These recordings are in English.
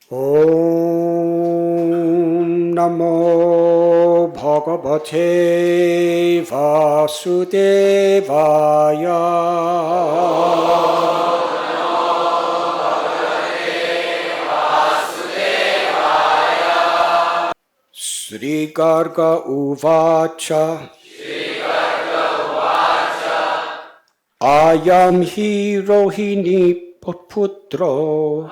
Om Namo Bhagavate Vasudevaya. Sri Garga Uvacha. Ayam hi Rohini Putro.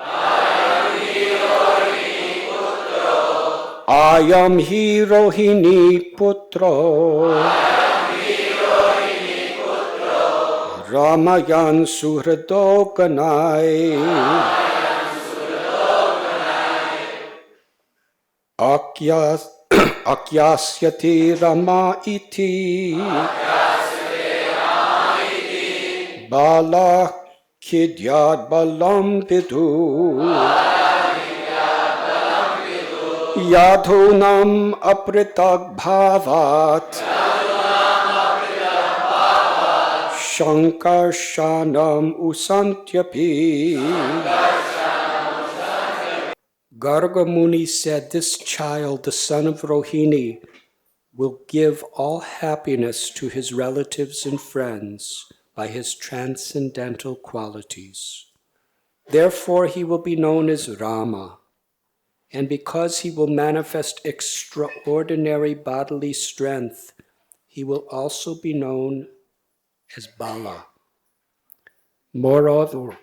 Ayam hi Rohini Putro. Ramayan Suhradoganai. Akyasyati Rama iti. Bala Kidyat Balam Vidu. Yadhunam Apritag Bhavat. Shankarshanam Usantyapi. Garga Muni said, this child, the son of Rohini, will give all happiness to his relatives and friends by his transcendental qualities. Therefore, he will be known as Rama, and because he will manifest extraordinary bodily strength, he will also be known as Bala. Moreover,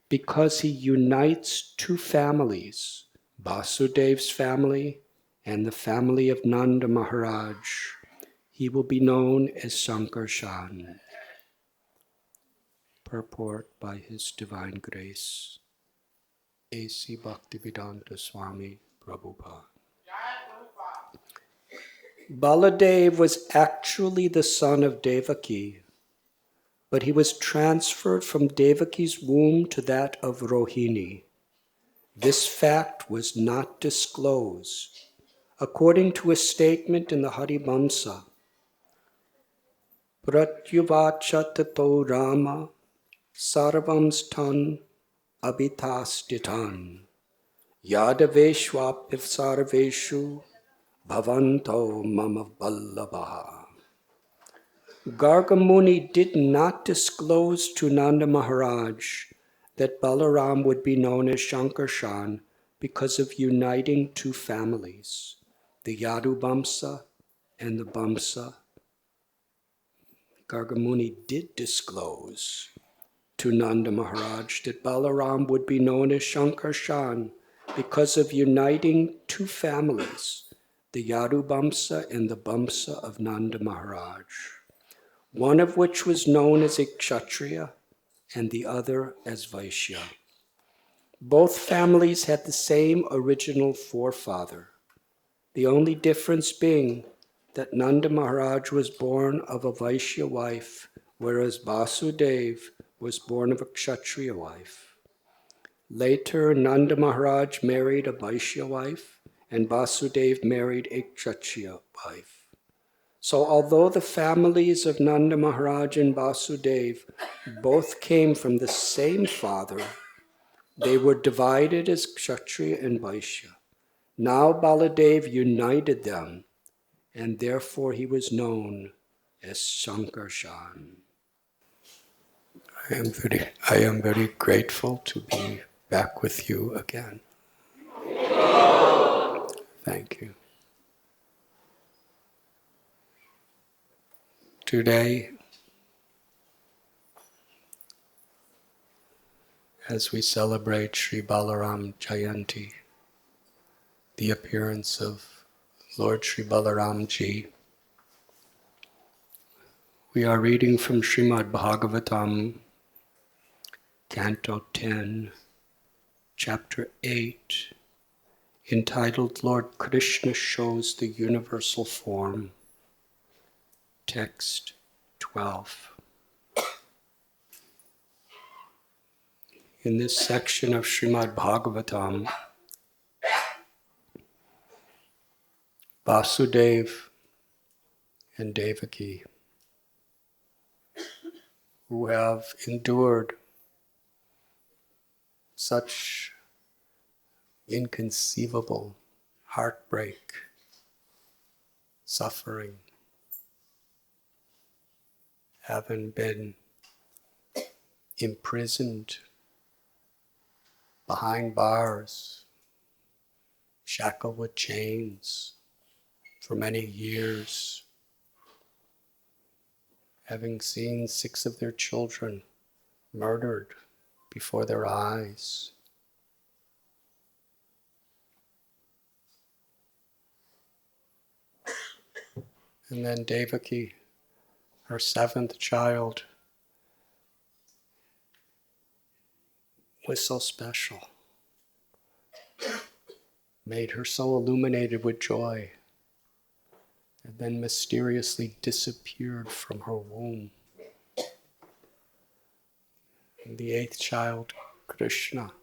because he unites two families, Vasudev's family and the family of Nanda Maharaj, he will be known as Sankarshan. Purport by His Divine Grace, A.C. Bhaktivedanta Swami Prabhupada. Baladev was actually the son of Devaki, but he was transferred from Devaki's womb to that of Rohini. This fact was not disclosed. According to a statement in the Harivamsa, Pratyuvachatato Rama Sarvamstan Abhitastitan Yadaveshwapif Sarveshu Bhavanto Mama Vallabha. Gargamuni did not disclose to Nanda Maharaj that Balaram would be known as Shankarshan because of uniting two families, the Yadu Bamsa and the Bamsa. Gargamuni did disclose to Nanda Maharaj that Balaram would be known as Shankarshan because of uniting two families, the Yadu Bamsa and the Bamsa of Nanda Maharaj, one of which was known as a Kshatriya and the other as Vaishya. Both families had the same original forefather, the only difference being that Nanda Maharaj was born of a Vaishya wife, whereas Vasudev was born of a Kshatriya wife. Later, Nanda Maharaj married a Vaishya wife, and Vasudev married a Kshatriya wife. So although the families of Nanda Maharaj and Vasudev both came from the same father, they were divided as Kshatriya and Vaishya. Now Baladev united them, and therefore he was known as Sankarshan. I am very grateful to be back with you again. Thank you. Today, as we celebrate Sri Balaram Jayanti, the appearance of Lord Sri Balaram Ji, we are reading from Srimad Bhagavatam, Canto 10, Chapter 8, entitled Lord Krishna Shows the Universal Form, Text 12. In this section of Srimad Bhagavatam, Vasudev and Devaki, who have endured such inconceivable heartbreak, suffering, having been imprisoned behind bars, shackled with chains for many years, having seen 6 of their children murdered before their eyes. And then Devaki, her 7th child, was so special, made her so illuminated with joy, and then mysteriously disappeared from her womb. And the 8th child, Krishna,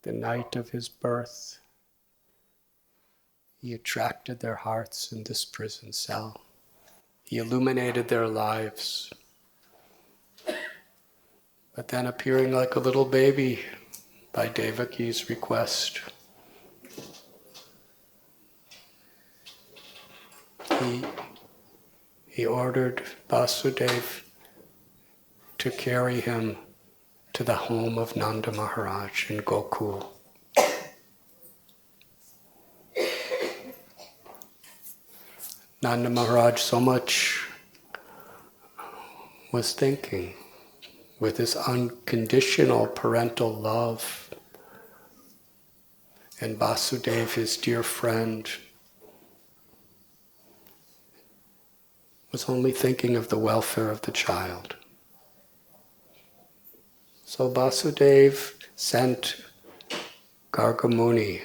the night of his birth, he attracted their hearts in this prison cell. He illuminated their lives. But then, appearing like a little baby by Devaki's request, he ordered Vasudeva to carry him to the home of Nanda Maharaj in Gokul. Nanda Maharaj so much was thinking, with his unconditional parental love, and Vasudeva, his dear friend, was only thinking of the welfare of the child. So Vasudeva sent Gargamuni,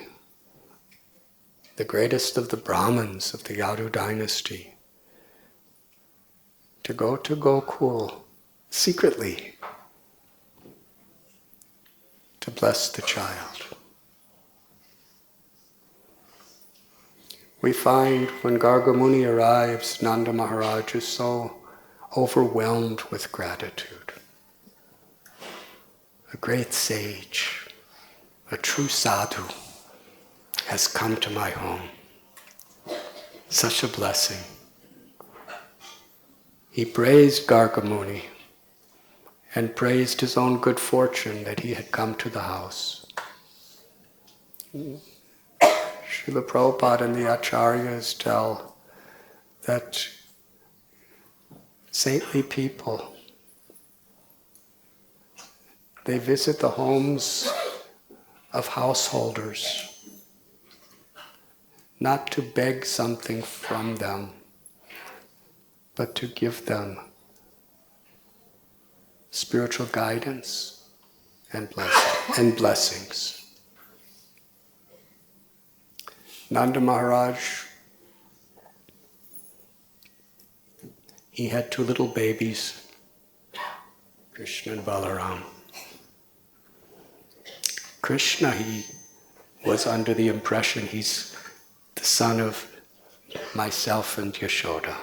the greatest of the Brahmins of the Yadu dynasty, to go to Gokul secretly to bless the child. We find when Gargamuni arrives, Nanda Maharaj is so overwhelmed with gratitude. A great sage, a true sadhu, has come to my home. Such a blessing. He praised Gargamuni and praised his own good fortune that he had come to the house. Srila Prabhupada and the Acharyas tell that saintly people, they visit the homes of householders, not to beg something from them, but to give them spiritual guidance and blessings. Nanda Maharaj, he had 2 little babies, Krishna and Balaram. Krishna, he was under the impression he's the son of myself and Yashoda,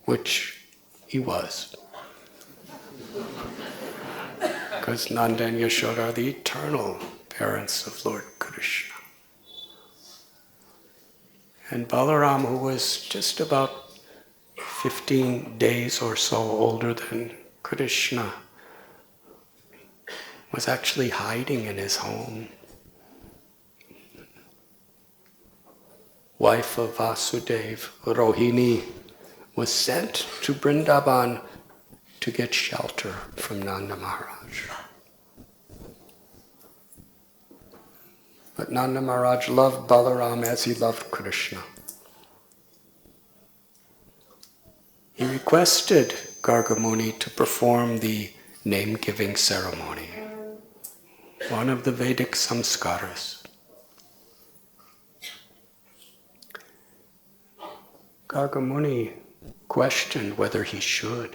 which he was. Because Nanda and Yashoda are the eternal parents of Lord Krishna. And Balaram, who was just about 15 days or so older than Krishna, was actually hiding in his home. Wife of Vasudeva, Rohini, was sent to Vrindavan to get shelter from Nanda Maharaj. But Nanda Maharaj loved Balaram as he loved Krishna. He requested Gargamuni to perform the name-giving ceremony, one of the Vedic samskaras. Gargamuni questioned whether he should.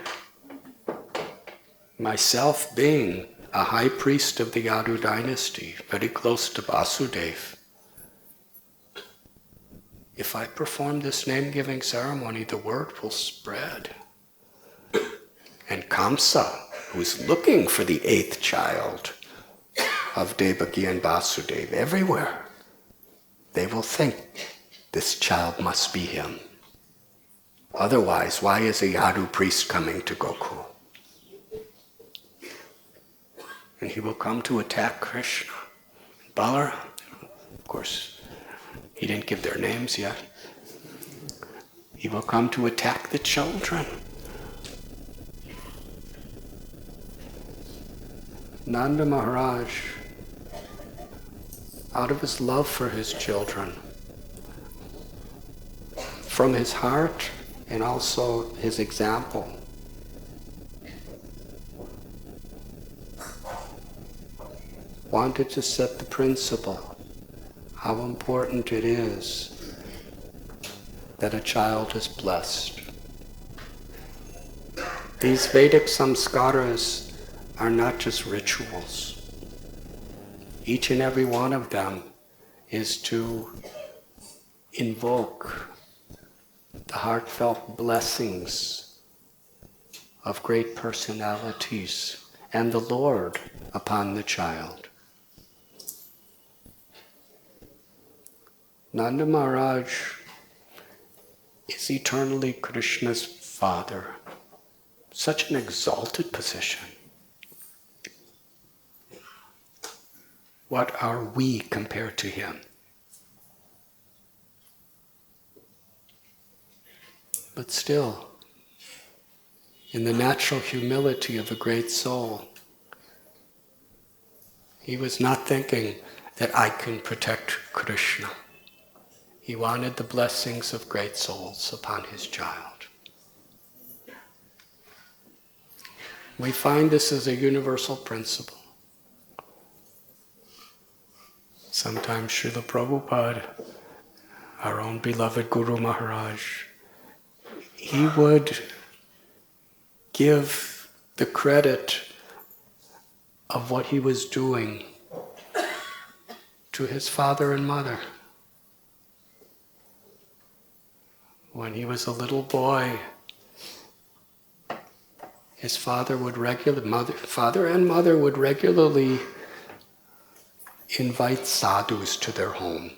Myself being a high priest of the Yadu dynasty, very close to Vasudeva, if I perform this name-giving ceremony, the word will spread. And Kamsa, who's looking for the 8th child of Devaki and Vasudeva, everywhere, they will think this child must be him. Otherwise, why is a Yadu priest coming to Gokul? And he will come to attack Krishna. Balaram, of course, he didn't give their names yet. He will come to attack the children. Nanda Maharaj, out of his love for his children, from his heart and also his example, wanted to set the principle how important it is that a child is blessed. These Vedic samskaras are not just rituals. Each and every one of them is to invoke the heartfelt blessings of great personalities and the Lord upon the child. Nanda Maharaj is eternally Krishna's father. Such an exalted position. What are we compared to him? But still, in the natural humility of a great soul, he was not thinking that I can protect Krishna. He wanted the blessings of great souls upon his child. We find this as a universal principle. Sometimes Srila Prabhupada, our own beloved Guru Maharaj, he would give the credit of what he was doing to his father and mother. When he was a little boy, his father and mother would regularly invite sadhus to their home.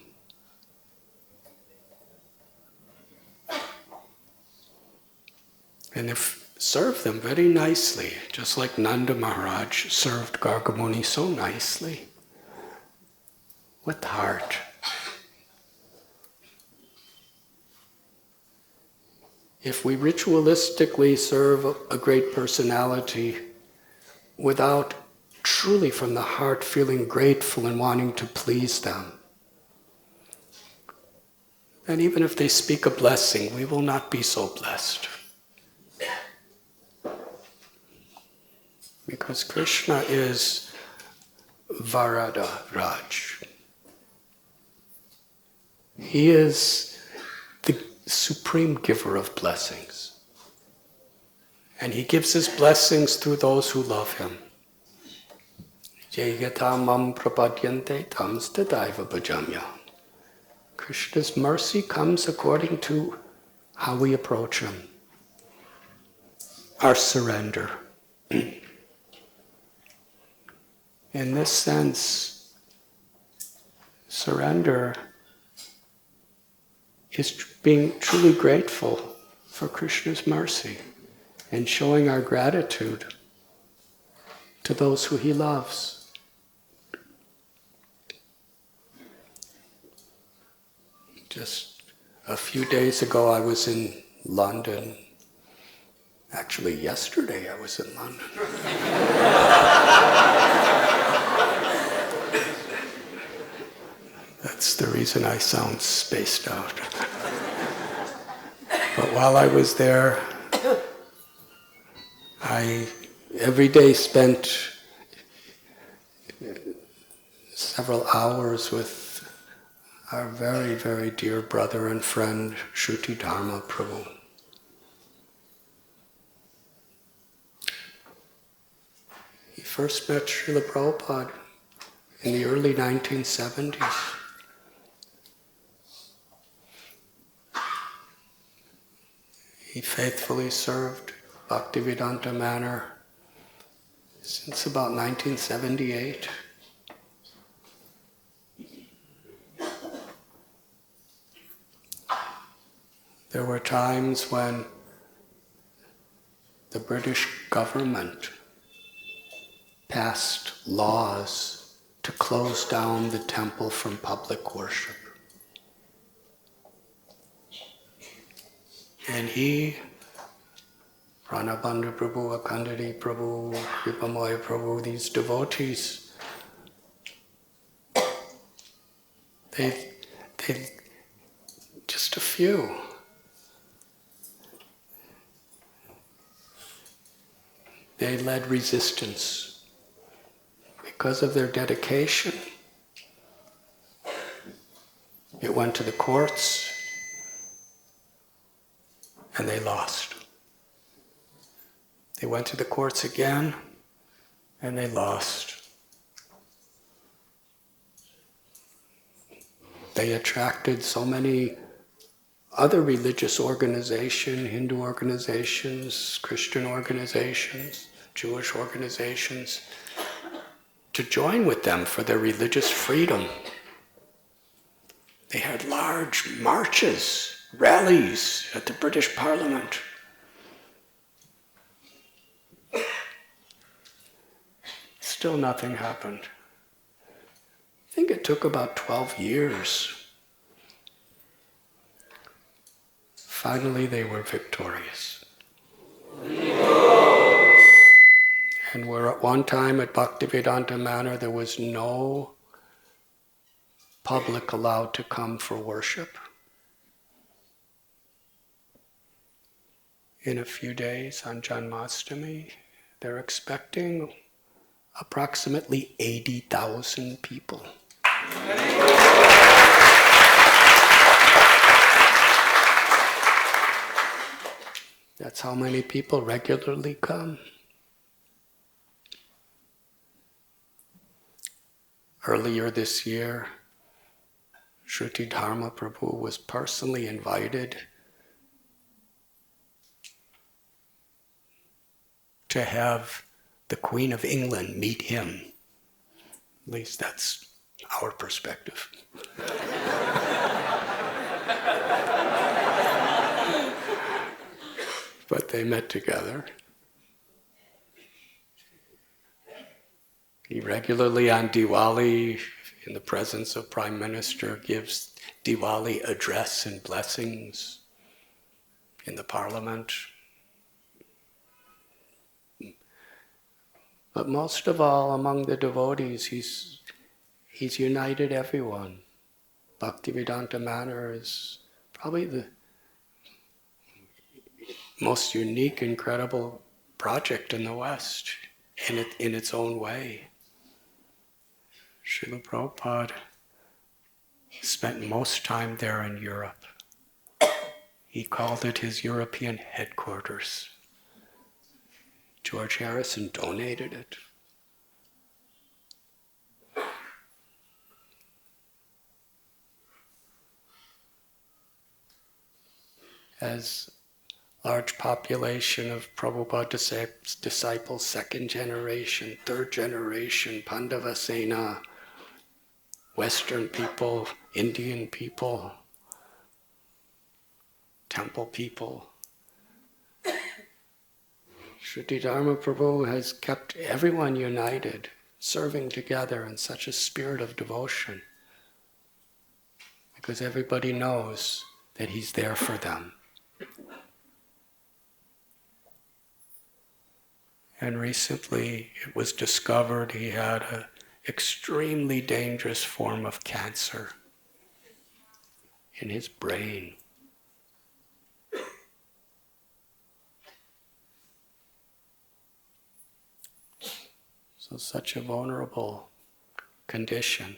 And served them very nicely, just like Nanda Maharaj served Gargamuni so nicely, with heart. If we ritualistically serve a great personality without truly from the heart feeling grateful and wanting to please them, then even if they speak a blessing, we will not be so blessed. Because Krishna is Varada Raj. He is the supreme giver of blessings. And he gives his blessings through those who love him. Jayata mam prapadyante tam stadaiva bhajamya. Krishna's mercy comes according to how we approach him. Our surrender. In this sense, surrender is being truly grateful for Krishna's mercy and showing our gratitude to those who he loves. Just a few days ago I was in London. Actually, yesterday I was in London. That's the reason I sound spaced out. But while I was there, I every day spent several hours with our very, very dear brother and friend, Shruti Dharma Prabhu. He first met Srila Prabhupada in the early 1970s. He faithfully served Bhaktivedanta Manor since about 1978. There were times when the British government passed laws to close down the temple from public worship. And he, Pranabandha Prabhu, Akandari Prabhu, Kripamoy Prabhu, these devotees, they just a few, they led resistance because of their dedication. It went to the courts and they lost. They went to the courts again and they lost. They attracted so many other religious organizations, Hindu organizations, Christian organizations, Jewish organizations, to join with them for their religious freedom. They had large marches, rallies at the British Parliament. Still nothing happened. I think it took about 12 years. Finally, they were victorious. And where at one time at Bhaktivedanta Manor there was no public allowed to come for worship, in a few days on Janmashtami, they're expecting approximately 80,000 people. That's how many people regularly come. Earlier this year, Shruti Dharma Prabhu was personally invited to have the Queen of England meet him. At least that's our perspective. But they met together. He regularly on Diwali, in the presence of Prime Minister, gives Diwali address and blessings in the Parliament. But most of all, among the devotees, he's united everyone. Bhaktivedanta Manor is probably the most unique, incredible project in the West, in its own way. Srila Prabhupada spent most time there in Europe. He called it his European headquarters. George Harrison donated it. As large population of Prabhupada disciples, second generation, third generation, Pandavasena, Western people, Indian people, temple people. Shruti Dharma Prabhu has kept everyone united, serving together in such a spirit of devotion, because everybody knows that he's there for them. And recently it was discovered he had an extremely dangerous form of cancer in his brain. So such a vulnerable condition,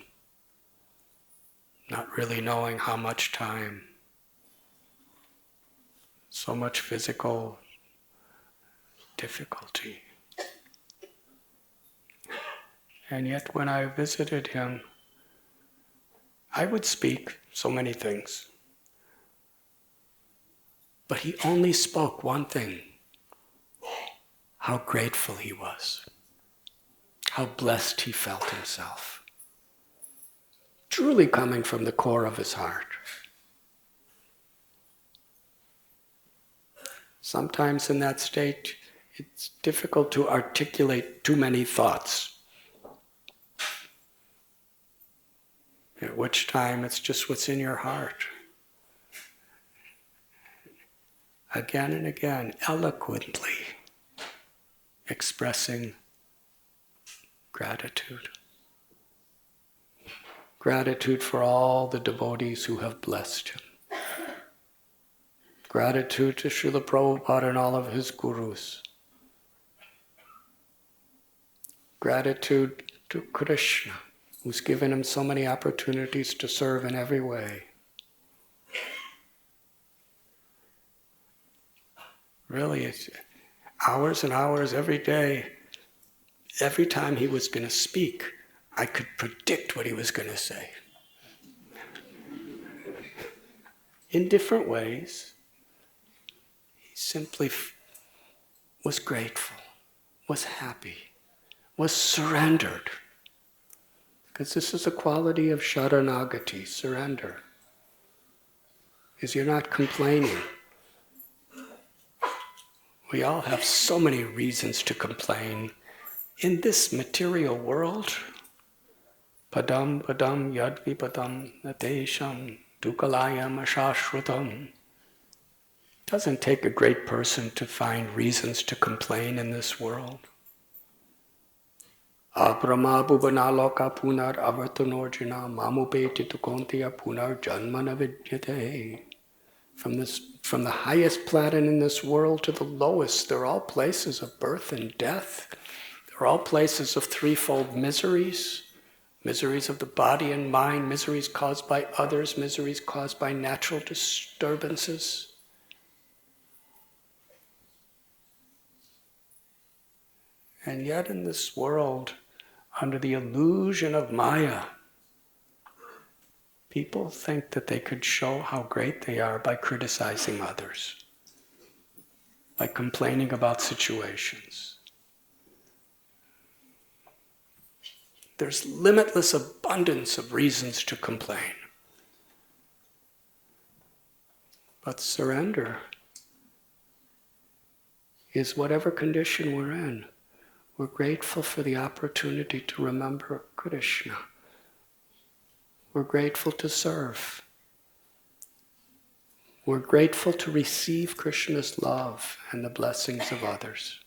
not really knowing how much time, so much physical difficulty. And yet when I visited him, I would speak so many things. But he only spoke one thing: how grateful he was, how blessed he felt himself, truly coming from the core of his heart. Sometimes in that state, it's difficult to articulate too many thoughts. At which time it's just what's in your heart. Again and again, eloquently expressing gratitude. Gratitude for all the devotees who have blessed him. Gratitude to Srila Prabhupada and all of his gurus. Gratitude to Krishna, who's given him so many opportunities to serve in every way. Really, it's hours and hours every day. Every time he was going to speak, I could predict what he was going to say. In different ways, he simply was grateful, was happy, was surrendered. Because this is a quality of Sharanagati, surrender. Is you're not complaining. We all have so many reasons to complain. In this material world, padam padam yadvi padam natesham dukalayam ashashrutam. Doesn't take a great person to find reasons to complain in this world. Abrahma bhuvanaloka punar avartanorjuna mamupeti tukontiya punar janmana vidyate. From the highest planet in this world to the lowest, they're all places of birth and death. They're all places of threefold miseries. Miseries of the body and mind, miseries caused by others, miseries caused by natural disturbances. And yet in this world, under the illusion of Maya, people think that they could show how great they are by criticizing others, by complaining about situations. There's limitless abundance of reasons to complain. But surrender is whatever condition we're in. We're grateful for the opportunity to remember Krishna. We're grateful to serve. We're grateful to receive Krishna's love and the blessings of others.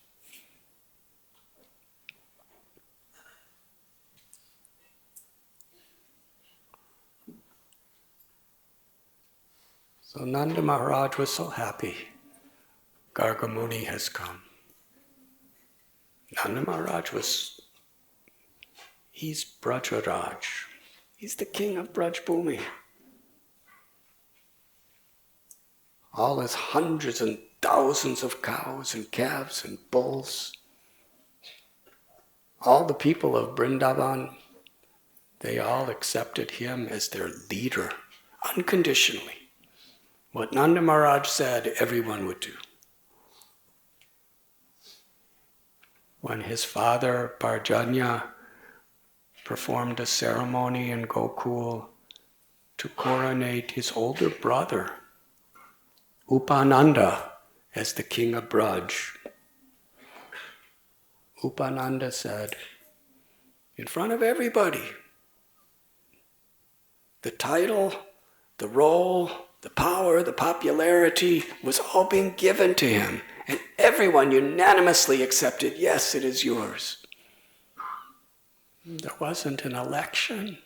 So Nanda Maharaj was so happy. Garga Muni has come. Nanda Maharaj he's Brajaraj. He's the king of Braj Bhumi. All his hundreds and thousands of cows and calves and bulls. All the people of Vrindavan, they all accepted him as their leader, unconditionally. What Nanda Maharaj said, everyone would do. When his father, Parjanya, performed a ceremony in Gokul to coronate his older brother, Upananda, as the king of Braj, Upananda said, in front of everybody, the title, the role, the power, the popularity was all being given to him. And everyone unanimously accepted, yes, it is yours. There wasn't an election.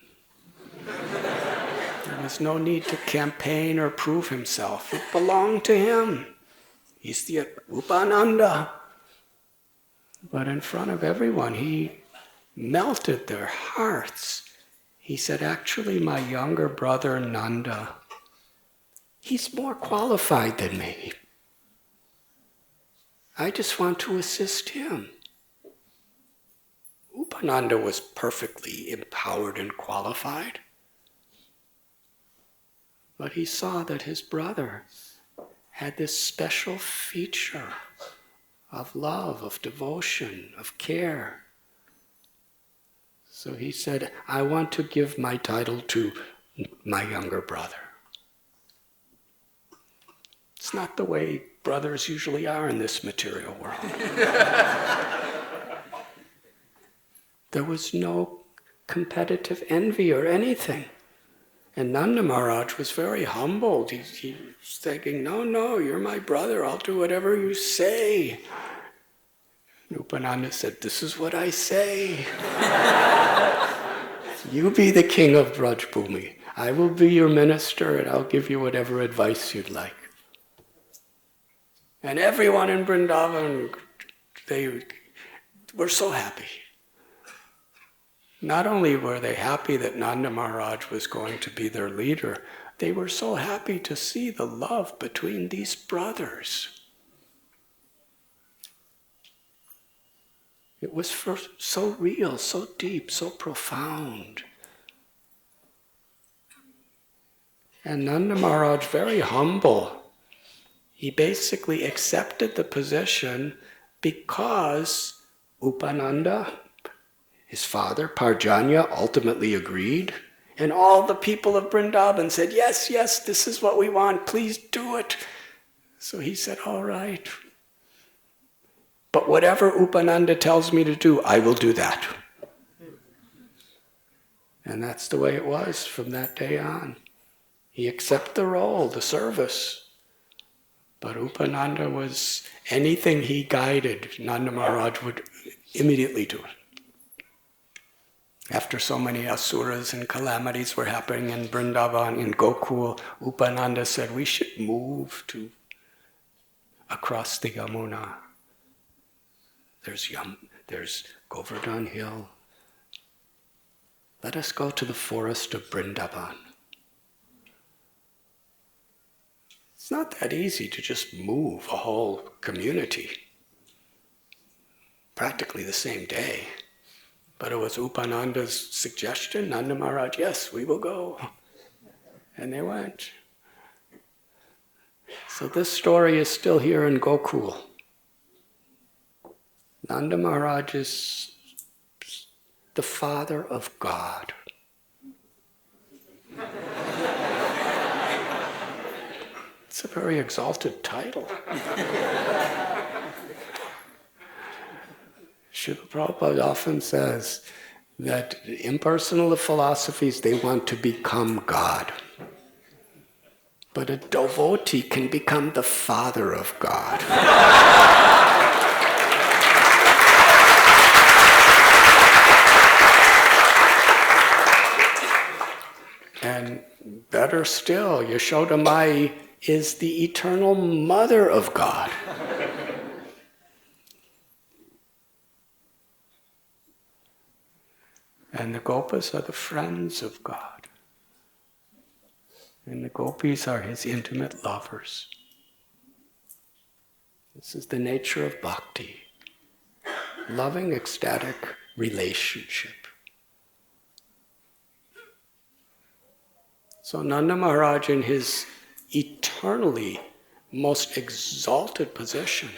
There was no need to campaign or prove himself. It belonged to him. He's the Upananda. But in front of everyone, he melted their hearts. He said, actually, my younger brother Nanda, he's more qualified than me. I just want to assist him. Upananda was perfectly empowered and qualified. But he saw that his brother had this special feature of love, of devotion, of care. So he said, I want to give my title to my younger brother. It's not the way brothers usually are in this material world. There was no competitive envy or anything. And Nanda Maharaj was very humbled. He was thinking, no, you're my brother. I'll do whatever you say. And Upananda said, this is what I say. You be the king of Braj Bhumi. I will be your minister and I'll give you whatever advice you'd like. And everyone in Vrindavan, they were so happy. Not only were they happy that Nanda Maharaj was going to be their leader, they were so happy to see the love between these brothers. It was so real, so deep, so profound. And Nanda Maharaj, very humble, he basically accepted the position because Upananda, his father, Parjanya, ultimately agreed. And all the people of Vrindavan said, yes, this is what we want, please do it. So he said, all right. But whatever Upananda tells me to do, I will do that. And that's the way it was from that day on. He accepted the role, the service. But Upananda was, anything he guided, Nanda Maharaj would immediately do it. After so many asuras and calamities were happening in Vrindavan, in Gokul, Upananda said, we should move across the Yamuna. There's Govardhan Hill. Let us go to the forest of Vrindavan. It's not that easy to just move a whole community. Practically the same day. But it was Upananda's suggestion, Nanda Maharaj, yes, we will go. And they went. So this story is still here in Gokul. Nanda Maharaj is the Father of God. It's a very exalted title. Srila Prabhupada often says that impersonal philosophies, they want to become God. But a devotee can become the Father of God. And better still, Yashoda Mai is the eternal Mother of God. And the Gopas are the friends of God. And the Gopis are his intimate lovers. This is the nature of bhakti. Loving, ecstatic relationship. So Nanda Maharaj, in his eternally most exalted position,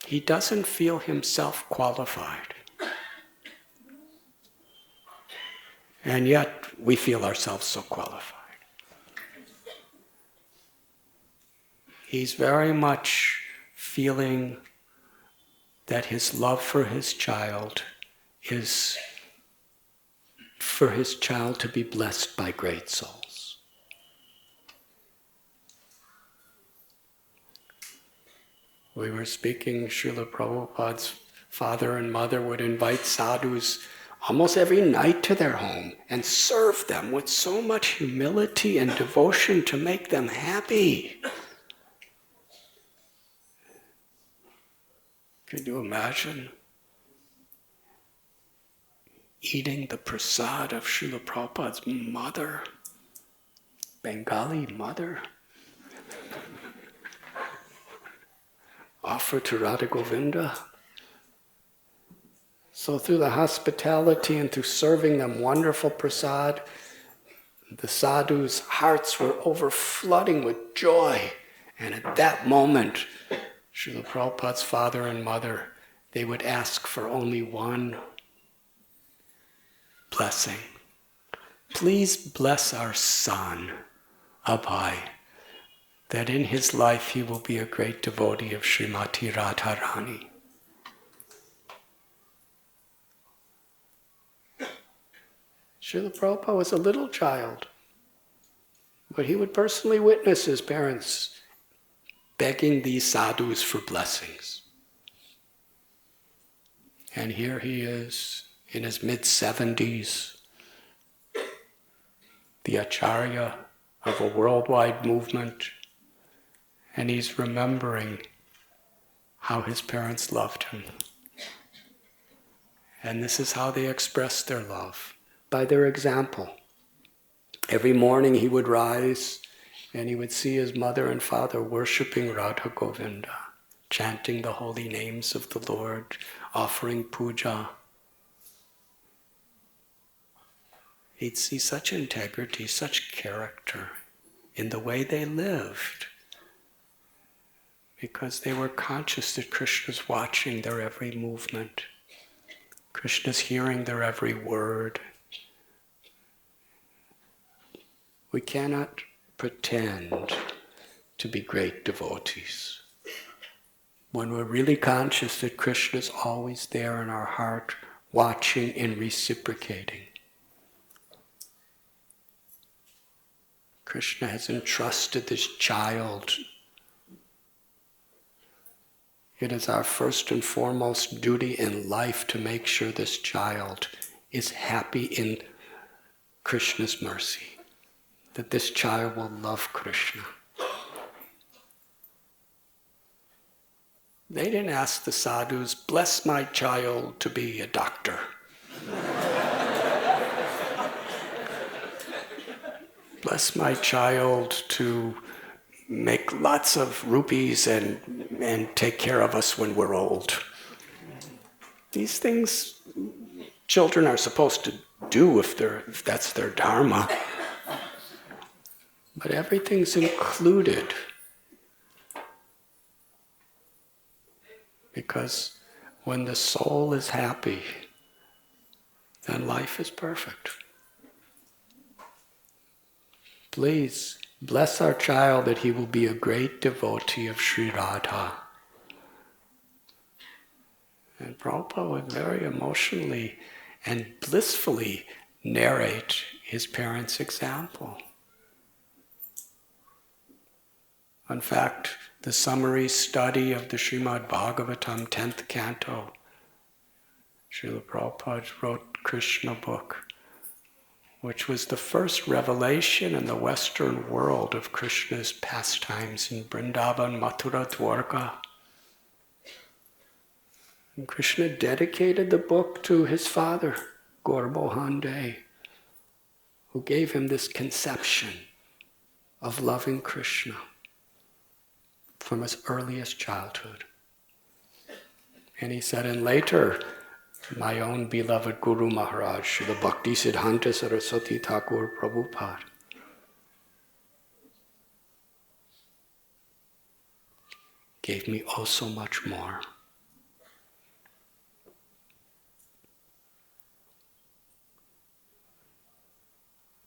he doesn't feel himself qualified. And yet we feel ourselves so qualified. He's very much feeling that his love for his child is for his child to be blessed by great souls. We were speaking, Srila Prabhupada's father and mother would invite sadhus almost every night to their home and serve them with so much humility and devotion to make them happy. Can you imagine eating the prasad of Srila Prabhupada's mother, Bengali mother, offered to Radha Govinda? So through the hospitality and through serving them wonderful prasad, the sadhus' hearts were overflooding with joy. And at that moment, Srila Prabhupada's father and mother, they would ask for only one blessing. Please bless our son, Abhay, that in his life he will be a great devotee of Srimati Radharani. Srila Prabhupada was a little child, but he would personally witness his parents begging these sadhus for blessings. And here he is in his mid-70s, the acharya of a worldwide movement, and he's remembering how his parents loved him. And this is how they expressed their love, by their example. Every morning he would rise and he would see his mother and father worshipping Radha Govinda, chanting the holy names of the Lord, offering puja. He'd see such integrity, such character in the way they lived, because they were conscious that Krishna's watching their every movement. Krishna's hearing their every word. We cannot pretend to be great devotees when we're really conscious that Krishna's always there in our heart, watching and reciprocating. Krishna has entrusted this child. It is our first and foremost duty in life to make sure this child is happy in Krishna's mercy, that this child will love Krishna. They didn't ask the sadhus, bless my child to be a doctor. Bless my child to make lots of rupees and take care of us when we're old. These things children are supposed to do if that's their dharma. But everything's included. Because when the soul is happy, then life is perfect. Please bless our child that he will be a great devotee of Sri Radha. And Prabhupada would very emotionally and blissfully narrate his parents' example. In fact, the summary study of the Srimad Bhagavatam, 10th canto, Srila Prabhupada wrote Krishna book, which was the first revelation in the Western world of Krishna's pastimes in Vrindavan, Mathura, Dwarka. And Krishna dedicated the book to his father, Gaura, who gave him this conception of loving Krishna from his earliest childhood. And he said, and later, my own beloved Guru Maharaj, Srila Bhakti Siddhanta Saraswati Thakur Prabhupada, gave me oh so much more.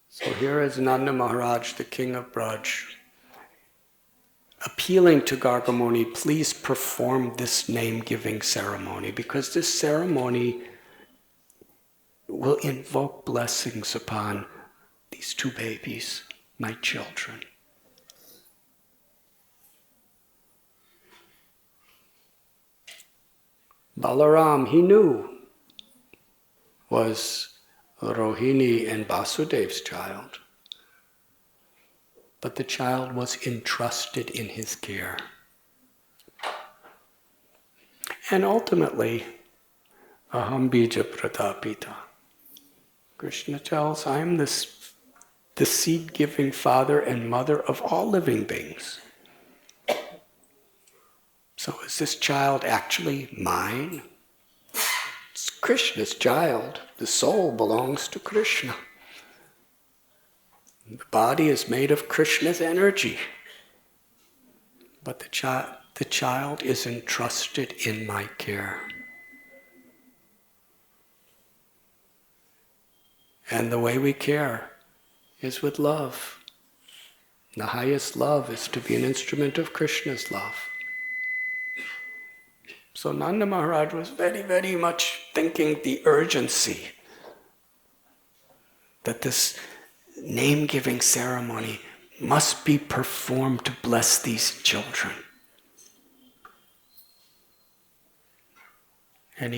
So here is Nanda Maharaj, the king of Braj, appealing to Gargamuni, please perform this name-giving ceremony, because this ceremony will invoke blessings upon these two babies, my children. Balaram, he knew, was Rohini and Vasudev's child. But the child was entrusted in his care. And ultimately, aham bija pratapita. Krishna tells, I am the seed-giving father and mother of all living beings. So is this child actually mine? It's Krishna's child. The soul belongs to Krishna. The body is made of Krishna's energy. But the child is entrusted in my care. And the way we care is with love, The highest love is to be an instrument of Krishna's love. So Nanda Maharaj was very, very much thinking the urgency that this name-giving ceremony must be performed to bless these children. And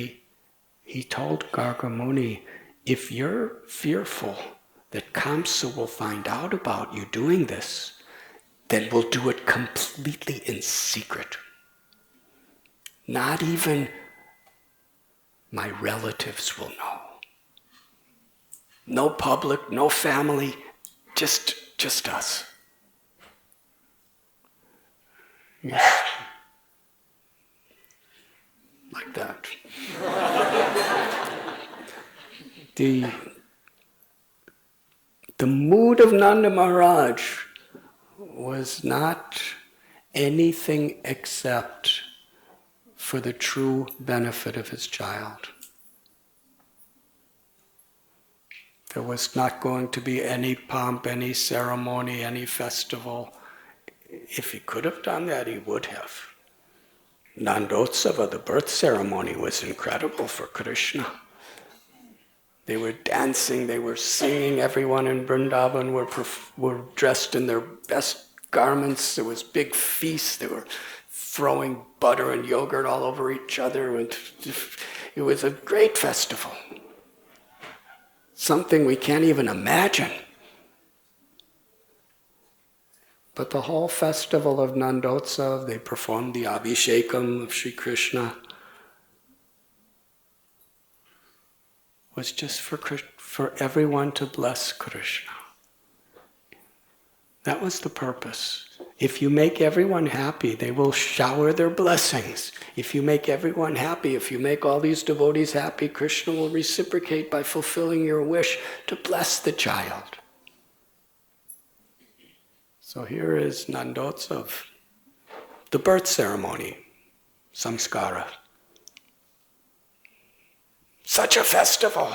he told Garga Muni, if you're fearful that Kamsa will find out about you doing this, then we'll do it completely in secret. Not even my relatives will know. No public, no family, just us. Yes. Like that. The mood of Nanda Maharaj was not anything except for the true benefit of his child. There was not going to be any pomp, any ceremony, any festival. If he could have done that, he would have. Nandotsava, the birth ceremony, was incredible for Krishna. They were dancing, they were singing, everyone in Vrindavan were dressed in their best garments, there was big feasts, they were throwing butter and yogurt all over each other, and it was a great festival. Something we can't even imagine. But the whole festival of Nandotsav, they performed the Abhishekam of Sri Krishna, was just for everyone to bless Krishna. That was the purpose. If you make everyone happy, they will shower their blessings. If you make everyone happy, if you make all these devotees happy, Krishna will reciprocate by fulfilling your wish to bless the child. So here is Nandotsav, the birth ceremony, samskara. Such a festival.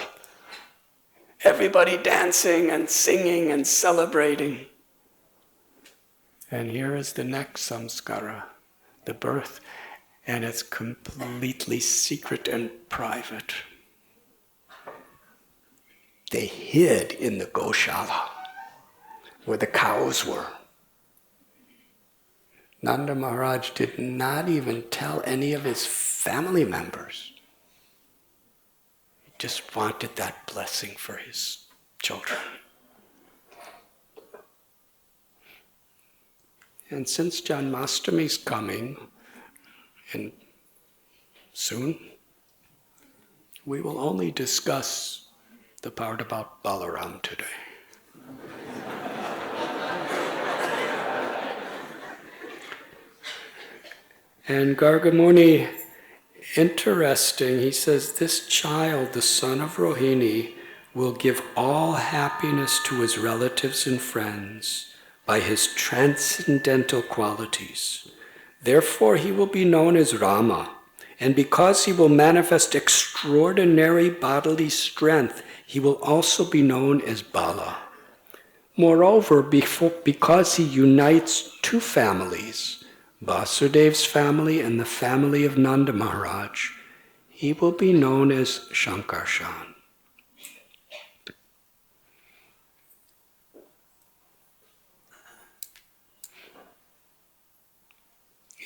Everybody dancing and singing and celebrating. And here is the next samskara, the birth, and it's completely secret and private. They hid in the Goshala, where the cows were. Nanda Maharaj did not even tell any of his family members. He just wanted that blessing for his children. And since Janmashtami is coming, and soon, we will only discuss the part about Balaram today. And Garga Muni, interesting, he says, this child, the son of Rohini, will give all happiness to his relatives and friends by his transcendental qualities. Therefore, he will be known as Rama, and because he will manifest extraordinary bodily strength, he will also be known as Bala. Moreover, because he unites two families, Vasudev's family and the family of Nanda Maharaj, he will be known as Shankarshan.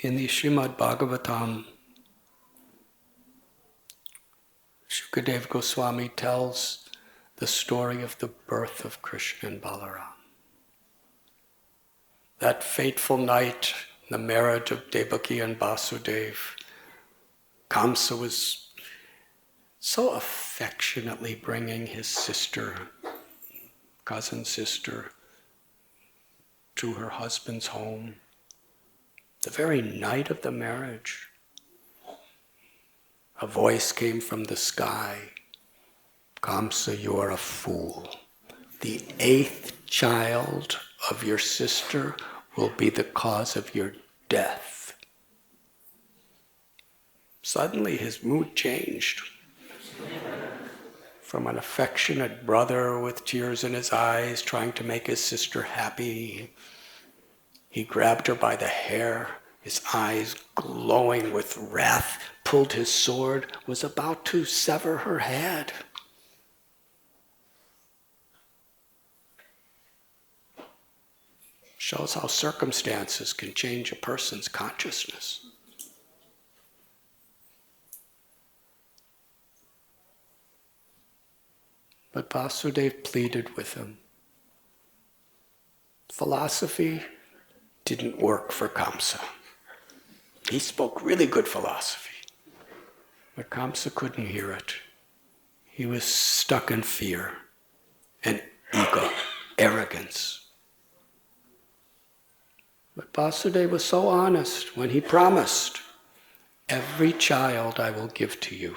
In the Srimad Bhagavatam, Shukadev Goswami tells the story of the birth of Krishna and Balaram. That fateful night, the marriage of Devaki and Vasudev, Kamsa was so affectionately bringing his sister, cousin sister, to her husband's home. The very night of the marriage, a voice came from the sky, Kamsa, you are a fool. The 8th child of your sister will be the cause of your death. Suddenly his mood changed. From an affectionate brother with tears in his eyes, trying to make his sister happy, He grabbed her by the hair, his eyes glowing with wrath, pulled his sword, was about to sever her head. Shows how circumstances can change a person's consciousness. But Vasudeva pleaded with him. Philosophy didn't work for Kamsa. He spoke really good philosophy, but Kamsa couldn't hear it. He was stuck in fear and ego, arrogance. But Vasudeva was so honest when he promised, every child I will give to you,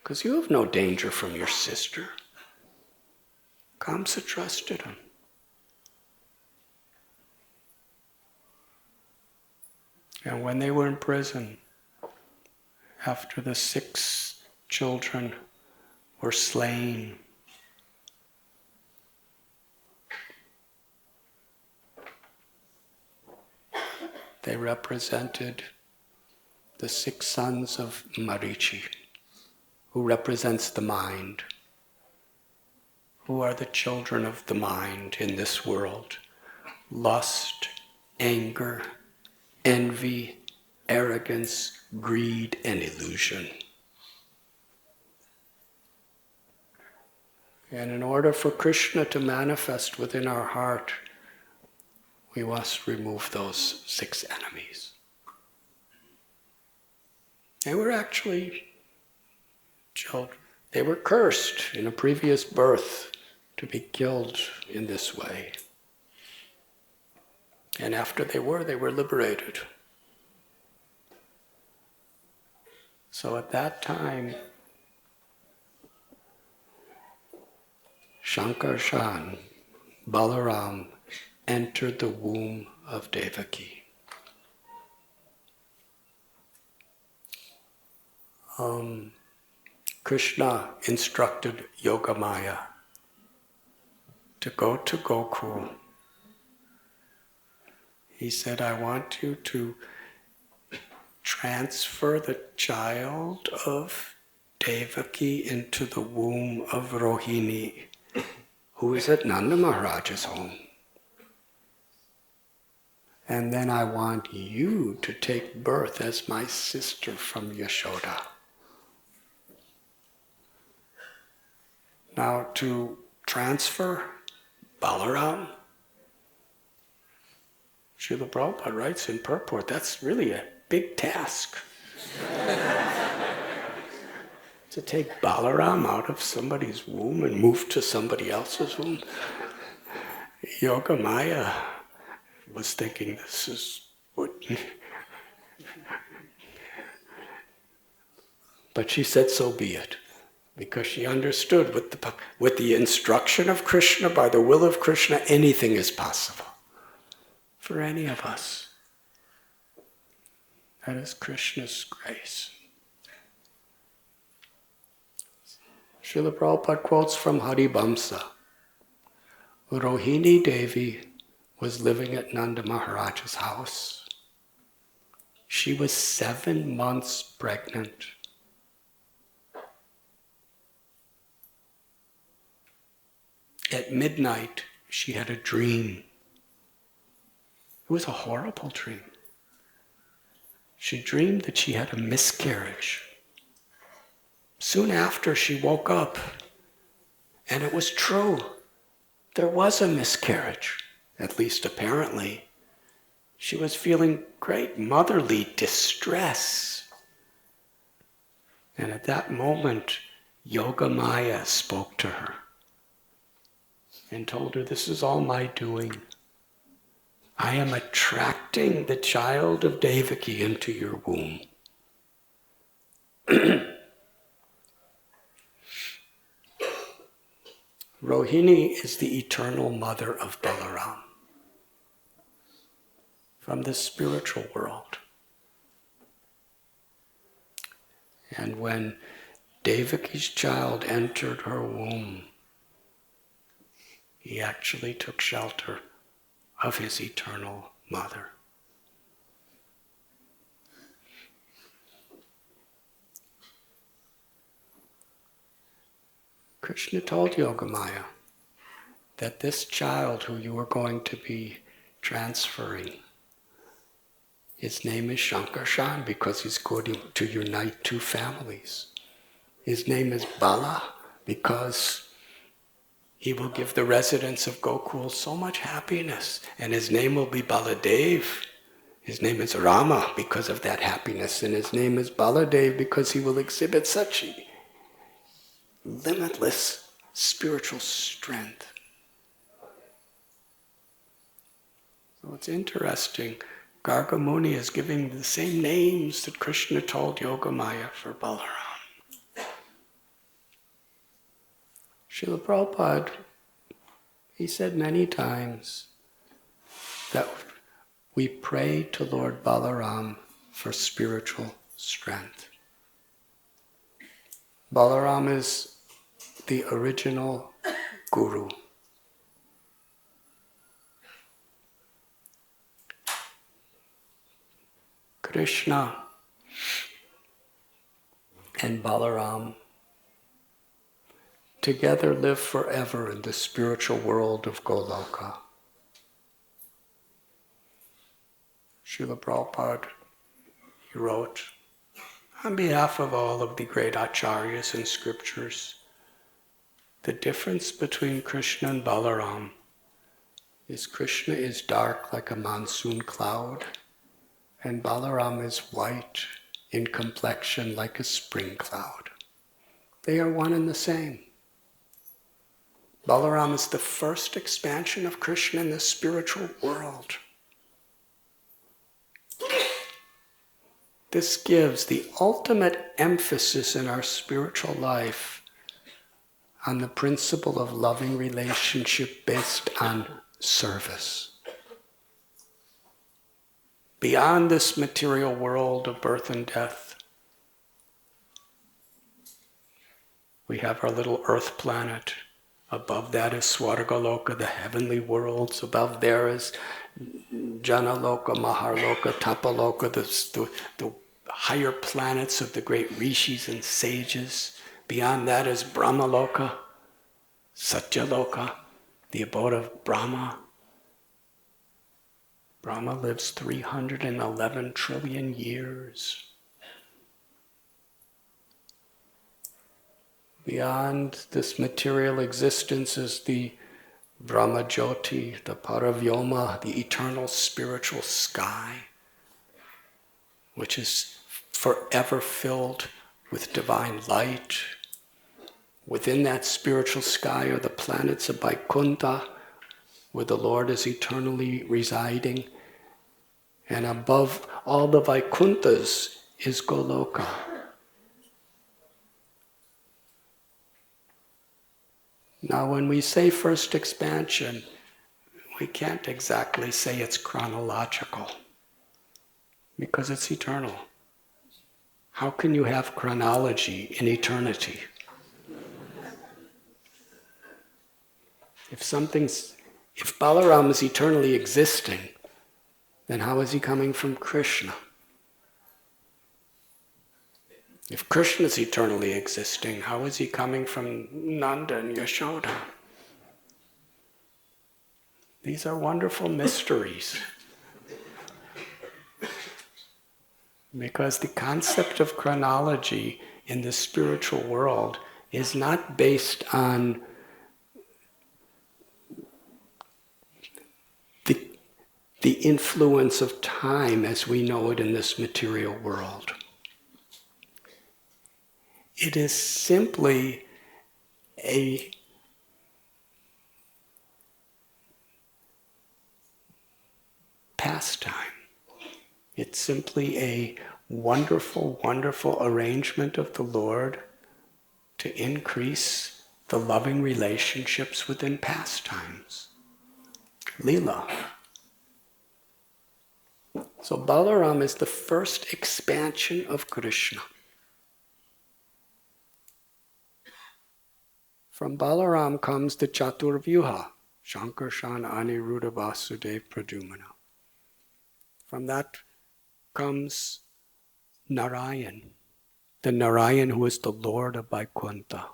because you have no danger from your sister. Kamsa trusted him. And when they were in prison, after the 6 children were slain, they represented the 6 sons of Marichi, who represents the mind, who are the children of the mind in this world. Lust, anger, envy, arrogance, greed, and illusion. And in order for Krishna to manifest within our heart, we must remove those 6 enemies. They were actually children. They were cursed in a previous birth to be killed in this way. And after they were liberated. So at that time, Shankarshan, Balaram, entered the womb of Devaki. Krishna instructed Yogamaya to go to Gokul. He said, I want you to transfer the child of Devaki into the womb of Rohini, who is at Nanda Maharaj's home. And then I want you to take birth as my sister from Yashoda. Now to transfer Balaram, Srila Prabhupada writes in purport, that's really a big task. To take Balaram out of somebody's womb and move to somebody else's womb. Yogamaya was thinking, this is what... But she said, so be it. Because she understood with the instruction of Krishna, by the will of Krishna, anything is possible. For any of us. That is Krishna's grace. Srila Prabhupada quotes from Haribamsa. Rohini Devi was living at Nanda Maharaj's house. She was 7 months pregnant. At midnight, she had a dream. It was a horrible dream. She dreamed that she had a miscarriage. Soon after, she woke up, and it was true. There was a miscarriage, at least apparently. She was feeling great motherly distress. And at that moment, Yogamaya spoke to her and told her, this is all my doing. I am attracting the child of Devaki into your womb. Rohini is the eternal mother of Balaram from the spiritual world. And when Devaki's child entered her womb, he actually took shelter of his eternal mother. Krishna told Yogamaya that this child who you are going to be transferring, his name is Shankarshan because he's going to unite two families. His name is Bala because he will give the residents of Gokul so much happiness, and his name will be Baladev. His name is Rama because of that happiness, and his name is Baladev because he will exhibit such limitless spiritual strength. So it's interesting, Garga Muni is giving the same names that Krishna told Yogamaya for Balaram. Srila Prabhupada, he said many times that we pray to Lord Balaram for spiritual strength. Balaram is the original guru. Krishna and Balaram together live forever in the spiritual world of Goloka. Srila Prabhupada, he wrote, on behalf of all of the great acharyas and scriptures, the difference between Krishna and Balaram is Krishna is dark like a monsoon cloud, and Balaram is white in complexion like a spring cloud. They are one and the same. Balaram is the first expansion of Krishna in the spiritual world. This gives the ultimate emphasis in our spiritual life on the principle of loving relationship based on service. Beyond this material world of birth and death, we have our little earth planet. Above that is Swargaloka, the heavenly worlds. Above there is Janaloka, Maharloka, Tapaloka, the higher planets of the great rishis and sages. Beyond that is Brahmaloka, Satyaloka, the abode of Brahma. Brahma lives 311 trillion years. Beyond this material existence is the Brahmajyoti, the Paravyoma, the eternal spiritual sky, which is forever filled with divine light. Within that spiritual sky are the planets of Vaikuntha, where the Lord is eternally residing. And above all the Vaikunthas is Goloka. Now when we say first expansion, we can't exactly say it's chronological, because it's eternal. How can you have chronology in eternity? If Balaram is eternally existing, then how is he coming from Krishna? If Krishna is eternally existing, how is he coming from Nanda and Yashoda? These are wonderful mysteries. Because the concept of chronology in the spiritual world is not based on the influence of time as we know it in this material world. It is simply a pastime. It's simply a wonderful, wonderful arrangement of the Lord to increase the loving relationships within pastimes. Leela. So Balaram is the first expansion of Krishna. From Balaram comes the Chaturvyuha, Shankarshan Aniruddha Vasudev Pradumana. From that comes Narayan, the Narayan who is the Lord of Vaikuntha.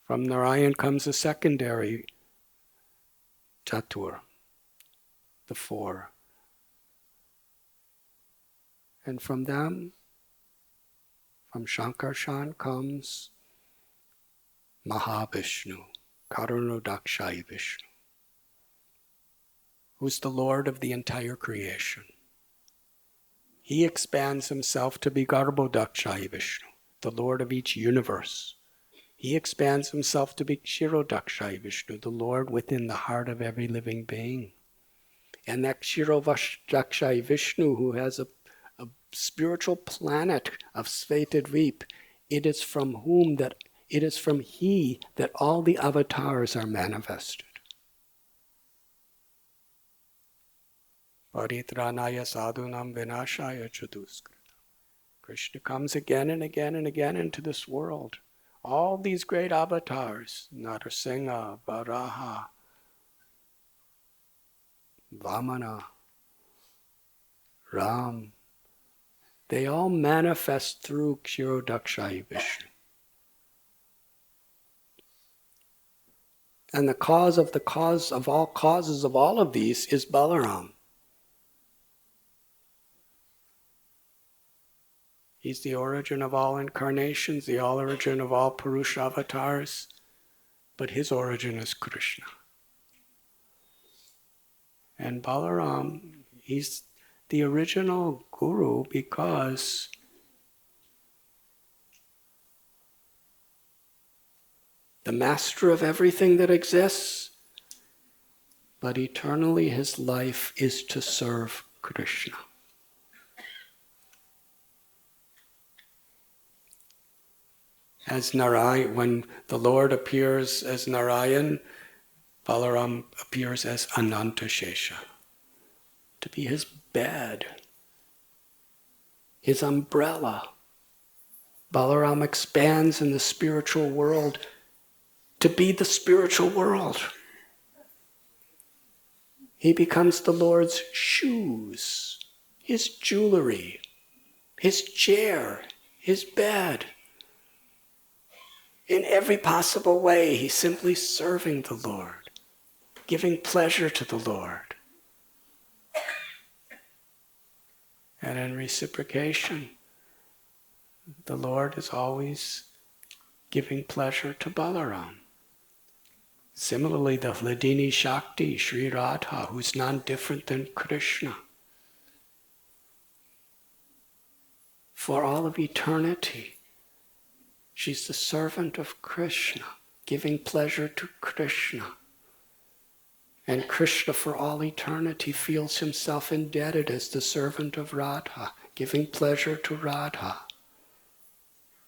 From Narayan comes a secondary Chatur, the four. And from them, from Shankarshan comes Mahavishnu, Karunodakshai Vishnu, who's the Lord of the entire creation. He expands himself to be Garbhodakshai Vishnu, the Lord of each universe. He expands himself to be Kshirodakshai Vishnu, the Lord within the heart of every living being. And that Kshirodakshai Vishnu, who has a spiritual planet of Svetadvip, it is from he that all the avatars are manifested. Paritranaya sadhunam vinashaya chaduskritam. Krishna comes again and again and again into this world. All these great avatars, Narasimha, Varaha, Vamana, Ram, they all manifest through Kshirodakshai Vishnu. And the cause of all causes of all of these is Balaram. He's the origin of all incarnations, the origin of all Purusha avatars, but his origin is Krishna. And Balaram, he's the original guru because the master of everything that exists, but eternally his life is to serve Krishna. As Narayan, when the Lord appears as Narayan, Balaram appears as Anantashesha, to be his bed, his umbrella. Balaram expands in the spiritual world to be the spiritual world. He becomes the Lord's shoes, his jewelry, his chair, his bed. In every possible way, he's simply serving the Lord, giving pleasure to the Lord. And in reciprocation, the Lord is always giving pleasure to Balaram. Similarly, the Hladini Shakti, Sri Radha, who's none different than Krishna. For all of eternity, she's the servant of Krishna, giving pleasure to Krishna. And Krishna, for all eternity, feels himself indebted as the servant of Radha, giving pleasure to Radha.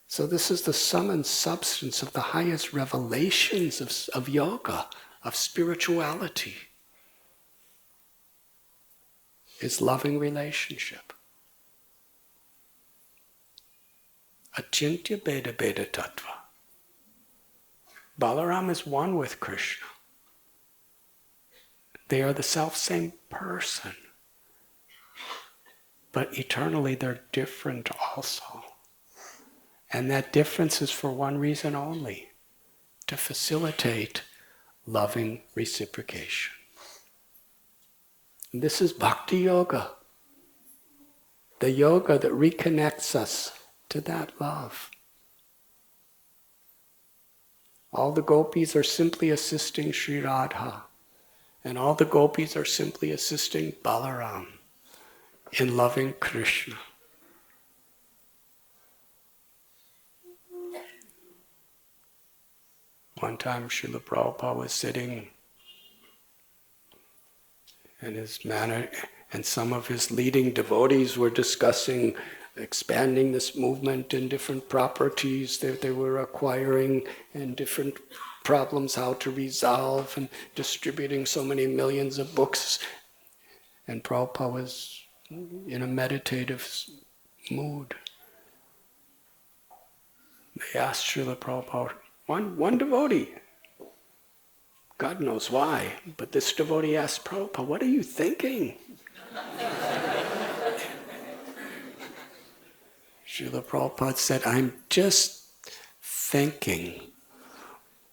So this is the sum and substance of the highest revelations of yoga, of spirituality, is loving relationship. Achintya Beda Beda Tattva. Balaram is one with Krishna. They are the self-same person, but eternally they're different also. And that difference is for one reason only, to facilitate loving reciprocation. And this is bhakti yoga, the yoga that reconnects us to that love. All the gopis are simply assisting Sri Radha, and all the gopis are simply assisting Balaram in loving Krishna. One time Srila Prabhupada was sitting and some of his leading devotees were discussing expanding this movement and different properties that they were acquiring and different problems how to resolve and distributing so many millions of books. And Prabhupada was in a meditative mood. They asked Srila Prabhupada, one devotee, God knows why, but this devotee asked Prabhupada, what are you thinking? Srila Prabhupada said, I'm just thinking,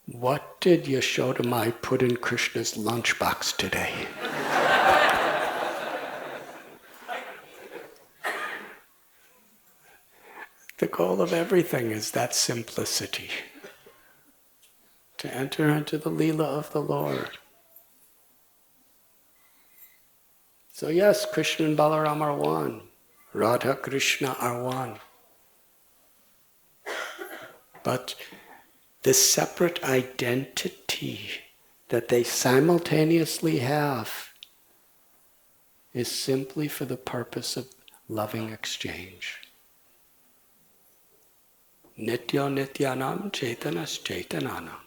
what did Yashodamai put in Krishna's lunchbox today? The goal of everything is that simplicity. To enter into the Leela of the Lord. So yes, Krishna and Balaram are one. Radha, Krishna are one. But the separate identity that they simultaneously have is simply for the purpose of loving exchange. Nityo nityanam chaitanas chaitananam.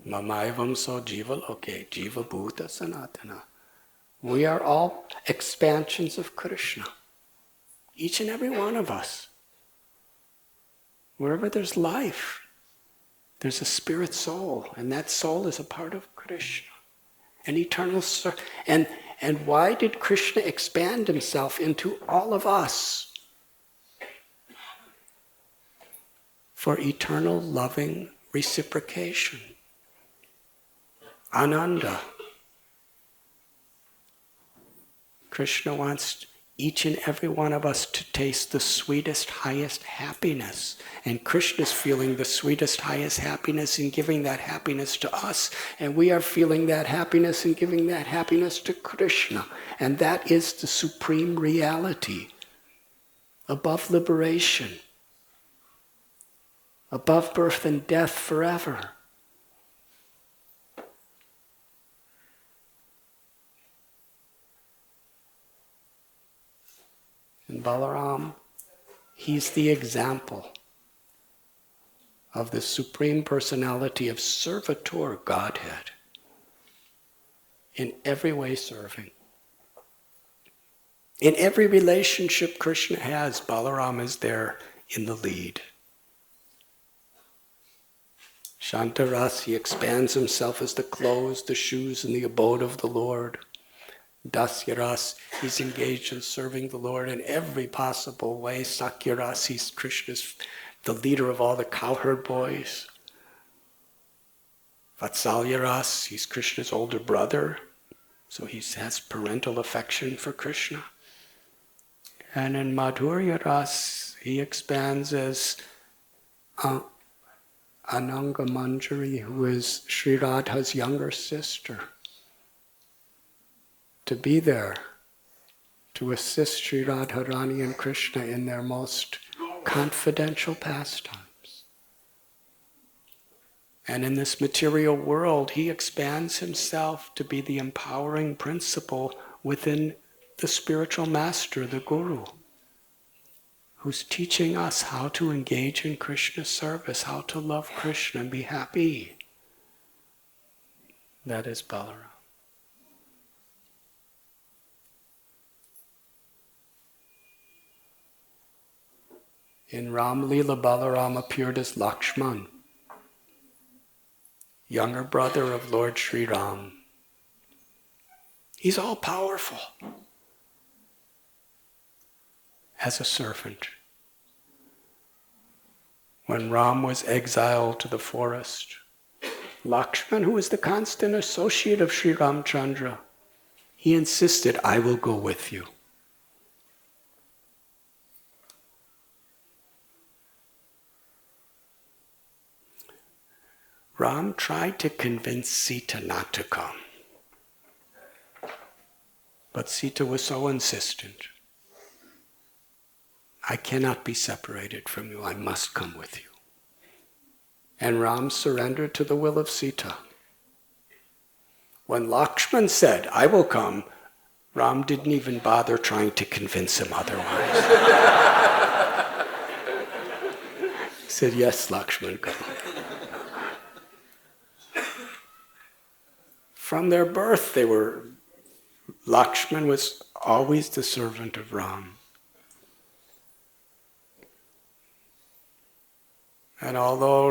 Mamaivam so jiva loke jiva bhuta sanatana. We are all expansions of Krishna. Each and every one of us. Wherever there's life, there's a spirit soul, and that soul is a part of Krishna. An eternal soul. And why did Krishna expand himself into all of us? For eternal loving reciprocation. Ananda. Krishna wants each and every one of us to taste the sweetest, highest happiness. And Krishna's feeling the sweetest, highest happiness in giving that happiness to us. And we are feeling that happiness and giving that happiness to Krishna. And that is the supreme reality. Above liberation. Above birth and death forever. And Balaram, he's the example of the Supreme Personality of Servitor Godhead. In every way serving. In every relationship Krishna has, Balaram is there in the lead. Shantaras, he expands himself as the clothes, the shoes, and the abode of the Lord. Dasyaras, he's engaged in serving the Lord in every possible way. Sakyaras, he's Krishna's, the leader of all the cowherd boys. Vatsalyaras, he's Krishna's older brother, so he has parental affection for Krishna. And in Madhurya-ras, he expands as Ananga Manjari, who is Sri Radha's younger sister. To be there, to assist Sri Radharani and Krishna in their most confidential pastimes. And in this material world, he expands himself to be the empowering principle within the spiritual master, the Guru, who's teaching us how to engage in Krishna's service, how to love Krishna and be happy. That is Balaram. In Ram Leela, Balaram appeared as Lakshman, younger brother of Lord Sri Ram. He's all powerful as a servant. When Ram was exiled to the forest, Lakshman, who was the constant associate of Sri Ramchandra, he insisted, I will go with you. Ram tried to convince Sita not to come. But Sita was so insistent. I cannot be separated from you, I must come with you. And Ram surrendered to the will of Sita. When Lakshman said, I will come, Ram didn't even bother trying to convince him otherwise. He said, yes, Lakshman, come. From their birth, Lakshman was always the servant of Ram. And although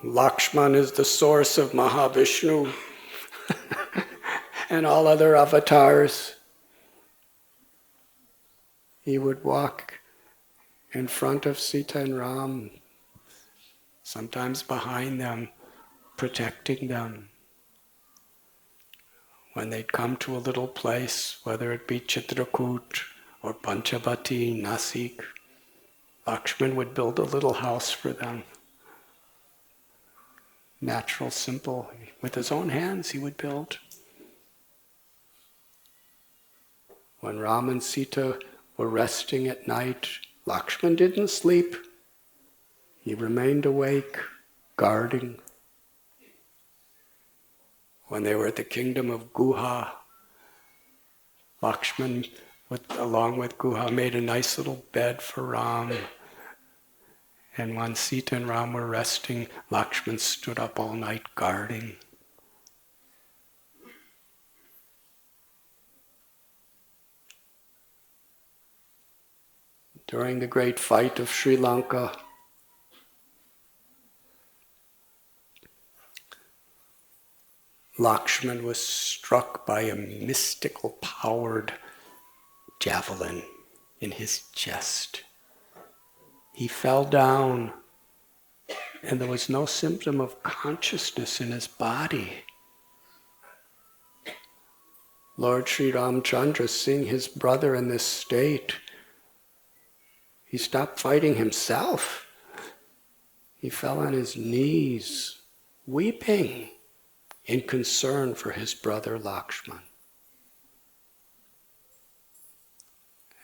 Lakshman is the source of Mahavishnu, and all other avatars. He would walk in front of Sita and Ram, sometimes behind them, protecting them. When they'd come to a little place, whether it be Chitrakoot or Panchavati, Nasik, Lakshman would build a little house for them. Natural, simple. With his own hands he would build. When Ram and Sita were resting at night, Lakshman didn't sleep. He remained awake, guarding. When they were at the kingdom of Guha, Lakshman, along with Guha, made a nice little bed for Ram. And when Sita and Ram were resting, Lakshman stood up all night guarding. During the great fight of Sri Lanka, Lakshman was struck by a mystical powered javelin in his chest. He fell down, and there was no symptom of consciousness in his body. Lord Sri Ramchandra, seeing his brother in this state, he stopped fighting himself. He fell on his knees, weeping in concern for his brother Lakshman.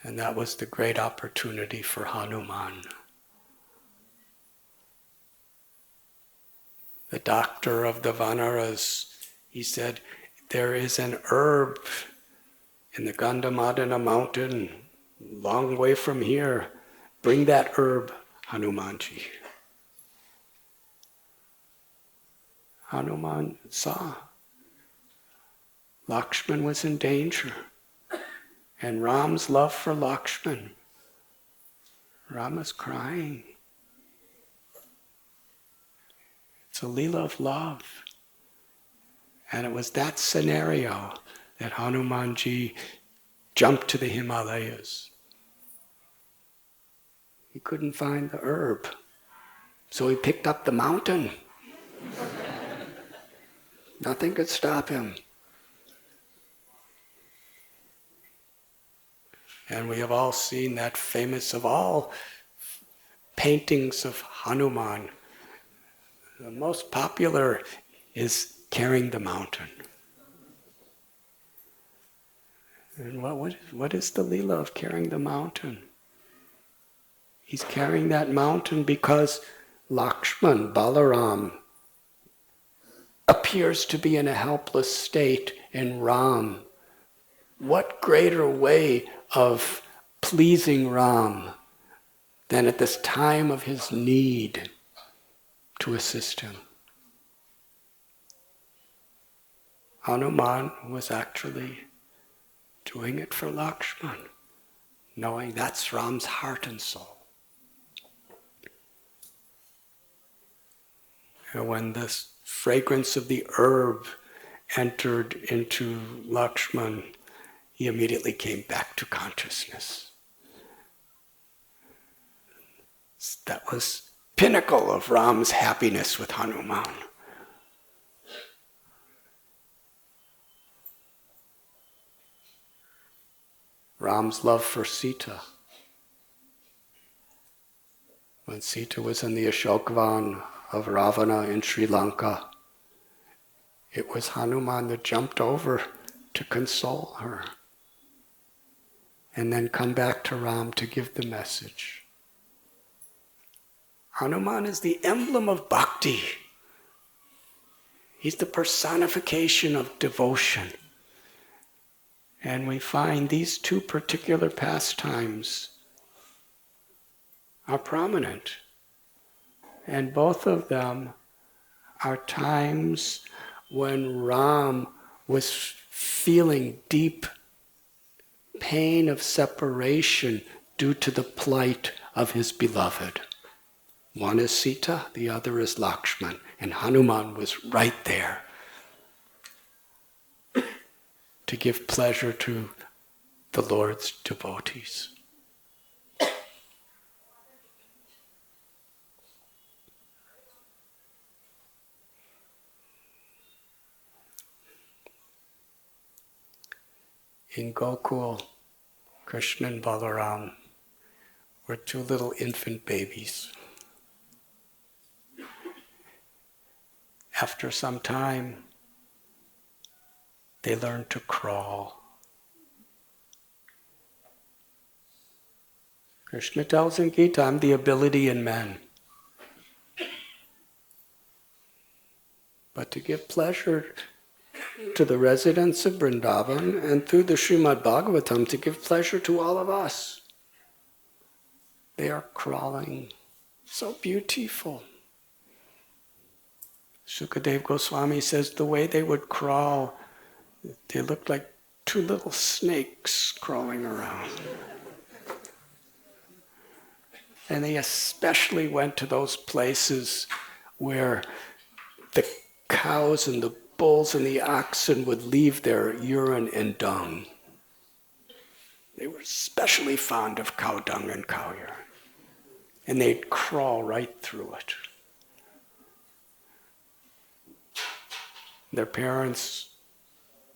And that was the great opportunity for Hanuman. The doctor of the Vanaras, he said, there is an herb in the Gandhamadana mountain, long way from here. Bring that herb, Hanumanji. Hanuman saw Lakshman was in danger. And Ram's love for Lakshman. Ram is crying. It's a Leela of love. And it was that scenario that Hanumanji jumped to the Himalayas. He couldn't find the herb, so he picked up the mountain. Nothing could stop him. And we have all seen that famous of all paintings of Hanuman. The most popular is carrying the mountain. And what is the Leela of carrying the mountain? He's carrying that mountain because Lakshman, Balaram, appears to be in a helpless state, and Ram. What greater way of pleasing Ram than at this time of his need to assist him? Hanuman was actually doing it for Lakshman, knowing that's Ram's heart and soul. And when the fragrance of the herb entered into Lakshman, he immediately came back to consciousness. That was pinnacle of Ram's happiness with Hanuman. Ram's love for Sita. When Sita was in the Ashokvan of Ravana in Sri Lanka, it was Hanuman that jumped over to console her and then come back to Ram to give the message. Hanuman is the emblem of bhakti. He's the personification of devotion. And we find these two particular pastimes are prominent. And both of them are times when Ram was feeling deep pain of separation due to the plight of his beloved. One is Sita, the other is Lakshman, and Hanuman was right there. to give pleasure to the Lord's devotees. In Gokul, Krishna and Balaram were two little infant babies. After some time, they learned to crawl. Krishna tells in Gita, I'm the ability in men. But to give pleasure to the residents of Vrindavan and through the Srimad Bhagavatam to give pleasure to all of us. They are crawling. So beautiful. Sukadeva Goswami says the way they would crawl, they looked like two little snakes crawling around. And they especially went to those places where the cows and the bulls and the oxen would leave their urine and dung. They were especially fond of cow dung and cow urine. And they'd crawl right through it. Their parents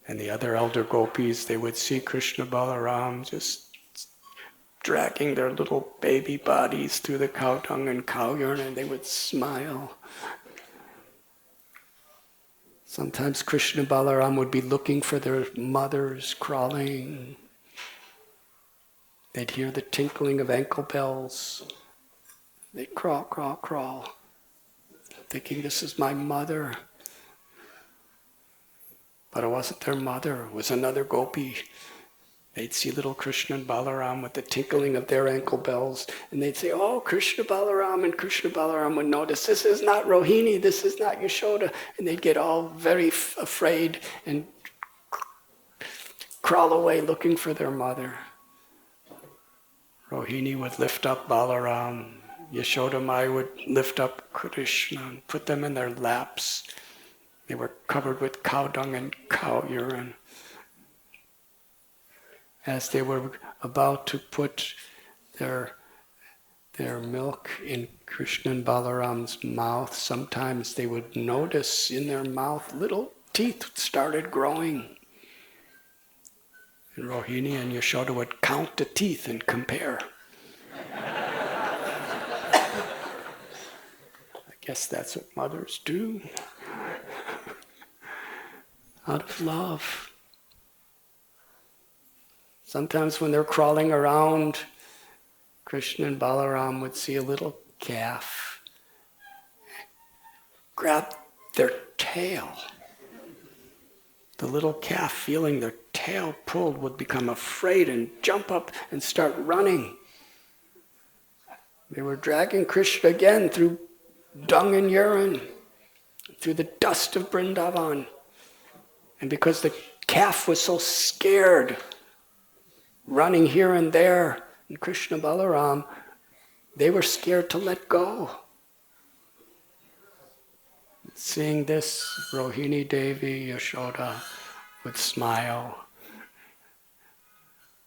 and the other elder gopis, they would see Krishna Balaram just dragging their little baby bodies through the cow dung and cow urine, and they would smile. Sometimes Krishna Balaram would be looking for their mothers crawling. They'd hear the tinkling of ankle bells. They'd crawl, crawl, crawl, thinking this is my mother. But it wasn't their mother, it was another gopi. They'd see little Krishna and Balaram with the tinkling of their ankle bells, and they'd say, oh, Krishna Balaram, and Krishna Balaram would notice, this is not Rohini, this is not Yashoda, and they'd get all very afraid and crawl away looking for their mother. Rohini would lift up Balaram, Yashoda Mai would lift up Krishna and put them in their laps. They were covered with cow dung and cow urine. As they were about to put their milk in Krishna and Balaram's mouth, sometimes they would notice in their mouth little teeth started growing. And Rohini and Yashoda would count the teeth and compare. I guess that's what mothers do. Out of love. Sometimes when they're crawling around, Krishna and Balaram would see a little calf grab their tail. The little calf, feeling their tail pulled, would become afraid and jump up and start running. They were dragging Krishna again through dung and urine, through the dust of Vrindavan. And because the calf was so scared, running here and there, and Krishna Balaram, they were scared to let go. Seeing this, Rohini Devi, Yashoda would smile.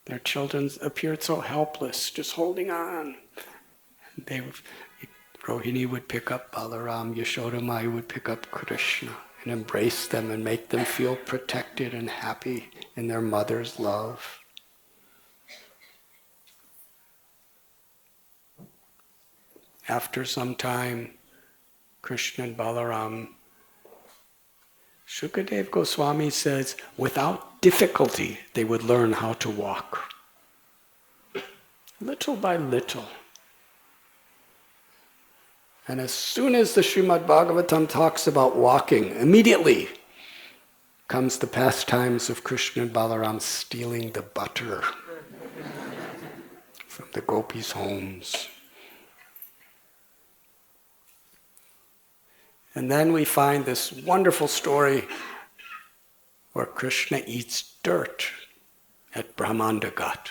Their children appeared so helpless, just holding on. Rohini would pick up Balaram, Yashoda Mai would pick up Krishna and embrace them and make them feel protected and happy in their mother's love. After some time, Krishna and Balaram, Sukadeva Goswami says, without difficulty, they would learn how to walk. Little by little. And as soon as the Srimad Bhagavatam talks about walking, immediately comes the pastimes of Krishna and Balaram stealing the butter from the gopis' homes. And then we find this wonderful story where Krishna eats dirt at Brahmanda Ghat.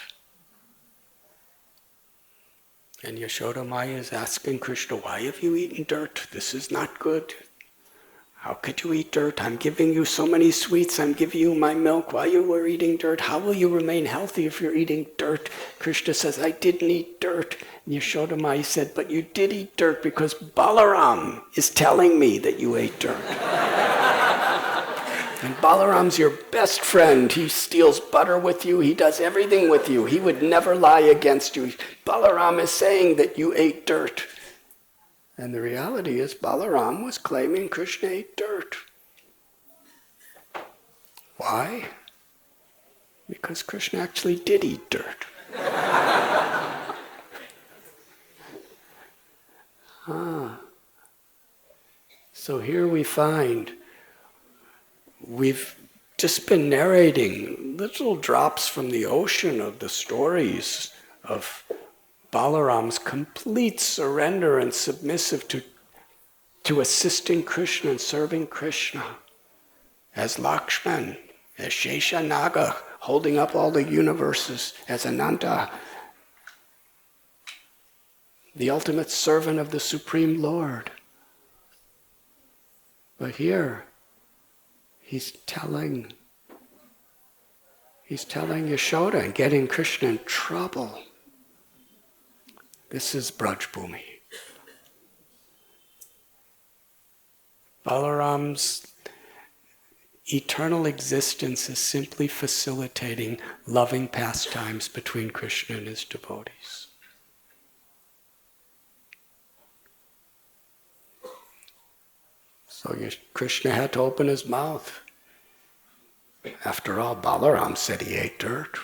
And Yashoda Maya is asking Krishna, why have you eaten dirt? This is not good. How could you eat dirt? I'm giving you so many sweets. I'm giving you my milk while you were eating dirt. How will you remain healthy if you're eating dirt? Krishna says, I didn't eat dirt. And Yashodhama said, but you did eat dirt because Balaram is telling me that you ate dirt. And Balaram's your best friend. He steals butter with you. He does everything with you. He would never lie against you. Balaram is saying that you ate dirt. And the reality is Balaram was claiming Krishna ate dirt. Why? Because Krishna actually did eat dirt. So here we find we've just been narrating little drops from the ocean of the stories of Balaram's complete surrender and submissive to assisting Krishna and serving Krishna. As Lakshman, as Sheshanaga, holding up all the universes, as Ananta, the ultimate servant of the Supreme Lord. But here, he's telling Yashoda and getting Krishna in trouble. This is Braj Bhumi. Balaram's eternal existence is simply facilitating loving pastimes between Krishna and his devotees. So Krishna had to open his mouth. After all, Balaram said he ate dirt.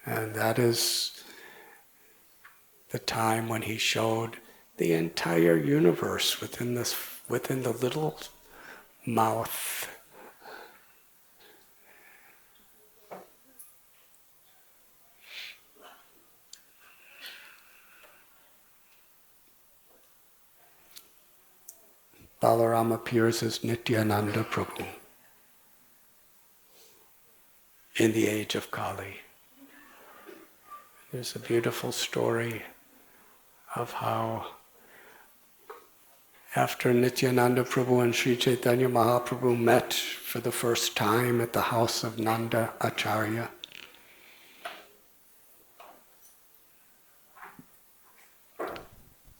And that is the time when he showed the entire universe within the little mouth. Balaram appears as Nityananda Prabhu in the age of Kali. There's a beautiful story of how after Nityananda Prabhu and Sri Chaitanya Mahaprabhu met for the first time at the house of Nanda Acharya,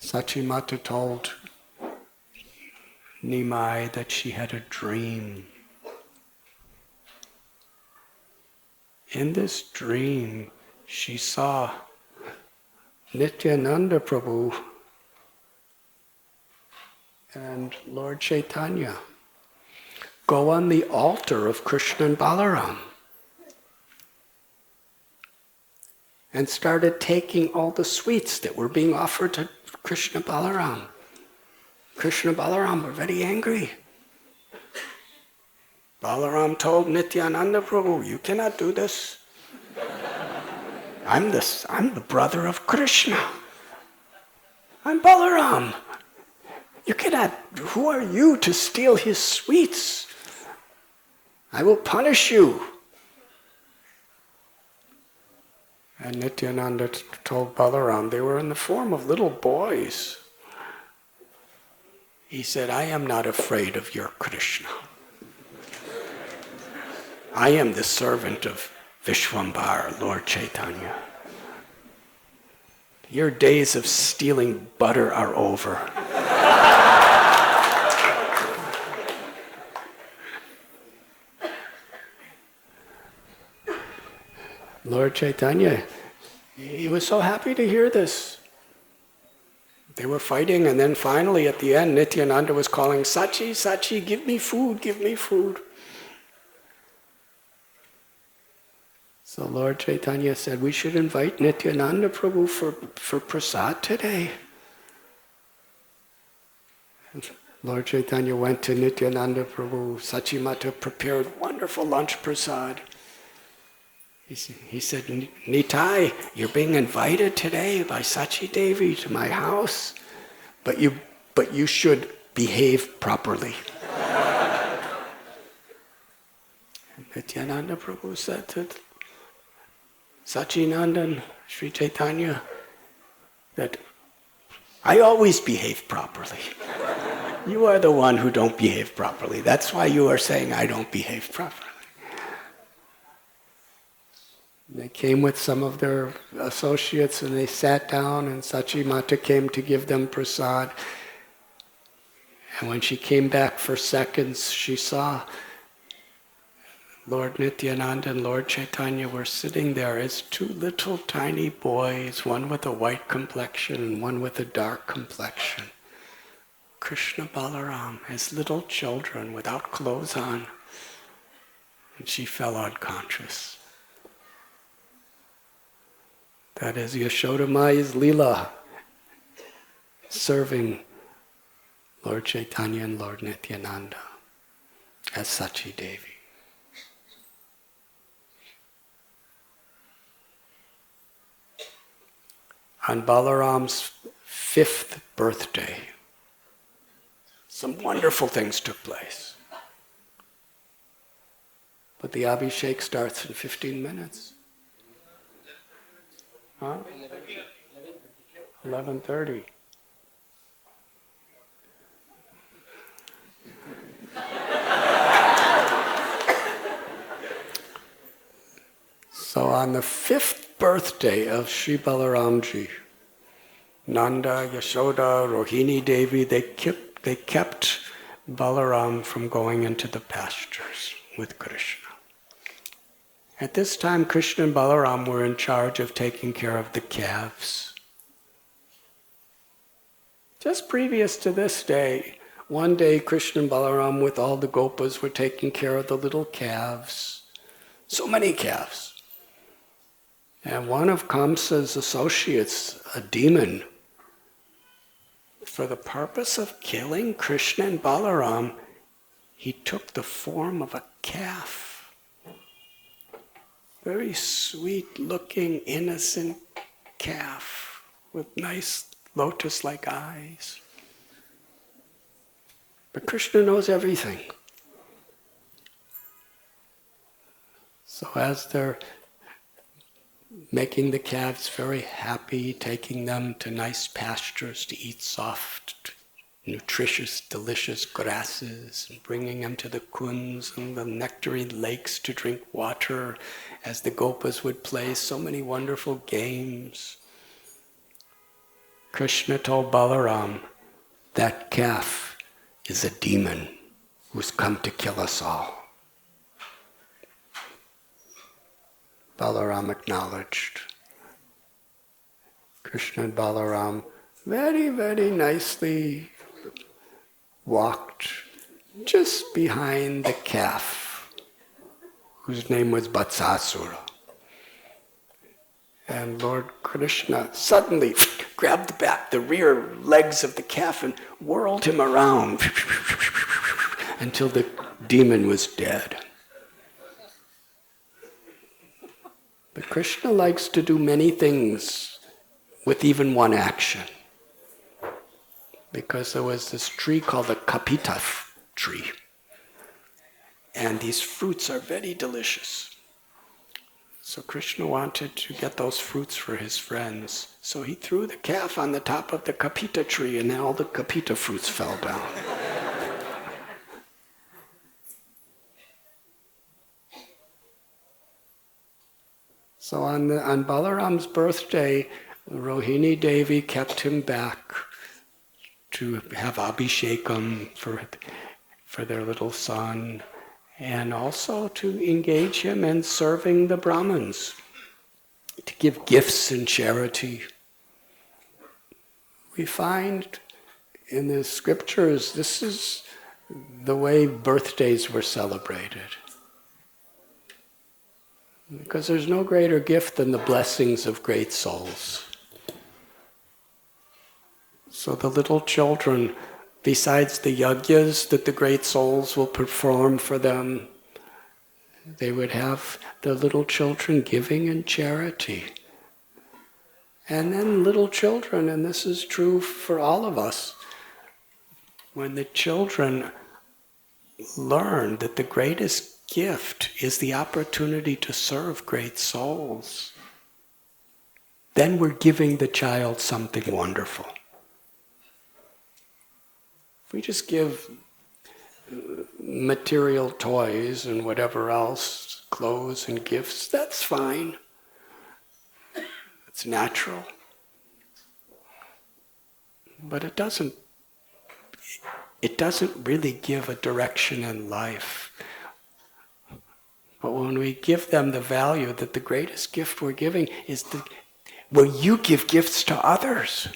Sachimata told Nimai that she had a dream. In this dream, she saw Nityananda Prabhu and Lord Chaitanya go on the altar of Krishna and Balaram and started taking all the sweets that were being offered to Krishna and Balaram. Krishna and Balaram were very angry. Balaram told Nityananda Prabhu, you cannot do this. I'm the brother of Krishna. I'm Balaram. You cannot, who are you to steal his sweets? I will punish you. And Nityananda told Balaram, they were in the form of little boys. He said, I am not afraid of your Krishna. I am the servant of Vishwambar, Lord Chaitanya. Your days of stealing butter are over. Lord Chaitanya, he was so happy to hear this. They were fighting, and then finally at the end, Nityananda was calling, Sachi, Sachi, give me food, give me food. So Lord Chaitanya said, we should invite Nityananda Prabhu for prasad today. And Lord Chaitanya went to Nityananda Prabhu. Sachimata prepared wonderful lunch prasad. He said, Nitai, you're being invited today by Sachi Devi to my house, but you should behave properly. And Nityananda Prabhu said to Sachinandan, Sri Chaitanya, that I always behave properly. You are the one who don't behave properly. That's why you are saying I don't behave properly. They came with some of their associates and they sat down and Sachimata came to give them prasad. And when she came back for seconds, she saw Lord Nityananda and Lord Chaitanya were sitting there as two little tiny boys, one with a white complexion and one with a dark complexion. Krishna Balaram as little children without clothes on. And she fell unconscious. That is Yashoda Maya's Leela, serving Lord Chaitanya and Lord Nityananda as Sachi Devi. On Balaram's 5th birthday, some wonderful things took place. But the Abhishek starts in 15 minutes. Huh? 11:30. So on the 5th birthday of Sri Balaramji, Nanda, Yashoda, Rohini Devi, they kept Balaram from going into the pastures with Krishna. At this time, Krishna and Balaram were in charge of taking care of the calves. Just previous to this day, one day Krishna and Balaram with all the gopas were taking care of the little calves. So many calves. And one of Kamsa's associates, a demon, for the purpose of killing Krishna and Balaram, he took the form of a calf. Very sweet-looking, innocent calf with nice lotus-like eyes. But Krishna knows everything. So as they're making the calves very happy, taking them to nice pastures to eat soft, nutritious, delicious grasses, and bringing them to the kunds and the nectarine lakes to drink water, as the gopas would play so many wonderful games. Krishna told Balaram, that calf is a demon who's come to kill us all. Balaram acknowledged. Krishna and Balaram very, very nicely walked just behind the calf, whose name was Vatsasura. And Lord Krishna suddenly grabbed the rear legs of the calf and whirled him around until the demon was dead. But Krishna likes to do many things with even one action. Because there was this tree called the kapita tree. And these fruits are very delicious. So Krishna wanted to get those fruits for his friends. So he threw the calf on the top of the kapita tree and then all the kapita fruits fell down. So on Balaram's birthday, Rohini Devi kept him back to have Abhishekam for their little son, and also to engage him in serving the Brahmins, to give gifts and charity. We find in the scriptures, this is the way birthdays were celebrated. Because there's no greater gift than the blessings of great souls. So the little children, besides the yagyas that the great souls will perform for them, they would have the little children giving in charity. And then little children, and this is true for all of us, when the children learn that the greatest gift is the opportunity to serve great souls, then we're giving the child something wonderful. we just give material toys and whatever else, clothes and gifts, that's fine. It's natural. But it doesn't really give a direction in life. But when we give them the value that the greatest gift we're giving is where you give gifts to others,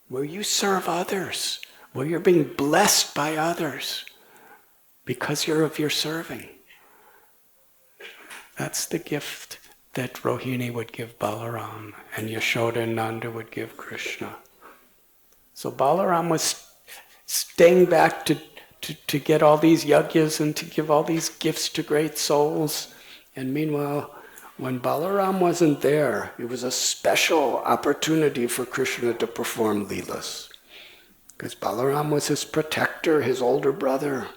where you serve others, where you're being blessed by others because you're of your serving. That's the gift that Rohini would give Balaram and Yashoda and Nanda would give Krishna. So Balaram was staying back to get all these yagyas and to give all these gifts to great souls. And meanwhile, when Balaram wasn't there, it was a special opportunity for Krishna to perform leelas. Because Balaram was his protector, his older brother.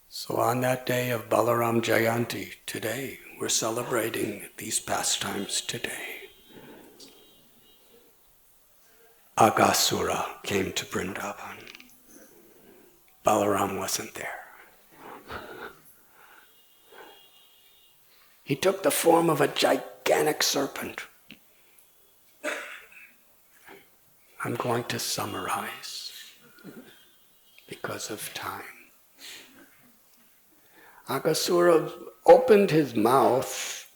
So on that day of Balaram Jayanti, today, we're celebrating these pastimes today. Aghasura came to Vrindavan. Balaram wasn't there. He took the form of a gigantic serpent. I'm going to summarize because of time. Aghasura opened his mouth.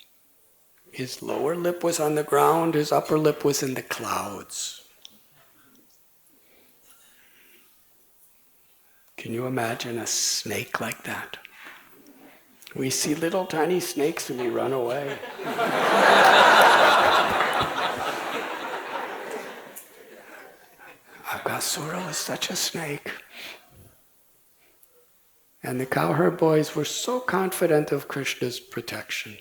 His lower lip was on the ground, his upper lip was in the clouds. Can you imagine a snake like that? We see little tiny snakes and we run away. Aghasura was such a snake. And the cowherd boys were so confident of Krishna's protection.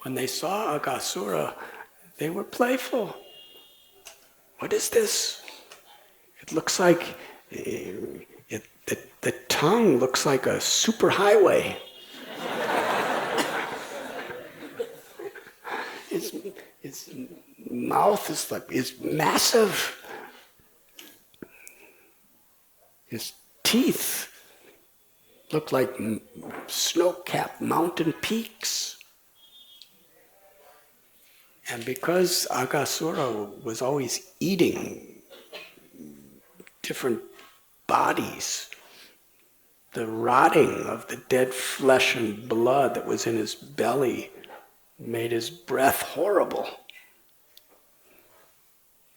When they saw Aghasura, they were playful. What is this? It looks like, the tongue looks like a superhighway. His mouth is massive. His teeth look like snow-capped mountain peaks. And because Aghasura was always eating different bodies, the rotting of the dead flesh and blood that was in his belly made his breath horrible.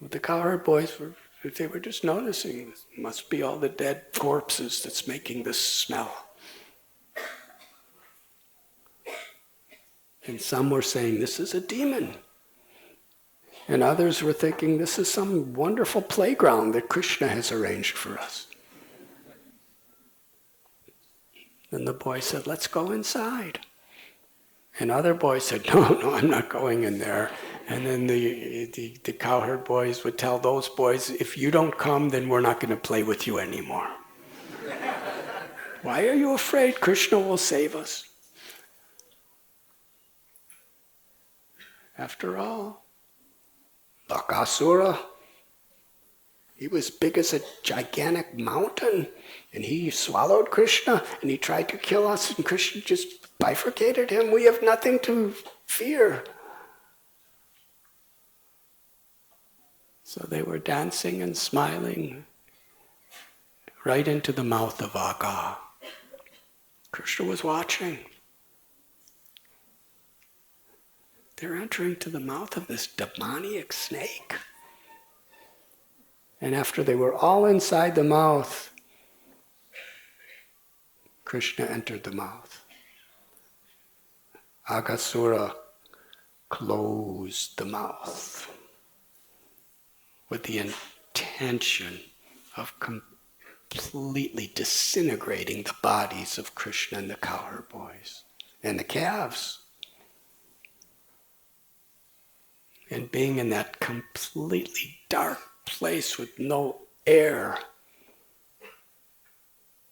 But the cowherd boys were just noticing, it must be all the dead corpses that's making this smell. And some were saying, this is a demon. And others were thinking, this is some wonderful playground that Krishna has arranged for us. And the boy said, let's go inside. And other boys said, no, I'm not going in there. And then the cowherd boys would tell those boys, if you don't come, then we're not going to play with you anymore. Why are you afraid? Krishna will save us. After all, Aghasura, he was big as a gigantic mountain, and he swallowed Krishna, and he tried to kill us, and Krishna just bifurcated him. We have nothing to fear. So they were dancing and smiling right into the mouth of Agha. Krishna was watching. They're entering to the mouth of this demoniac snake. And after they were all inside the mouth, Krishna entered the mouth. Aghasura closed the mouth with the intention of completely disintegrating the bodies of Krishna and the cowherd boys and the calves. And being in that completely dark place with no air,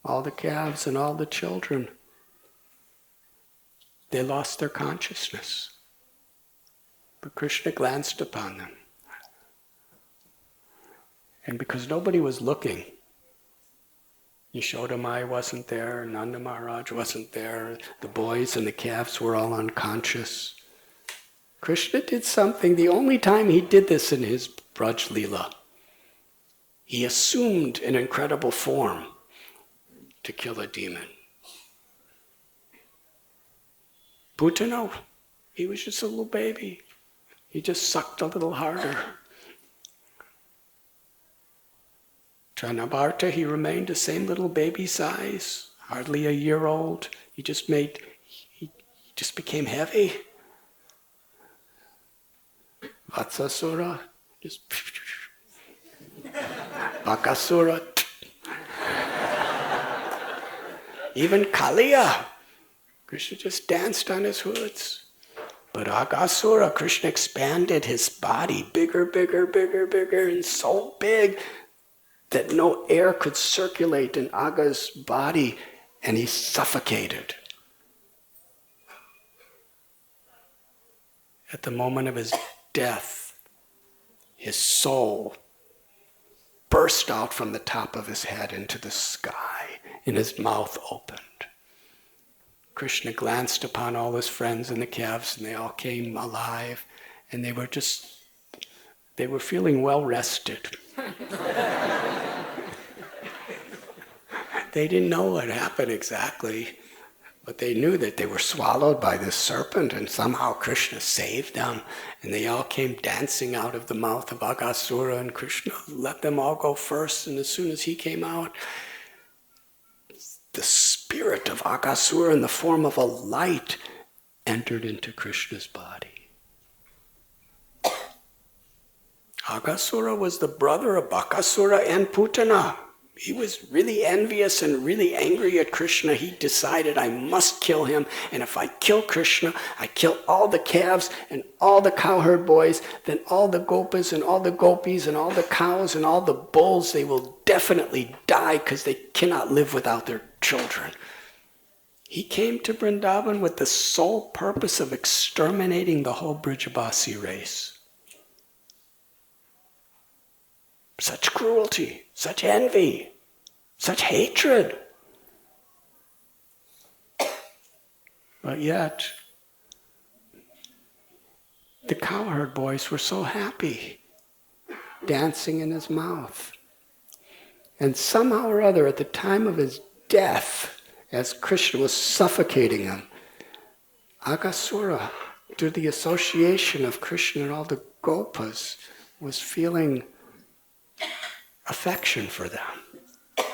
all the calves and all the children, they lost their consciousness. But Krishna glanced upon them. And because nobody was looking, Yashoda Mai wasn't there, Nanda Maharaj wasn't there, the boys and the calves were all unconscious. Krishna did something, the only time he did this in his Braj Leela. He assumed an incredible form to kill a demon. Putana, he was just a little baby. He just sucked a little harder. Tranabharta, he remained the same little baby size, hardly a year old. He just became heavy. Vatsasura, just Bakasura. Even Kaliya, Krishna just danced on his hoods. But Agasura, Krishna expanded his body bigger, and so big that no air could circulate in Aga's body, and he suffocated. At the moment of his death, his soul burst out from the top of his head into the sky, and his mouth opened. Krishna glanced upon all his friends and the calves, and they all came alive, and they were feeling well rested. They didn't know what happened exactly, but they knew that they were swallowed by this serpent, and somehow Krishna saved them, and they all came dancing out of the mouth of Agasura, and Krishna let them all go first, and as soon as he came out, the spirit of Agasura in the form of a light entered into Krishna's body. Agasura was the brother of Bakasura and Putana. He was really envious and really angry at Krishna. He decided, I must kill him, and if I kill Krishna, I kill all the calves and all the cowherd boys, then all the gopas and all the gopis and all the cows and all the bulls, they will definitely die because they cannot live without their children. He came to Vrindavan with the sole purpose of exterminating the whole Brijabasi race. Such cruelty, such envy, such hatred. But yet, the cowherd boys were so happy, dancing in his mouth. And somehow or other, at the time of his death, as Krishna was suffocating him, Agasura, through the association of Krishna and all the gopas, was feeling affection for them.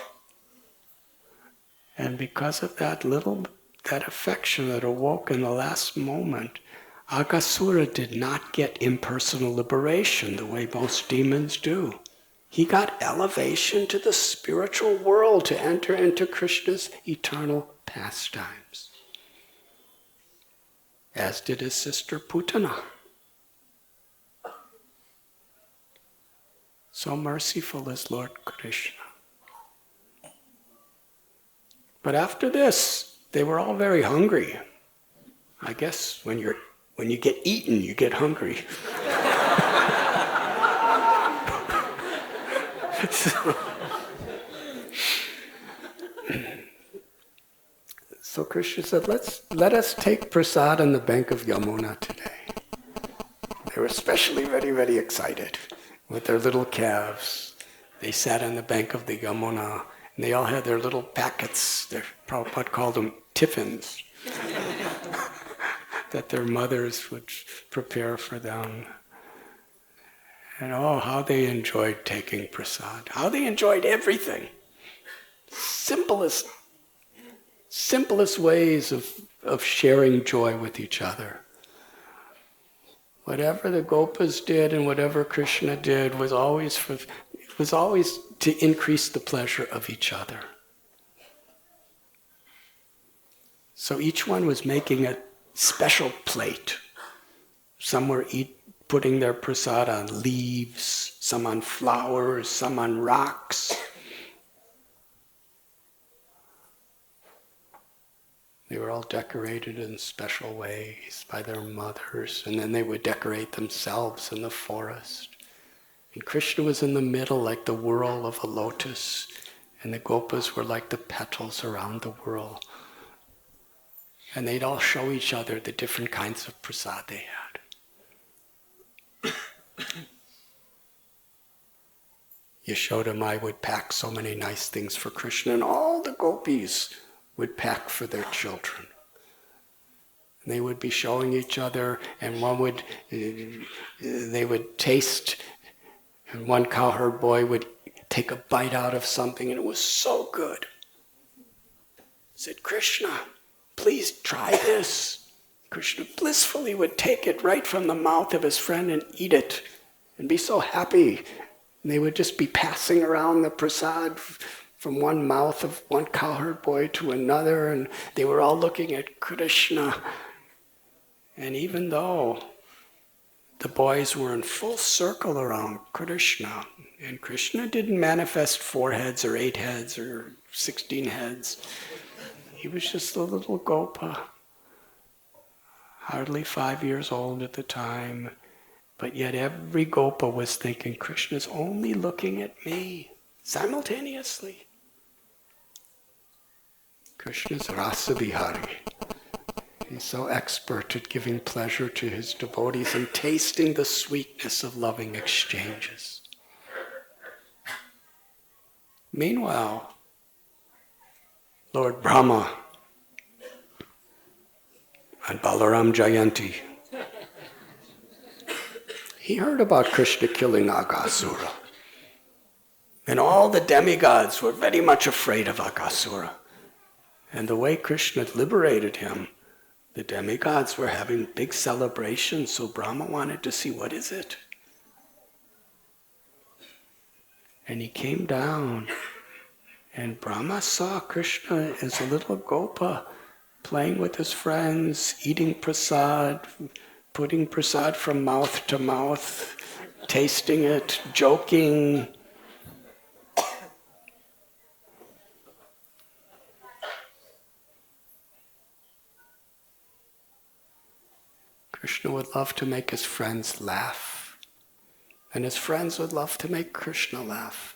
And because of that affection that awoke in the last moment, Agasura did not get impersonal liberation the way most demons do. He got elevation to the spiritual world to enter into Krishna's eternal pastimes. As did his sister Putana. So merciful is Lord Krishna. But after this, they were all very hungry. I guess when you get eaten, you get hungry. So Krishna said, let us take prasad on the bank of Yamuna today. They were especially very, very excited. With their little calves, they sat on the bank of the Yamuna, and they all had their little packets, Prabhupada called them tiffins, that their mothers would prepare for them. And oh, how they enjoyed taking prasad, how they enjoyed everything. Simplest ways of sharing joy with each other. Whatever the gopas did and whatever Krishna did was always to increase the pleasure of each other. So each one was making a special plate. Some were putting their prasad on leaves, some on flowers, some on rocks. They were all decorated in special ways by their mothers, and then they would decorate themselves in the forest. And Krishna was in the middle like the whorl of a lotus, and the gopas were like the petals around the whorl. And they'd all show each other the different kinds of prasad they had. Yashoda Mai would pack so many nice things for Krishna, and all the gopis would pack for their children. And they would be showing each other, and they would taste, and one cowherd boy would take a bite out of something, and it was so good. He said, "Krishna, please try this." Krishna blissfully would take it right from the mouth of his friend and eat it, and be so happy. And they would just be passing around the prasad from one mouth of one cowherd boy to another, and they were all looking at Krishna. And even though the boys were in full circle around Krishna, and Krishna didn't manifest 4 heads or 8 heads or 16 heads, he was just a little gopa, hardly 5 years old at the time. But yet every gopa was thinking, Krishna's only looking at me, simultaneously. Krishna's Rasa Vihari. He's so expert at giving pleasure to his devotees and tasting the sweetness of loving exchanges. Meanwhile, Lord Brahma and Balaram Jayanti, he heard about Krishna killing Aghasura. And all the demigods were very much afraid of Aghasura. And the way Krishna liberated him, the demigods were having big celebrations, so Brahma wanted to see, what is it? And he came down, and Brahma saw Krishna as a little gopa, playing with his friends, eating prasad, putting prasad from mouth to mouth, tasting it, joking. Krishna would love to make his friends laugh, and his friends would love to make Krishna laugh.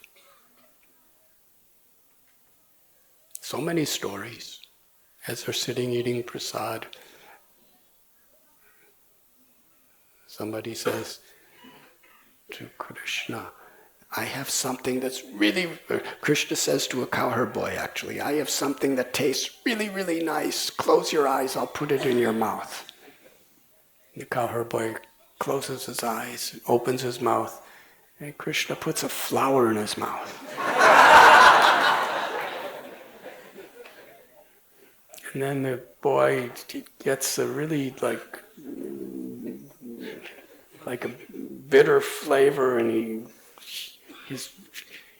So many stories. As they're sitting eating prasad, somebody says to Krishna, I have something that's really, Krishna says to a cowherd boy actually, I have something that tastes really, really nice. Close your eyes, I'll put it in your mouth. The cowherd boy closes his eyes, opens his mouth, and Krishna puts a flower in his mouth. And then the boy gets a really like a bitter flavor, and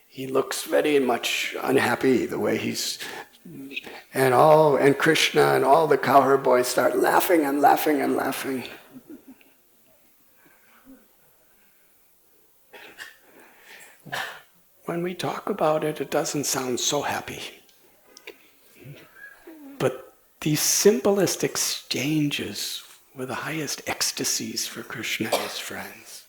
he looks very much unhappy the way he's, and Krishna and all the cowherd boys start laughing and laughing and laughing. When we talk about it, it doesn't sound so happy. But these simplest exchanges were the highest ecstasies for Krishna and his friends.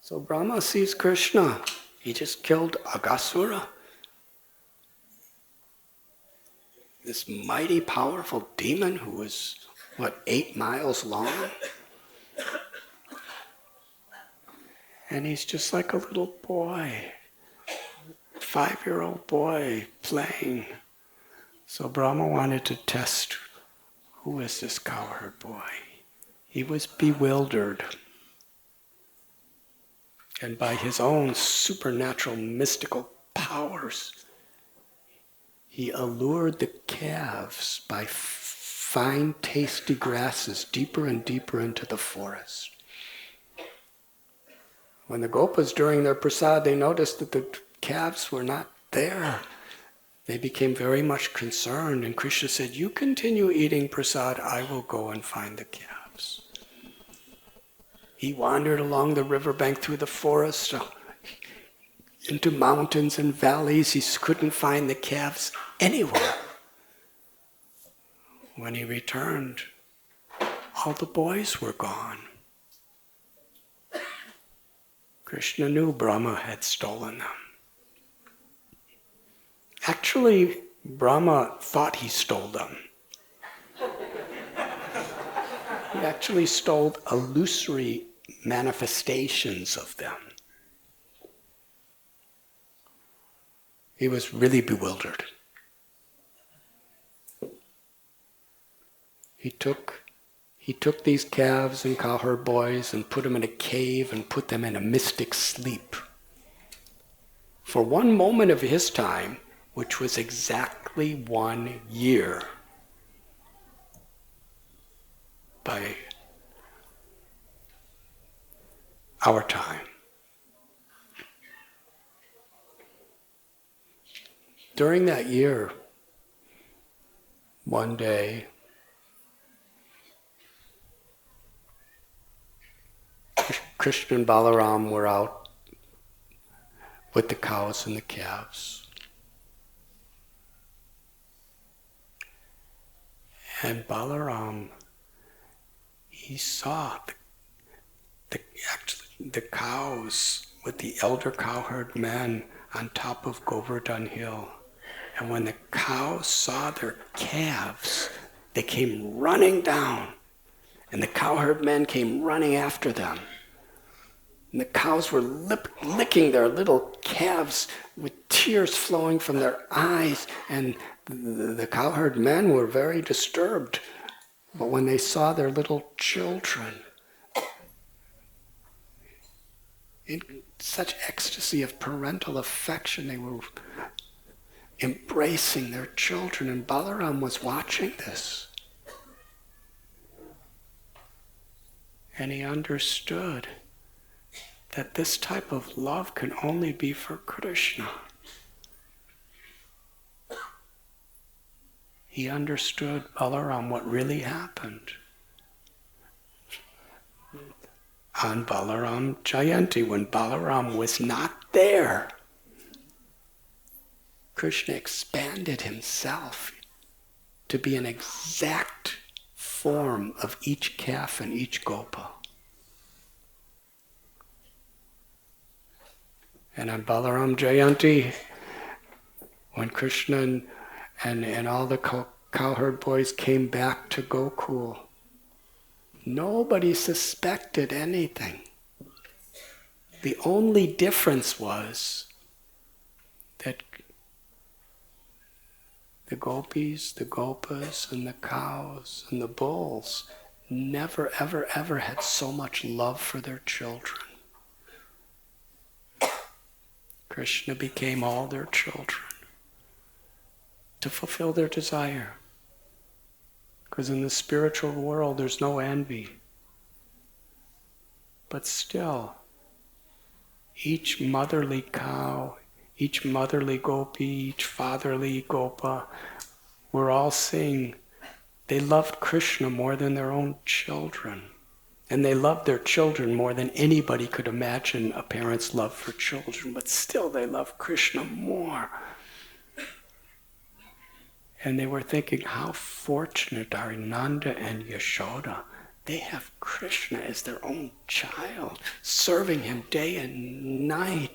So Brahma sees Krishna. He just killed Aghasura. This mighty, powerful demon who was, 8 miles long? And he's just like a little boy, 5-year-old boy playing. So Brahma wanted to test, who is this cowherd boy? He was bewildered. And by his own supernatural mystical powers, he allured the calves by fine tasty grasses deeper and deeper into the forest. When the gopas during their prasad, they noticed that the calves were not there. They became very much concerned, and Krishna said, you continue eating prasad, I will go and find the calves. He wandered along the riverbank through the forest, into mountains and valleys. He couldn't find the calves anywhere. When he returned, all the boys were gone. Krishna knew Brahma had stolen them. Actually, Brahma thought he stole them. He actually stole illusory manifestations of them. He was really bewildered. He took these calves and cowherd boys and put them in a cave and put them in a mystic sleep. For one moment of his time, which was exactly 1 year by our time. During that year, one day, Krishna and Balaram were out with the cows and the calves. And Balaram, he saw the cows with the elder cowherd men on top of Govardhan Hill. And when the cows saw their calves, they came running down. And the cowherd men came running after them. And the cows were licking their little calves with tears flowing from their eyes. And the cowherd men were very disturbed. But when they saw their little children, in such ecstasy of parental affection, they were embracing their children. And Balaram was watching this. And he understood that this type of love can only be for Krishna. He understood, Balaram, what really happened. On Balaram Jayanti, when Balaram was not there, Krishna expanded himself to be an exact form of each calf and each gopa. And on Balaram Jayanti, when Krishna and all the cowherd boys came back to Gokul, nobody suspected anything. The only difference was that the gopis, the gopas, and the cows, and the bulls never, ever, ever had so much love for their children. Krishna became all their children to fulfill their desire. Because in the spiritual world there's no envy. But still, each motherly cow, each motherly gopi, each fatherly gopa, were all saying they loved Krishna more than their own children. And they loved their children more than anybody could imagine a parent's love for children, but still they loved Krishna more. And they were thinking, how fortunate are Nanda and Yashoda. They have Krishna as their own child, serving him day and night.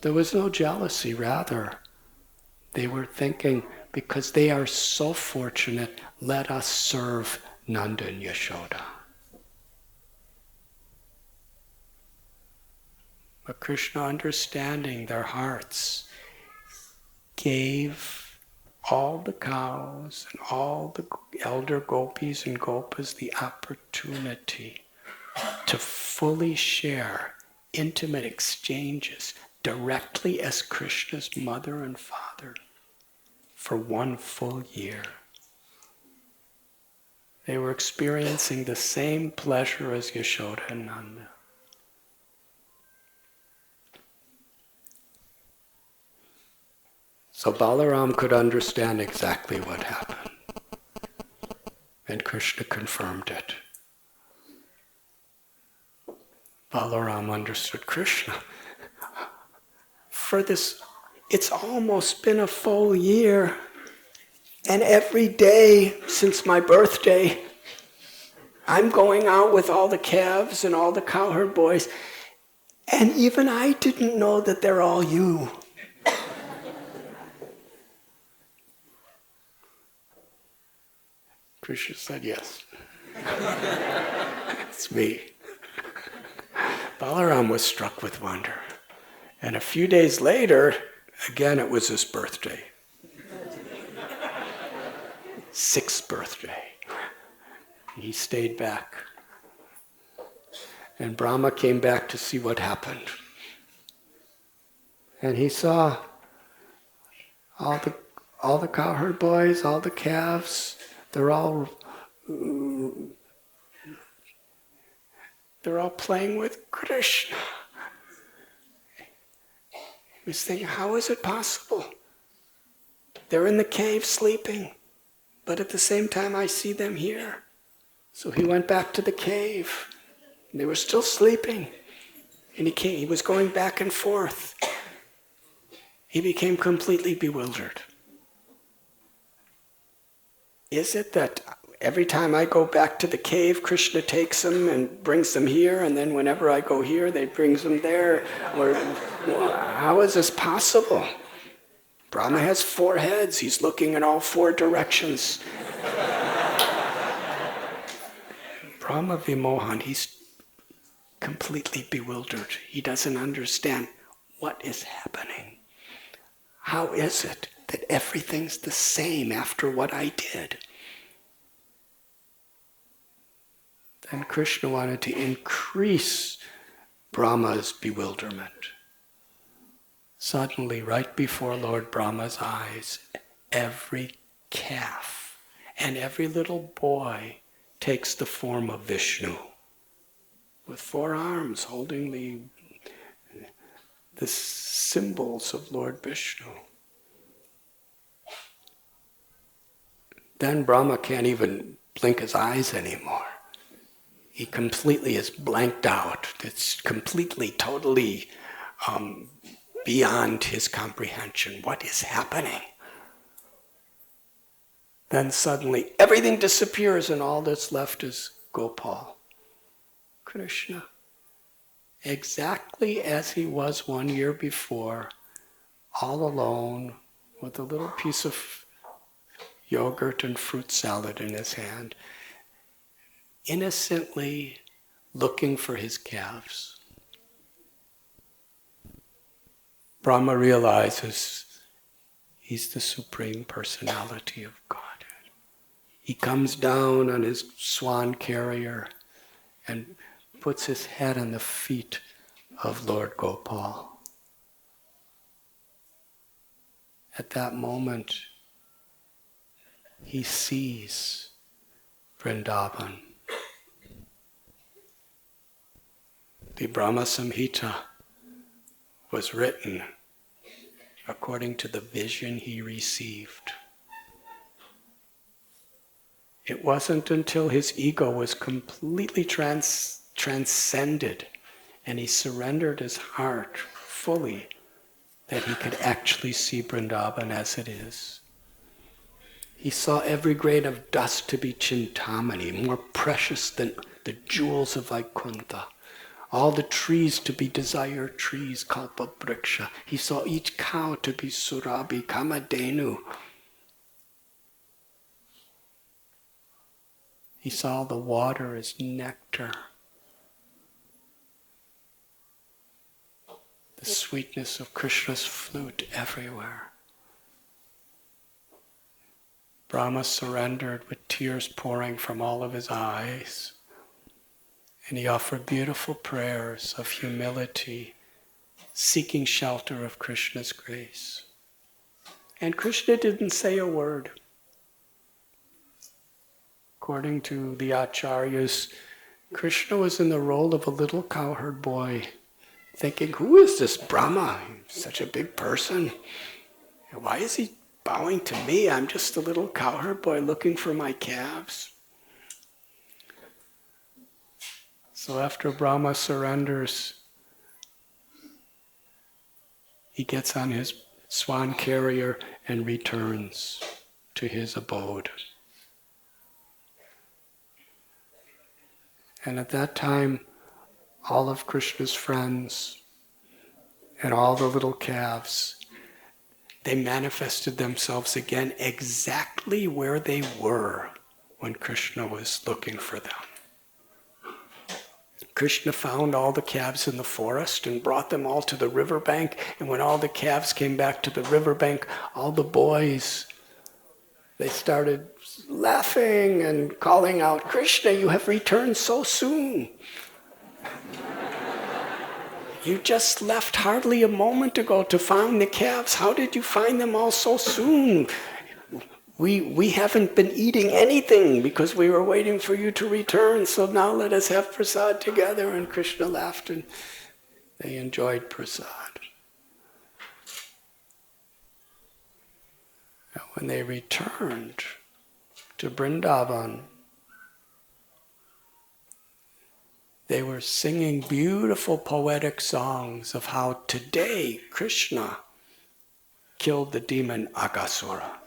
There was no jealousy, rather. They were thinking, because they are so fortunate, let us serve Nanda and Yashoda. But Krishna, understanding their hearts, gave all the cows and all the elder gopis and gopas the opportunity to fully share intimate exchanges directly as Krishna's mother and father for 1 full year. They were experiencing the same pleasure as Yashoda and Nanda. So Balaram could understand exactly what happened. And Krishna confirmed it. Balaram understood Krishna. For this, it's almost been a full year. And every day since my birthday, I'm going out with all the calves and all the cowherd boys, and even I didn't know that they're all you. Krishna said, yes. It's me. Balaram was struck with wonder. And a few days later, again it was his birthday. 6th birthday. He stayed back. And Brahma came back to see what happened. And he saw all the cowherd boys, all the calves, they're all playing with Krishna. He was thinking, how is it possible? They're in the cave sleeping, but at the same time I see them here. So he went back to the cave. And they were still sleeping. And he was going back and forth. He became completely bewildered. Is it that every time I go back to the cave, Krishna takes them and brings them here, and then whenever I go here, they brings them there? Or how is this possible? Brahma has 4 heads. He's looking in all 4 directions. Brahma Vimohan, he's completely bewildered. He doesn't understand what is happening. How is it that everything's the same after what I did? Then Krishna wanted to increase Brahma's bewilderment. Suddenly, right before Lord Brahma's eyes, every calf and every little boy takes the form of Vishnu, with 4 arms holding the symbols of Lord Vishnu. Then Brahma can't even blink his eyes anymore. He completely is blanked out. It's completely, totally beyond his comprehension. What is happening? Then suddenly everything disappears and all that's left is Gopal, Krishna, exactly as he was 1 year before, all alone with a little piece of yogurt and fruit salad in his hand, innocently looking for his calves. Brahma realizes he's the Supreme Personality of Godhead. He comes down on his swan carrier and puts his head on the feet of Lord Gopal. At that moment, he sees Vrindavan. The Brahma Samhita was written according to the vision he received. It wasn't until his ego was completely transcended and he surrendered his heart fully that he could actually see Vrindavan as it is. He saw every grain of dust to be Chintamani, more precious than the jewels of Vaikuntha. All the trees to be desired trees, Kalpabriksha. He saw each cow to be Surabhi, Kamadhenu. He saw the water as nectar. The sweetness of Krishna's flute everywhere. Brahma surrendered with tears pouring from all of his eyes. And he offered beautiful prayers of humility, seeking shelter of Krishna's grace. And Krishna didn't say a word. According to the acharyas, Krishna was in the role of a little cowherd boy, thinking, who is this Brahma? He's such a big person. Why is he bowing to me? I'm just a little cowherd boy looking for my calves. So after Brahma surrenders, he gets on his swan carrier and returns to his abode. And at that time, all of Krishna's friends and all the little calves, they manifested themselves again exactly where they were when Krishna was looking for them. Krishna found all the calves in the forest and brought them all to the riverbank. And when all the calves came back to the riverbank, all the boys, they started laughing and calling out, "Krishna, you have returned so soon. You just left hardly a moment ago to find the calves. How did you find them all so soon? We haven't been eating anything because we were waiting for you to return, so now let us have prasad together." And Krishna laughed and they enjoyed prasad. And when they returned to Vrindavan, they were singing beautiful poetic songs of how today Krishna killed the demon Aghasura.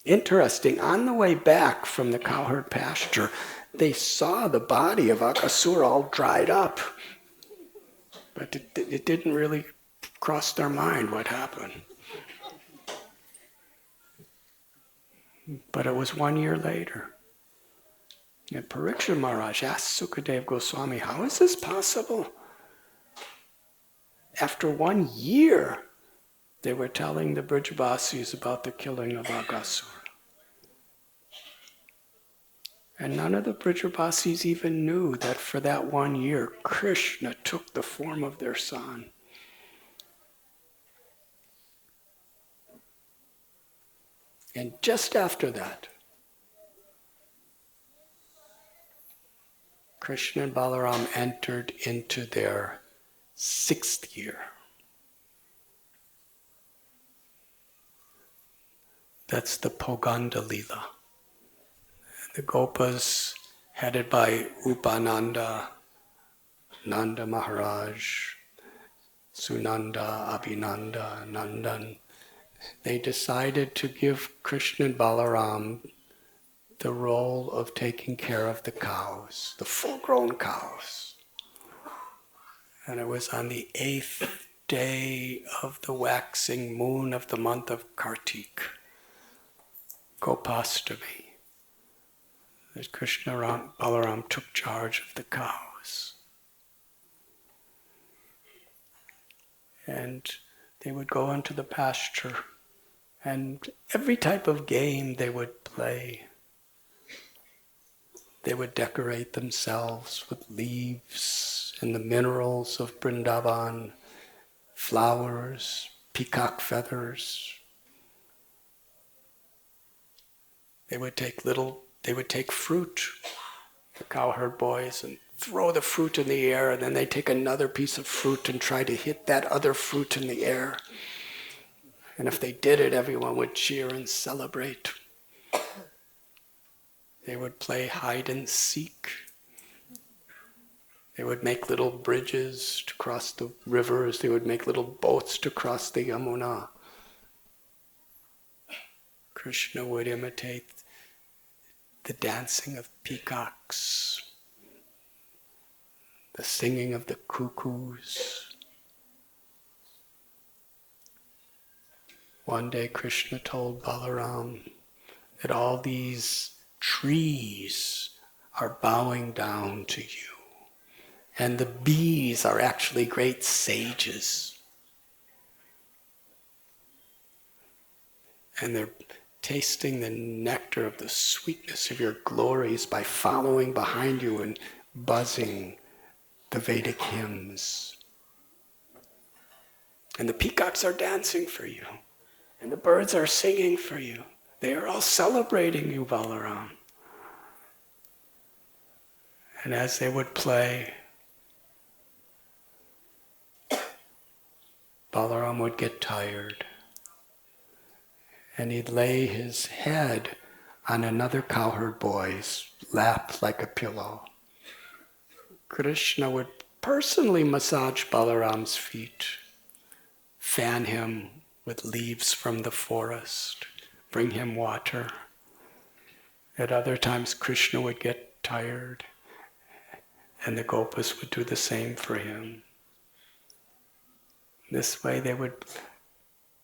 Interesting, on the way back from the cowherd pasture, they saw the body of Aghasura all dried up. But it didn't really cross their mind what happened. But it was 1 year later. And Parikshit Maharaj asked Sukadeva Goswami, "How is this possible?" After 1 year, they were telling the Brajavasis about the killing of Aghasura. And none of the Brajavasis even knew that for that 1 year, Krishna took the form of their son. And just after that, Krishna and Balaram entered into their 6th year. That's the Poganda Lila. The Gopas, headed by Upananda, Nanda Maharaj, Sunanda, Abhinanda, Nandan, they decided to give Krishna and Balaram the role of taking care of the cows, the full-grown cows. And it was on the 8th day of the waxing moon of the month of Kartik, Gopastami, that Krishna and Balaram took charge of the cows. And they would go into the pasture, and every type of game they would play. They would decorate themselves with leaves and the minerals of Vrindavan, flowers, peacock feathers. They would take fruit, the cowherd boys, and throw the fruit in the air, and then they'd take another piece of fruit and try to hit that other fruit in the air. And if they did it, everyone would cheer and celebrate. They would play hide and seek. They would make little bridges to cross the rivers. They would make little boats to cross the Yamuna. Krishna would imitate the dancing of peacocks, the singing of the cuckoos. One day Krishna told Balaram that all these trees are bowing down to you, and the bees are actually great sages. And they're tasting the nectar of the sweetness of your glories by following behind you and buzzing the Vedic hymns. And the peacocks are dancing for you, and the birds are singing for you. They are all celebrating you, Balaram. And as they would play, Balaram would get tired, and he'd lay his head on another cowherd boy's lap like a pillow. Krishna would personally massage Balaram's feet, fan him with leaves from the forest, bring him water, At other times, Krishna would get tired, and the gopas would do the same for him. This way they would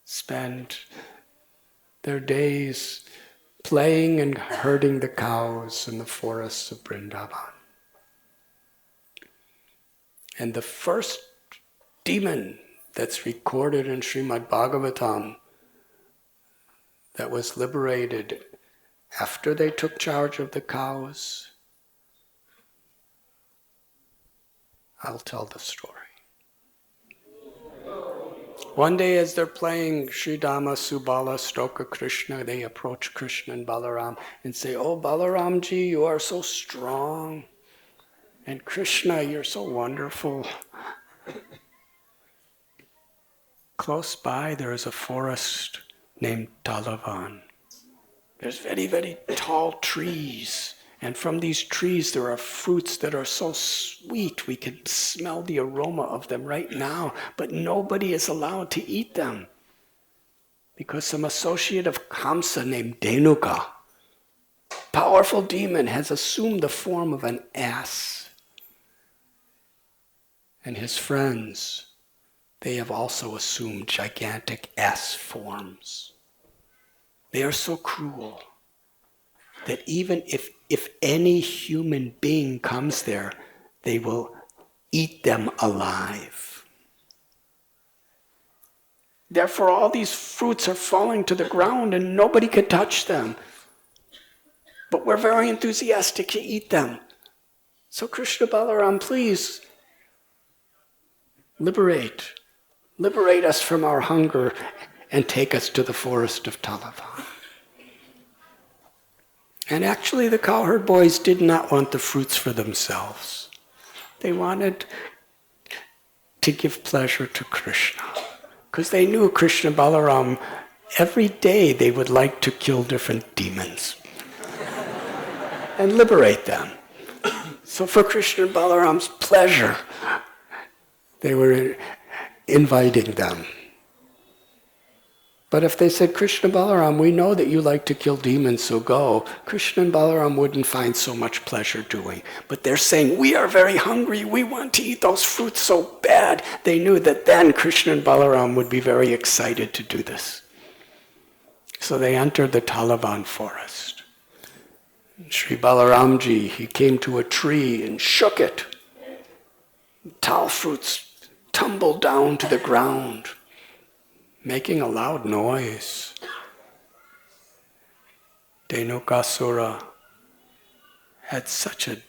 spend their days playing and herding the cows in the forests of Vrindavan. And the first demon that's recorded in Srimad Bhagavatam that was liberated after they took charge of the cows, I'll tell the story. One day as they're playing Sridama, Subala, Stoka, Krishna, they approach Krishna and Balaram and say, "Oh Balaramji, you are so strong. And Krishna, you're so wonderful." Close by there is a forest named Talavan. There's very, very tall trees. And from these trees there are fruits that are so sweet we can smell the aroma of them right now, but nobody is allowed to eat them because some associate of Kamsa named Dhenuka, powerful demon, has assumed the form of an ass. And his friends, they have also assumed gigantic ass forms. They are so cruel that even if any human being comes there, they will eat them alive. Therefore, all these fruits are falling to the ground and nobody can touch them. But we're very enthusiastic to eat them. So Krishna Balaram, please, liberate us from our hunger and take us to the forest of Talavan. And actually the cowherd boys did not want the fruits for themselves. They wanted to give pleasure to Krishna. Because they knew Krishna Balaram, every day they would like to kill different demons and liberate them. So for Krishna Balaram's pleasure, they were inviting them. But if they said, "Krishna Balaram, we know that you like to kill demons, so go," Krishna and Balaram wouldn't find so much pleasure doing. But they're saying, "We are very hungry, we want to eat those fruits so bad." They knew that then Krishna and Balaram would be very excited to do this. So they entered the Talavan forest. And Sri Balaramji, he came to a tree and shook it. Tal fruits tumbled down to the ground, making a loud noise. Dhenukasura had such a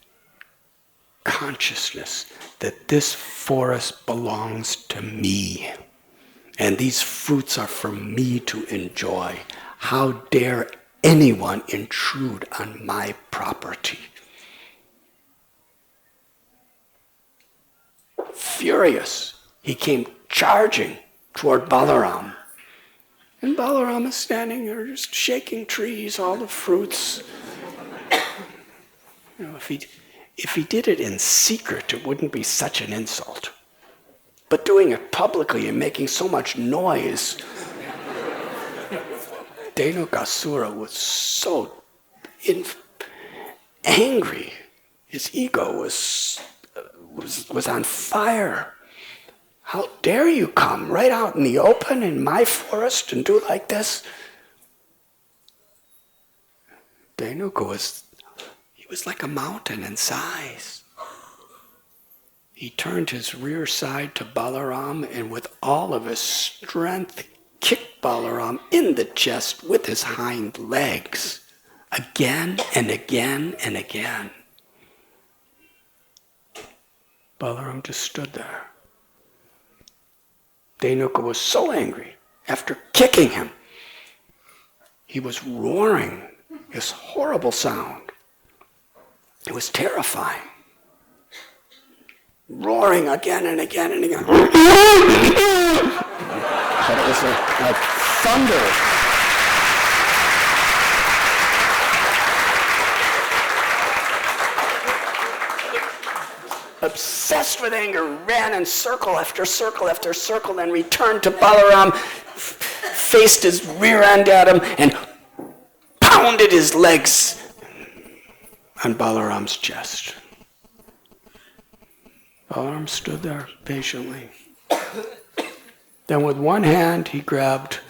consciousness that this forest belongs to me, and these fruits are for me to enjoy. How dare anyone intrude on my property? Furious, he came charging toward Balaram. And Balaram is standing there just shaking trees, all the fruits. If he did it in secret, it wouldn't be such an insult. But doing it publicly and making so much noise, Dhenukasura was so angry. His ego was on fire. How dare you come right out in the open in my forest and do like this? Dhenuka was like a mountain in size. He turned his rear side to Balaram and with all of his strength kicked Balaram in the chest with his hind legs again and again and again. Balaram just stood there. Dhenuka was so angry. After kicking him, he was roaring this horrible sound. It was terrifying. Roaring again and again and again. But it was like thunder. Obsessed with anger, ran in circle after circle after circle, and returned to Balaram, faced his rear end at him, and pounded his legs on Balaram's chest. Balaram stood there patiently. Then with one hand he grabbed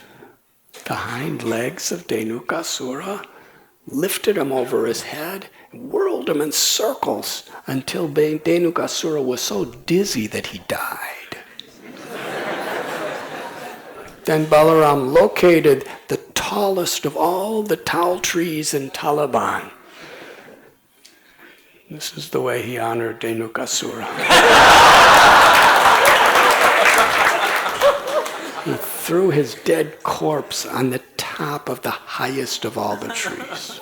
the hind legs of Dhenukasura, lifted him over his head, whirled him in circles until Dhenukasura was so dizzy that he died. Then Balaram located the tallest of all the tall trees in Taliban. This is the way he honored Dhenukasura. He threw his dead corpse on the top of the highest of all the trees.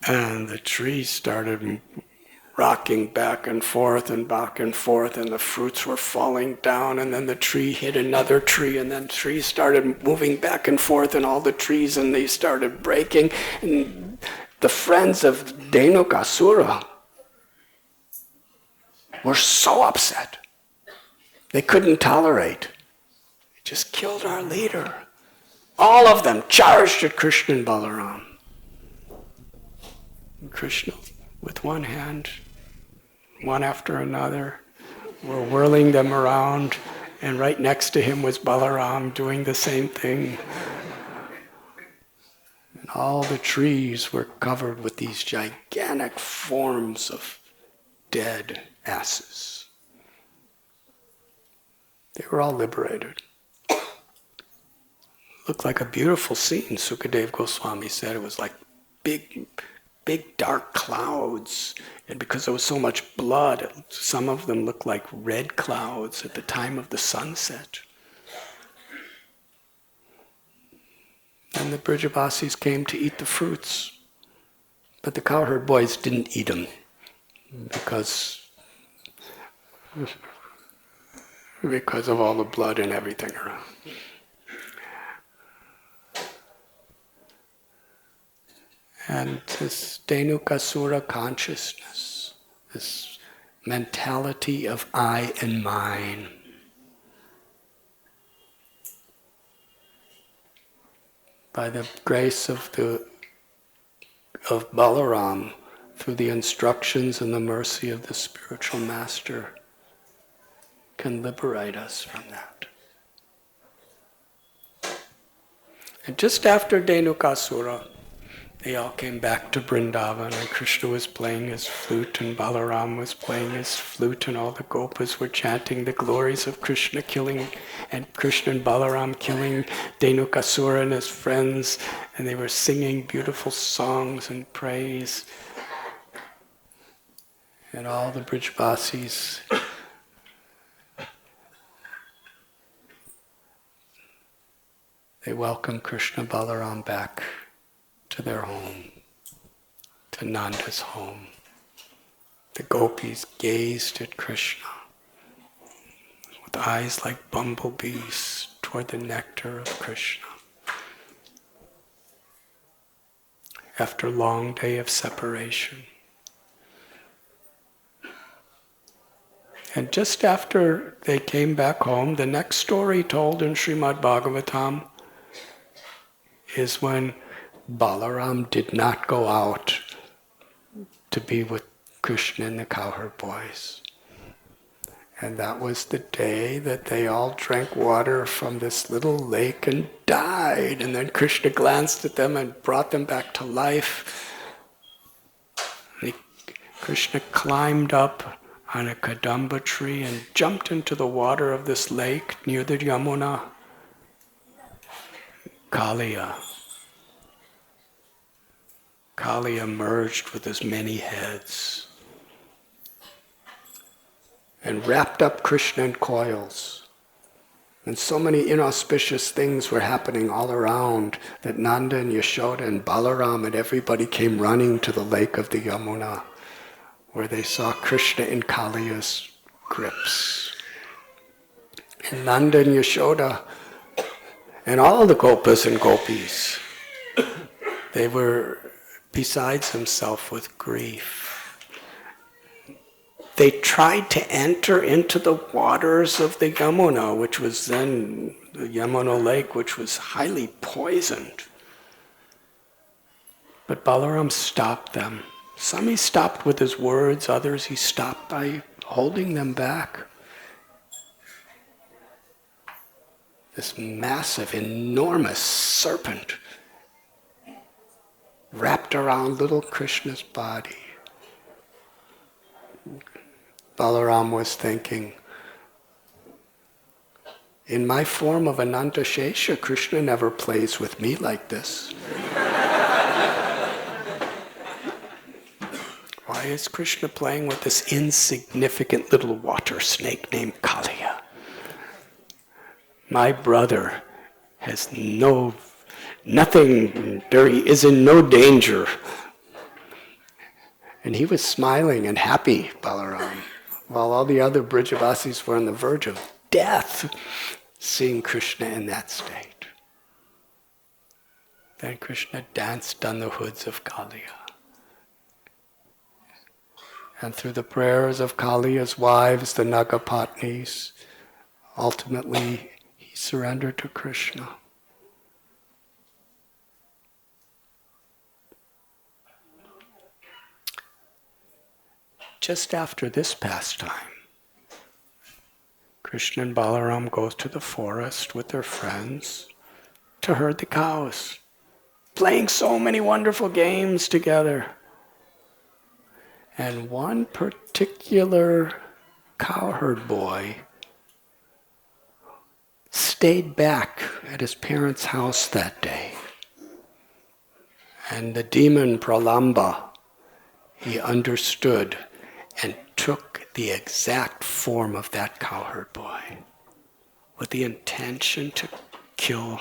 And the tree started rocking back and forth, and the fruits were falling down, and then the tree hit another tree, and then trees started moving back and forth, and all the trees, and they started breaking. And the friends of Dhenukasura were so upset. They couldn't tolerate. They just killed our leader. All of them charged at Krishna and Balaram. And Krishna, with one hand, one after another, were whirling them around, and right next to him was Balaram doing the same thing. And all the trees were covered with these gigantic forms of dead asses. They were all liberated. Looked like a beautiful scene, Sukadev Goswami said. It was like big dark clouds. And because there was so much blood, some of them looked like red clouds at the time of the sunset. And the Brajavasis came to eat the fruits. But the cowherd boys didn't eat them because of all the blood and everything around. And this Dhenukasura consciousness, this mentality of I and mine, by the grace of Balaram, through the instructions and the mercy of the spiritual master, can liberate us from that. And just after Dhenukasura, they all came back to Vrindavan, and Krishna was playing his flute, and Balaram was playing his flute, and all the gopas were chanting the glories of Krishna killing, and Krishna and Balaram killing Dhenukasura and his friends, and they were singing beautiful songs and praise. And all the Brajavasis they welcomed Krishna and Balaram back to their home, to Nanda's home. The gopis gazed at Krishna with eyes like bumblebees toward the nectar of Krishna. After a long day of separation. And just after they came back home, the next story told in Srimad Bhagavatam is when Balaram did not go out to be with Krishna and the cowherd boys. And that was the day that they all drank water from this little lake and died. And then Krishna glanced at them and brought them back to life. Krishna climbed up on a kadamba tree and jumped into the water of this lake near the Yamuna. Kali emerged with his many heads and wrapped up Krishna in coils. And so many inauspicious things were happening all around that Nanda and Yashoda and Balaram and everybody came running to the lake of the Yamuna, where they saw Krishna in Kaliya's grips. And Nanda and Yashoda and all the gopas and gopis, they were besides himself with grief. They tried to enter into the waters of the Yamuna, which was then the Yamuna lake, which was highly poisoned. But Balaram stopped them. Some he stopped with his words, others he stopped by holding them back. This massive, enormous serpent wrapped around little Krishna's body. Balaram was thinking, in my form of Ananta Shesha, Krishna never plays with me like this. Why is Krishna playing with this insignificant little water snake named Kaliya? My brother has nothing, he is in no danger. And he was smiling and happy, Balaram, while all the other Brijavasis were on the verge of death, seeing Krishna in that state. Then Krishna danced on the hoods of Kaliya. And through the prayers of Kaliya's wives, the Nagapatnis, ultimately he surrendered to Krishna. Just after this pastime, Krishna and Balaram go to the forest with their friends to herd the cows, playing so many wonderful games together. And one particular cowherd boy stayed back at his parents' house that day. And the demon Pralamba, he understood and took the exact form of that cowherd boy with the intention to kill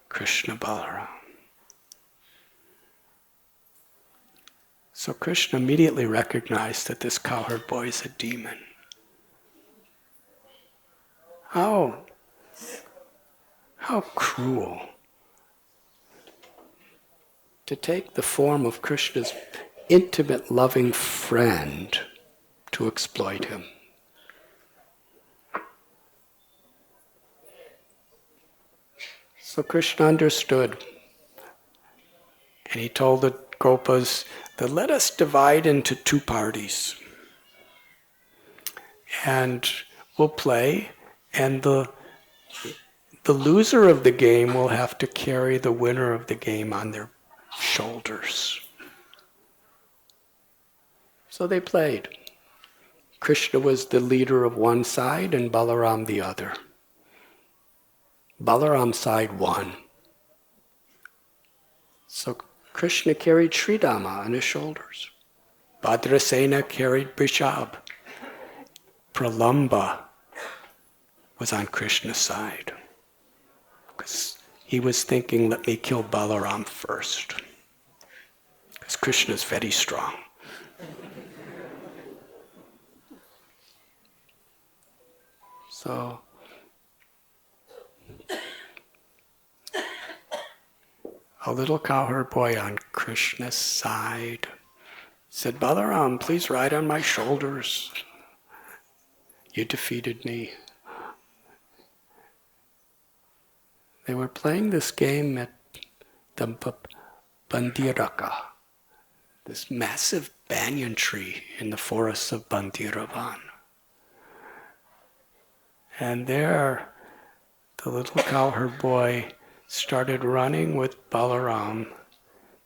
Krishna Balaram. So Krishna immediately recognized that this cowherd boy is a demon. How cruel to take the form of Krishna's intimate, loving friend to exploit him. So Krishna understood, and he told the Gopas that let us divide into two parties, and we'll play, and the loser of the game will have to carry the winner of the game on their shoulders. So they played. Krishna was the leader of one side and Balaram the other. Balaram's side won. So Krishna carried Sridama on his shoulders. Bhadrasena carried Brishab. Pralamba was on Krishna's side, because he was thinking, let me kill Balaram first, because Krishna's very strong. So a little cowherd boy on Krishna's side said, Balaram, please ride on my shoulders. You defeated me. They were playing this game at the Bandiraka, this massive banyan tree in the forests of Bandiravan. And there, the little cowherd boy started running with Balaram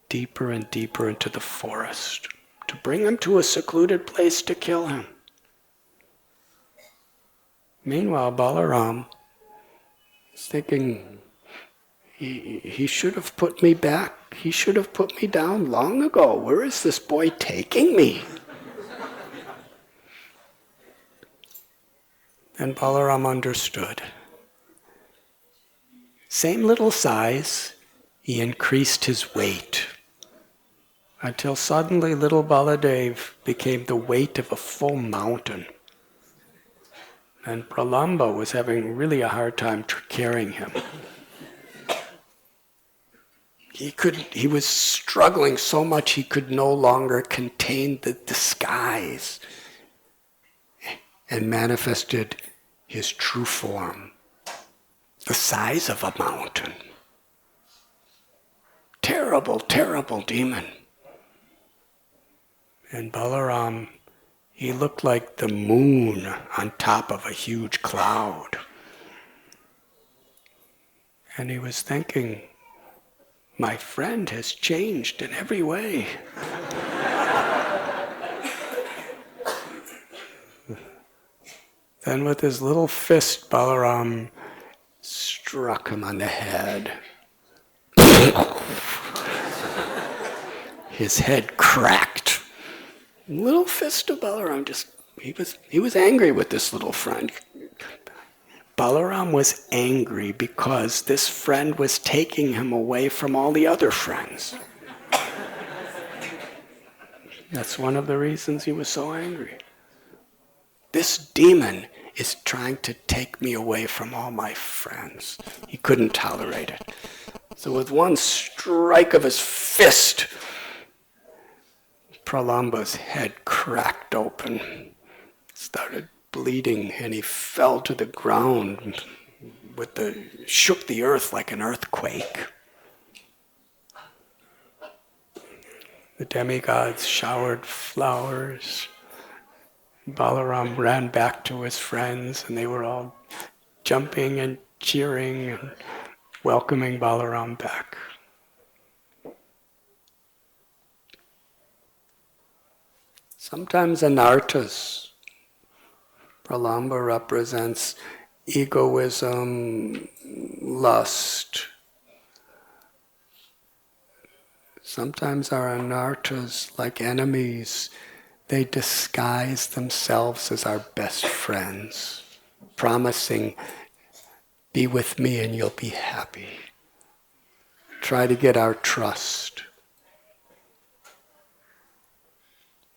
deeper and deeper into the forest to bring him to a secluded place to kill him. Meanwhile, Balaram is thinking, he should have put me back. He should have put me down long ago. Where is this boy taking me? And Balaram understood. Same little size, he increased his weight until suddenly little Baladev became the weight of a full mountain. And Pralamba was having really a hard time carrying him. He was struggling so much he could no longer contain the disguise, and manifested his true form, the size of a mountain. terrible, terrible demon. And Balaram, he looked like the moon on top of a huge cloud. And he was thinking, my friend has changed in every way. Then with his little fist, Balaram struck him on the head. His head cracked. Little fist of Balaram he was angry with this little friend. Balaram was angry because this friend was taking him away from all the other friends. That's one of the reasons he was so angry. This demon is trying to take me away from all my friends. He couldn't tolerate it. So with one strike of his fist, Pralamba's head cracked open, started bleeding, and he fell to the ground shook the earth like an earthquake. The demigods showered flowers. Balaram ran back to his friends, and they were all jumping and cheering and welcoming Balaram back. Sometimes anarthas, Pralamba represents egoism, lust. Sometimes our anarthas, like enemies, they disguise themselves as our best friends, promising, be with me and you'll be happy. Try to get our trust.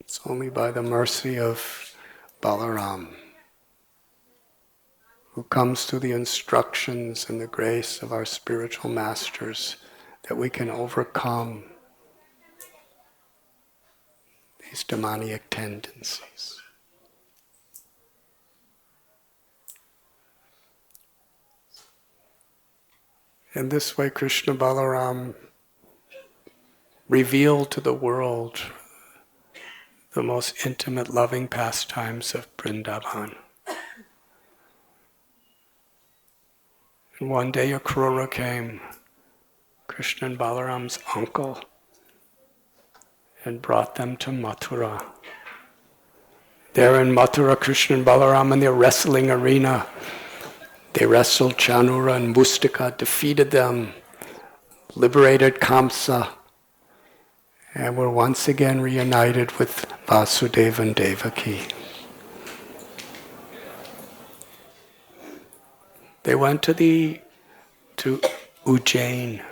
It's only by the mercy of Balaram, who comes through the instructions and the grace of our spiritual masters, that we can overcome these demoniac tendencies. In this way, Krishna Balaram revealed to the world the most intimate, loving pastimes of Vrindavan. And one day a Krura came, Krishna and Balaram's uncle, and brought them to Mathura. There in Mathura, Krishna and Balaram in their wrestling arena, they wrestled Chanura and Mustika, defeated them, liberated Kamsa, and were once again reunited with Vasudeva and Devaki. They went to Ujjain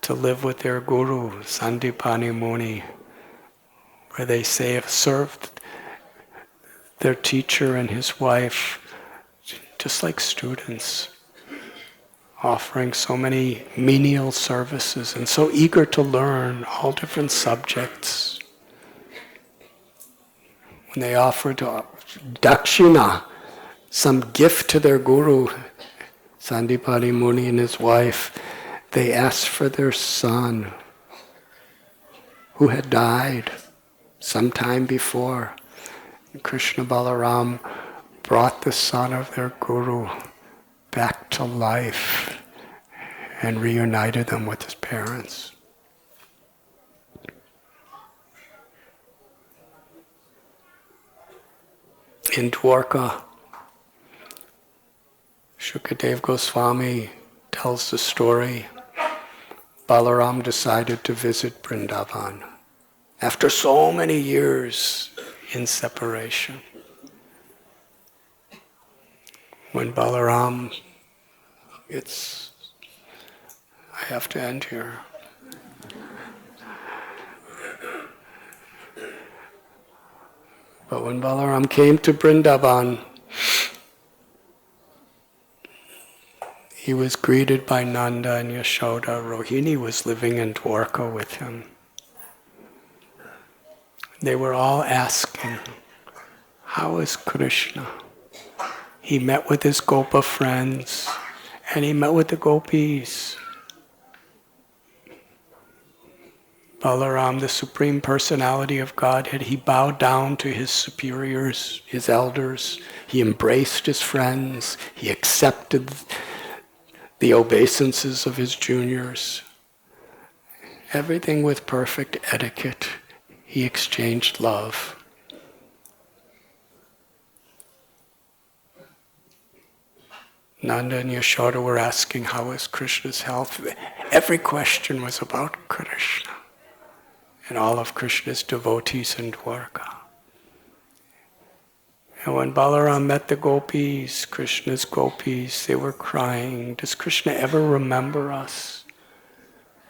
to live with their guru, Sandipani Muni, where they served their teacher and his wife just like students, offering so many menial services and so eager to learn all different subjects. When they offered dakshina, some gift to their guru, Sandipani Muni and his wife, they asked for their son, who had died some time before. And Krishna Balaram brought the son of their guru back to life and reunited them with his parents. In Dwarka, Shukadev Goswami tells the story. Balaram decided to visit Vrindavan after so many years in separation. When Balaram, I have to end here. But when Balaram came to Vrindavan, he was greeted by Nanda and Yashoda. Rohini was living in Dwarka with him. They were all asking, how is Krishna? He met with his Gopa friends And he met with the gopis. Balaram, the Supreme Personality of Godhead, he bowed down to his superiors, his elders. He embraced his friends. He accepted the obeisances of his juniors. Everything with perfect etiquette. He exchanged love. Nanda and Yashoda were asking, how is Krishna's health? Every question was about Krishna and all of Krishna's devotees in Dwarka. And when Balaram met the gopis, Krishna's gopis, they were crying, does Krishna ever remember us?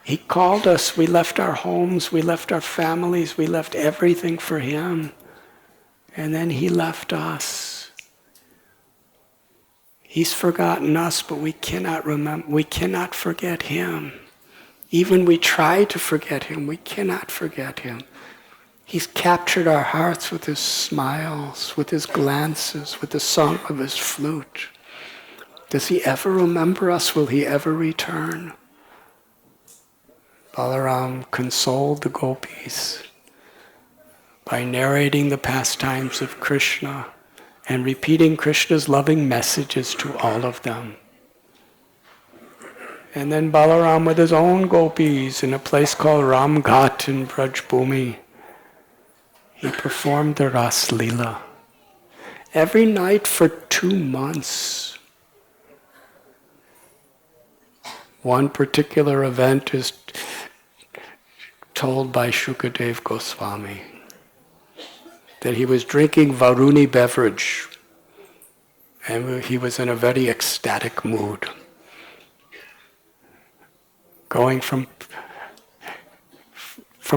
He called us, we left our homes, we left our families, we left everything for him. And then he left us. He's forgotten us, but we cannot forget him. Even we try to forget him, we cannot forget him. He's captured our hearts with his smiles, with his glances, with the song of his flute. Does he ever remember us? Will he ever return? Balaram consoled the gopis by narrating the pastimes of Krishna and repeating Krishna's loving messages to all of them. And then Balaram with his own gopis in a place called Ramghat in Brajbhumi, he performed the Ras Leela. Every night for 2 months. One particular event is told by Shukadev Goswami, that he was drinking Varuni beverage and he was in a very ecstatic mood, going from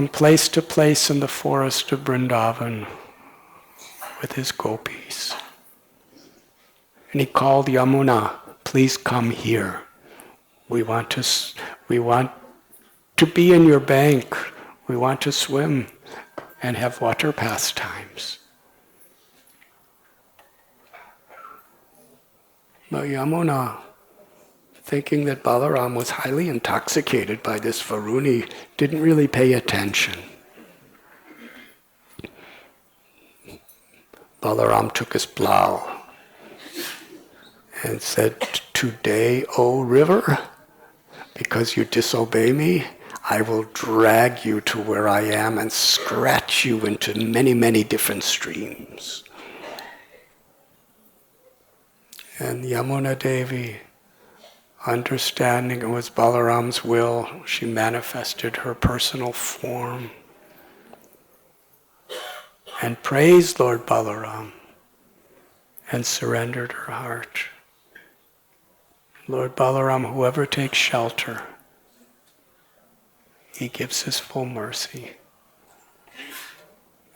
place to place in the forest of Vrindavan with his gopis. And he called Yamuna, please come here. We want to be in your bank. We want to swim and have water pastimes. But Yamuna, thinking that Balaram was highly intoxicated by this Varuni, didn't really pay attention. Balaram took his plow and said, today, O river, because you disobey me, I will drag you to where I am and scratch you into many, many different streams. And Yamuna Devi, understanding it was Balaram's will, she manifested her personal form and praised Lord Balaram and surrendered her heart. Lord Balaram, whoever takes shelter, he gives his full mercy.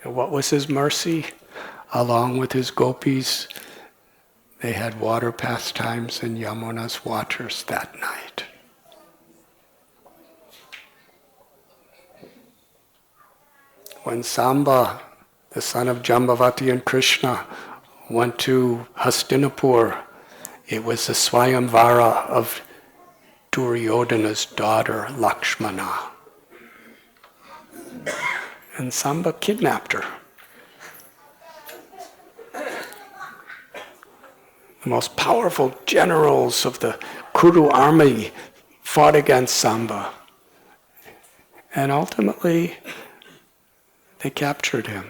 And what was his mercy? Along with his gopis, they had water pastimes in Yamuna's waters that night. When Samba, the son of Jambavati and Krishna, went to Hastinapur, it was the Swayamvara of Duryodhana's daughter, Lakshmana. And Samba kidnapped her. The most powerful generals of the Kuru army fought against Samba. And ultimately, they captured him.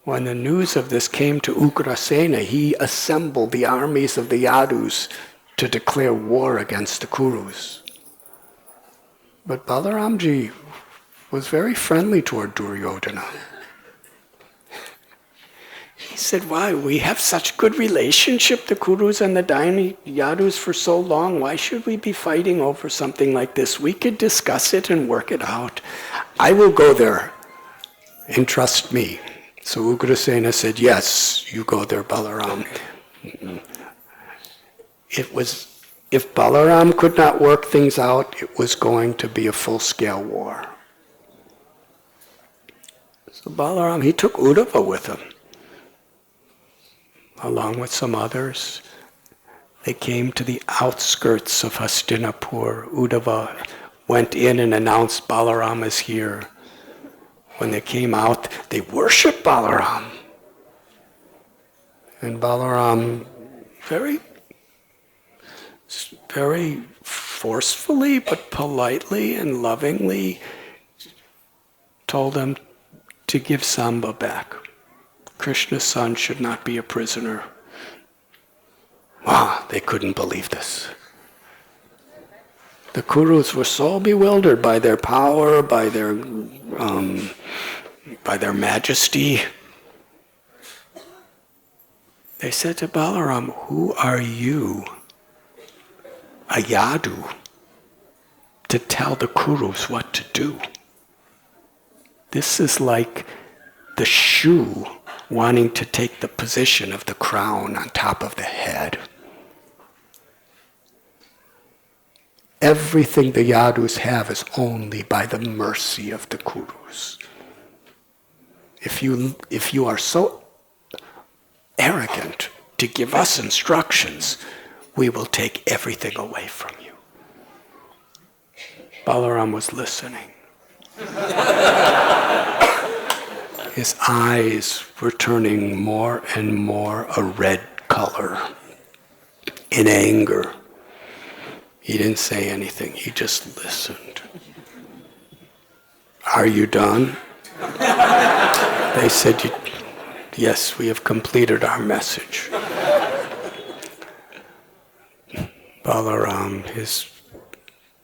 When the news of this came to Ugrasena, he assembled the armies of the Yadus to declare war against the Kurus. But Balaramji was very friendly toward Duryodhana. He said, why, we have such good relationship, the Kurus and the Yadus, for so long. Why should we be fighting over something like this? We could discuss it and work it out. I will go there and trust me. So Ugrasena said, yes, you go there, Balaram. If Balaram could not work things out, it was going to be a full-scale war. So Balaram, he took Uddhava with him, along with some others. They came to the outskirts of Hastinapur. Uddhava went in and announced Balaram is here. When they came out, they worshipped Balaram. And Balaram very forcefully but politely and lovingly told them to give Samba back. Krishna's son should not be a prisoner. They couldn't believe this. The Kurus were so bewildered by their power, by their majesty. They said to Balaram, "Who are you, a Yadu, to tell the Kurus what to do? This is like the shoe wanting to take the position of the crown on top of the head." Everything the Yadus have is only by the mercy of the Kurus. If you are so arrogant to give us instructions, we will take everything away from you. Balaram was listening. His eyes were turning more and more a red color in anger. He didn't say anything, he just listened. "Are you done?" They said, "Yes, we have completed our message." Balaram, his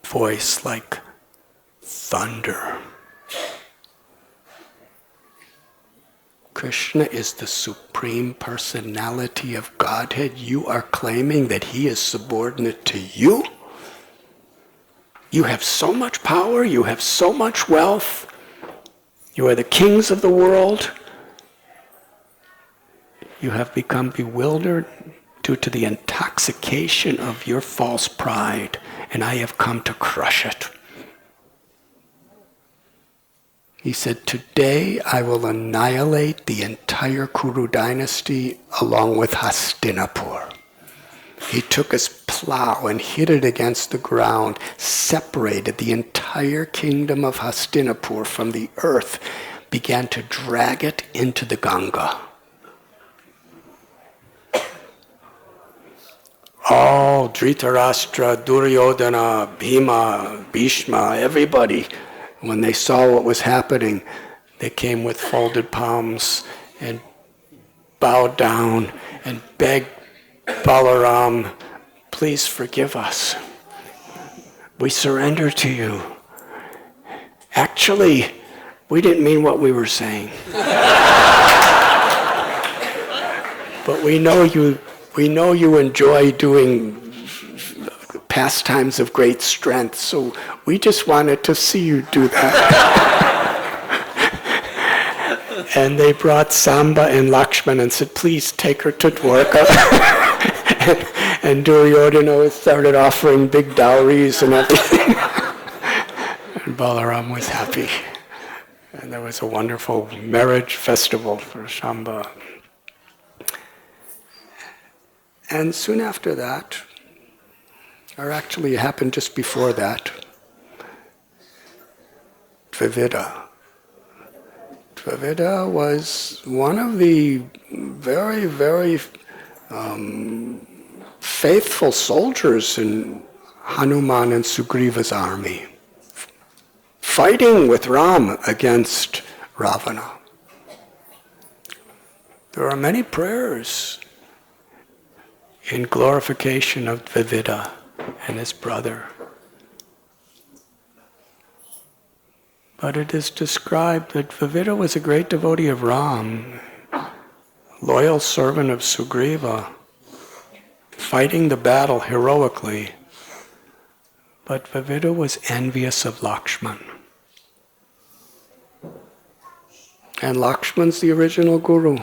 voice like thunder. Krishna is the Supreme Personality of Godhead. You are claiming that he is subordinate to you? You have so much power, you have so much wealth, you are the kings of the world. You have become bewildered due to the intoxication of your false pride, and I have come to crush it. He said, "Today I will annihilate the entire Kuru dynasty along with Hastinapur." He took his plow and hit it against the ground, separated the entire kingdom of Hastinapur from the earth, began to drag it into the Ganga. All Dhritarashtra, Duryodhana, Bhima, Bhishma, everybody, when they saw what was happening, they came with folded palms and bowed down and begged Balaram, "Please forgive us. We surrender to you. Actually, we didn't mean what we were saying. But we know you enjoy doing pastimes of great strength, so we just wanted to see you do that." And they brought Samba and Lakshman and said, "Please take her to Dwarka." and Duryodhana started offering big dowries and everything. And Balaram was happy. And there was a wonderful marriage festival for Samba. And soon after that, or actually it happened just before that, Dvivida. Dvivida was one of the very, very faithful soldiers in Hanuman and Sugriva's army, fighting with Ram against Ravana. There are many prayers in glorification of Dvivida and his brother. But it is described that Dvivida was a great devotee of Ram, loyal servant of Sugriva, fighting the battle heroically. But Dvivida was envious of Lakshman. And Lakshman's the original guru.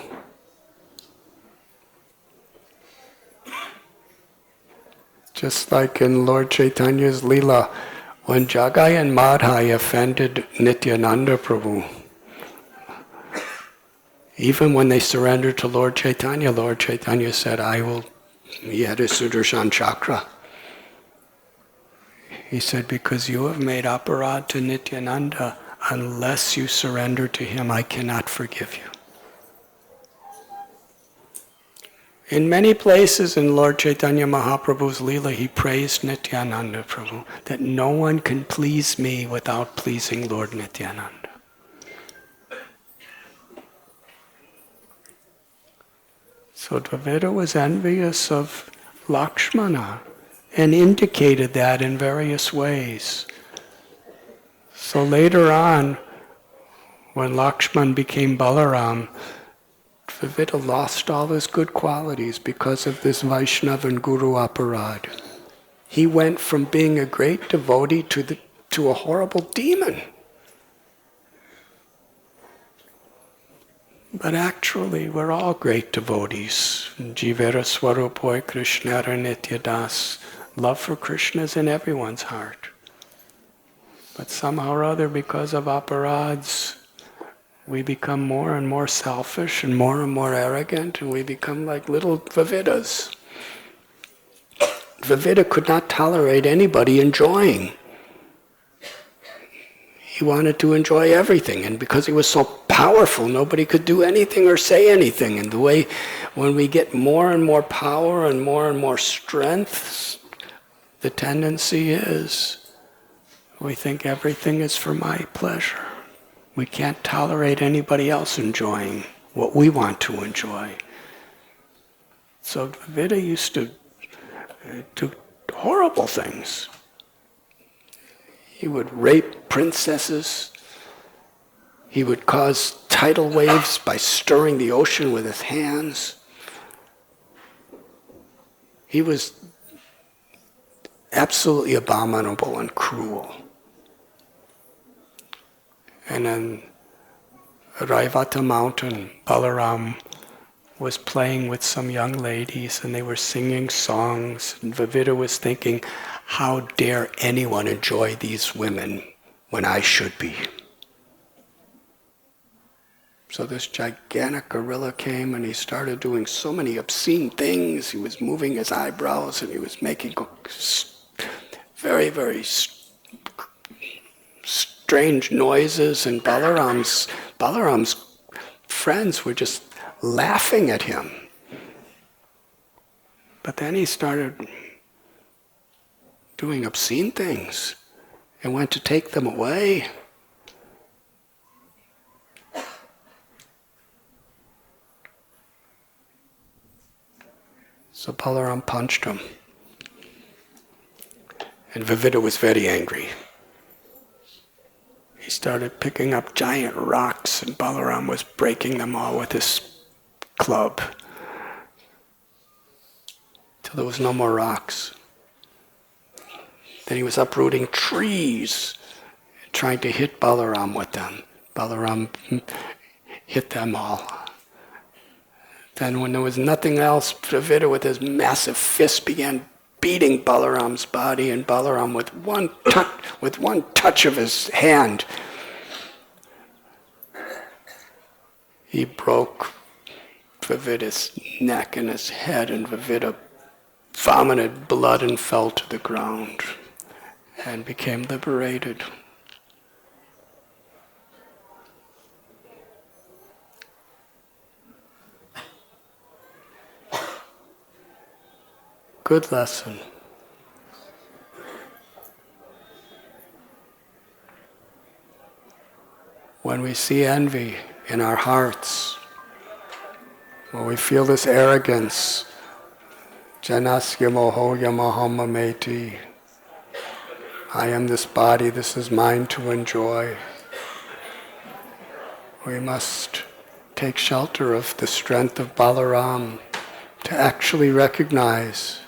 Just like in Lord Chaitanya's Leela, when Jagai and Madhai offended Nityananda Prabhu, even when they surrendered to Lord Chaitanya said, "I will He had a Sudarshan chakra. He said, because you have made aparad to Nityananda, unless you surrender to him, I cannot forgive you. In many places in Lord Chaitanya Mahaprabhu's Leela, he praised Nityananda Prabhu, that no one can please me without pleasing Lord Nityananda. So Dvivida was envious of Lakshmana and indicated that in various ways. So later on, when Lakshman became Balaram, Dvivida lost all his good qualities because of this Vaishnava and Guru aparad. He went from being a great devotee to a horrible demon. But actually, we're all great devotees. Jivera Swarupoy Krishnara Nityadas. Love for Krishna is in everyone's heart. But somehow or other, because of aparads, we become more and more selfish and more arrogant, and we become like little Dvividas. Dvivida could not tolerate anybody enjoying. He wanted to enjoy everything, and because he was so powerful, nobody could do anything or say anything. And the way, when we get more and more power and more strength, the tendency is we think everything is for my pleasure. We can't tolerate anybody else enjoying what we want to enjoy. So Dvivida used to do horrible things. He would rape princesses. He would cause tidal waves by stirring the ocean with his hands. He was absolutely abominable and cruel. And on Raivata mountain, Balaram was playing with some young ladies and they were singing songs. And Dvivida was thinking, how dare anyone enjoy these women when I should be? So this gigantic gorilla came and he started doing so many obscene things. He was moving his eyebrows and he was making very strange noises, and Balaram's friends were just laughing at him. But then he started doing obscene things and went to take them away. So Balaram punched him. And Dvivida was very angry. He started picking up giant rocks and Balaram was breaking them all with his club till there was no more rocks. Then he was uprooting trees, trying to hit Balaram with them. Balaram hit them all. Then when there was nothing else, Dvivida with his massive fist began beating Balaram's body, and Balaram with one touch of his hand, he broke Dvivida's neck and his head, and Dvivida vomited blood and fell to the ground and became liberated. Good lesson. When we see envy in our hearts, when we feel this arrogance, Janasya moho yamaham mameti, I am this body, this is mine to enjoy. We must take shelter of the strength of Balaram to actually recognize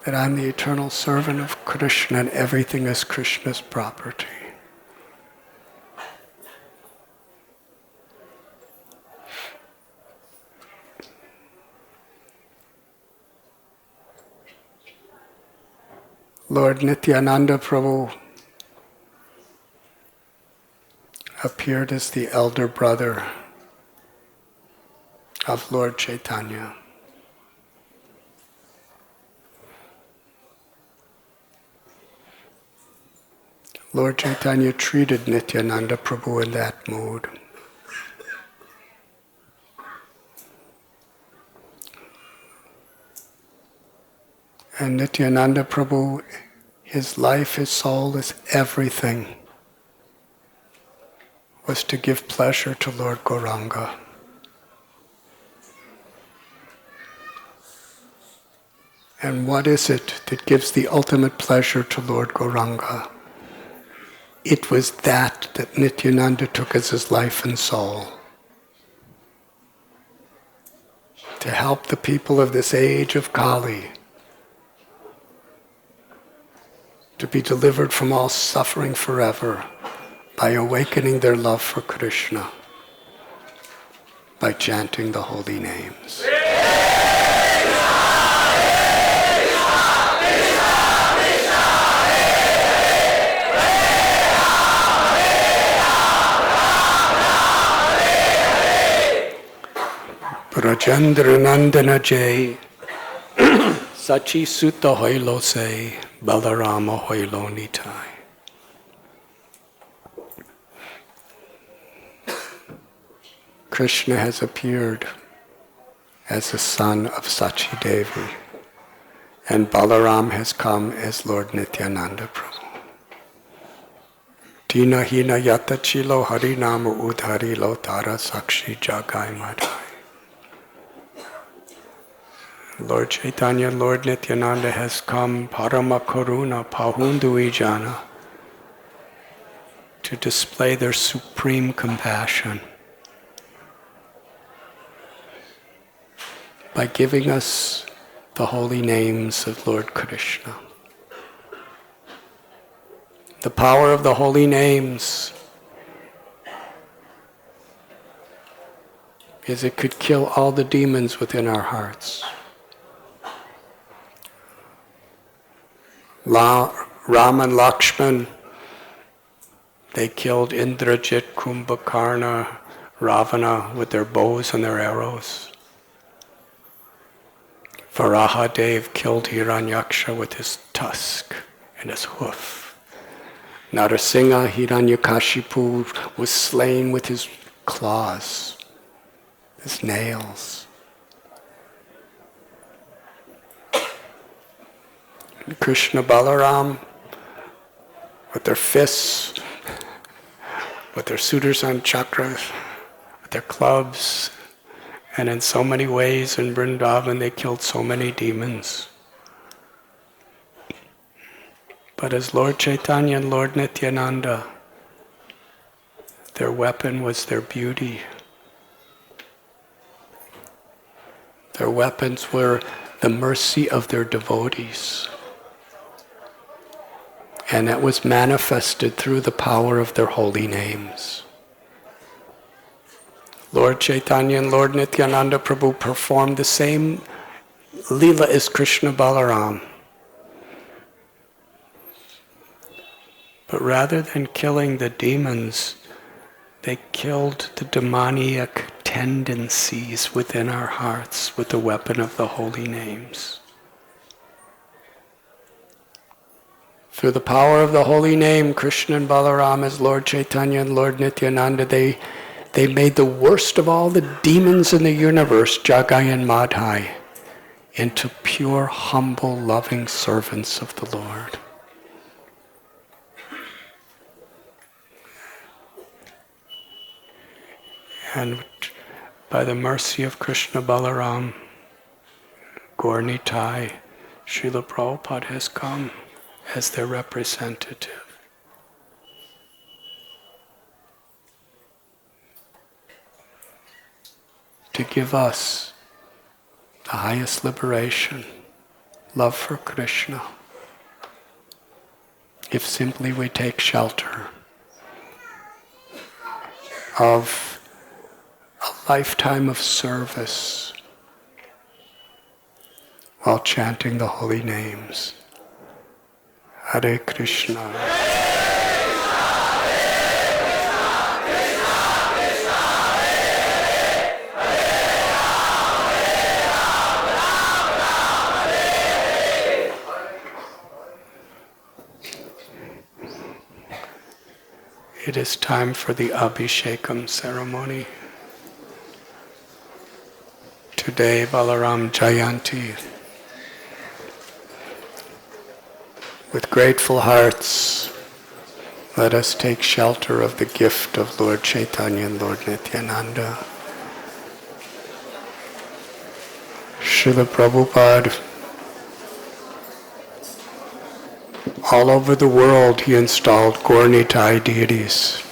that I'm the eternal servant of Krishna and everything is Krishna's property. Lord Nityananda Prabhu appeared as the elder brother of Lord Chaitanya. Lord Chaitanya treated Nityananda Prabhu in that mood. And Nityananda Prabhu, his life, his soul, his everything was to give pleasure to Lord Gauranga. And what is it that gives the ultimate pleasure to Lord Gauranga? It was that Nityananda took as his life and soul. To help the people of this age of Kali to be delivered from all suffering forever by awakening their love for Krishna, by chanting the holy names. Brajendra Nandana Jai Sachi Sutta Hoilo Se Balarama Hoilo Nitai. Krishna has appeared as the son of Sachi Devi, and Balaram has come as Lord Nityananda Prabhu. Tina Hina Yata Chilo Harinama Udhari Lo Tara Sakshi Jagai Madhai. Lord Chaitanya, Lord Nityananda has come, Parama Karuna Pahundu Jana, to display their supreme compassion by giving us the holy names of Lord Krishna. The power of the holy names is it could kill all the demons within our hearts. Ram and Lakshman, they killed Indrajit, Kumbhakarna, Ravana with their bows and their arrows. Varahadev killed Hiranyaksha with his tusk and his hoof. Narasingha, Hiranyakashipu, was slain with his claws, his nails. Krishna Balaram, with their fists, with their Sudarshan chakras, with their clubs, and in so many ways in Vrindavan they killed so many demons. But as Lord Chaitanya and Lord Nityananda, their weapon was their beauty. Their weapons were the mercy of their devotees. And that was manifested through the power of their holy names. Lord Chaitanya and Lord Nityananda Prabhu performed the same lila as Krishna Balaram. But rather than killing the demons, they killed the demoniac tendencies within our hearts with the weapon of the holy names. Through the power of the holy name, Krishna and Balaram as Lord Chaitanya and Lord Nityananda, they made the worst of all the demons in the universe, Jagai and Madhai, into pure, humble, loving servants of the Lord. And by the mercy of Krishna Balaram, Gaur Nitai, Srila Prabhupada has come as their representative. To give us the highest liberation, love for Krishna, if simply we take shelter of a lifetime of service while chanting the holy names. Hare Krishna. It is time for the Abhishekam ceremony. Today, Balaram Jayanti. With grateful hearts, let us take shelter of the gift of Lord Chaitanya and Lord Nityananda. Srila Prabhupada, all over the world he installed Gaur-Nitai deities.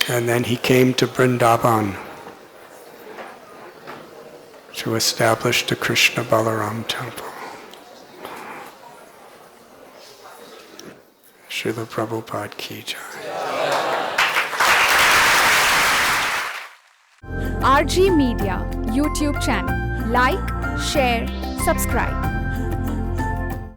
And then he came to Vrindavan to establish the Krishna Balaram temple. Srila Prabhupada ki jai. RG Media YouTube channel. Like, share, subscribe.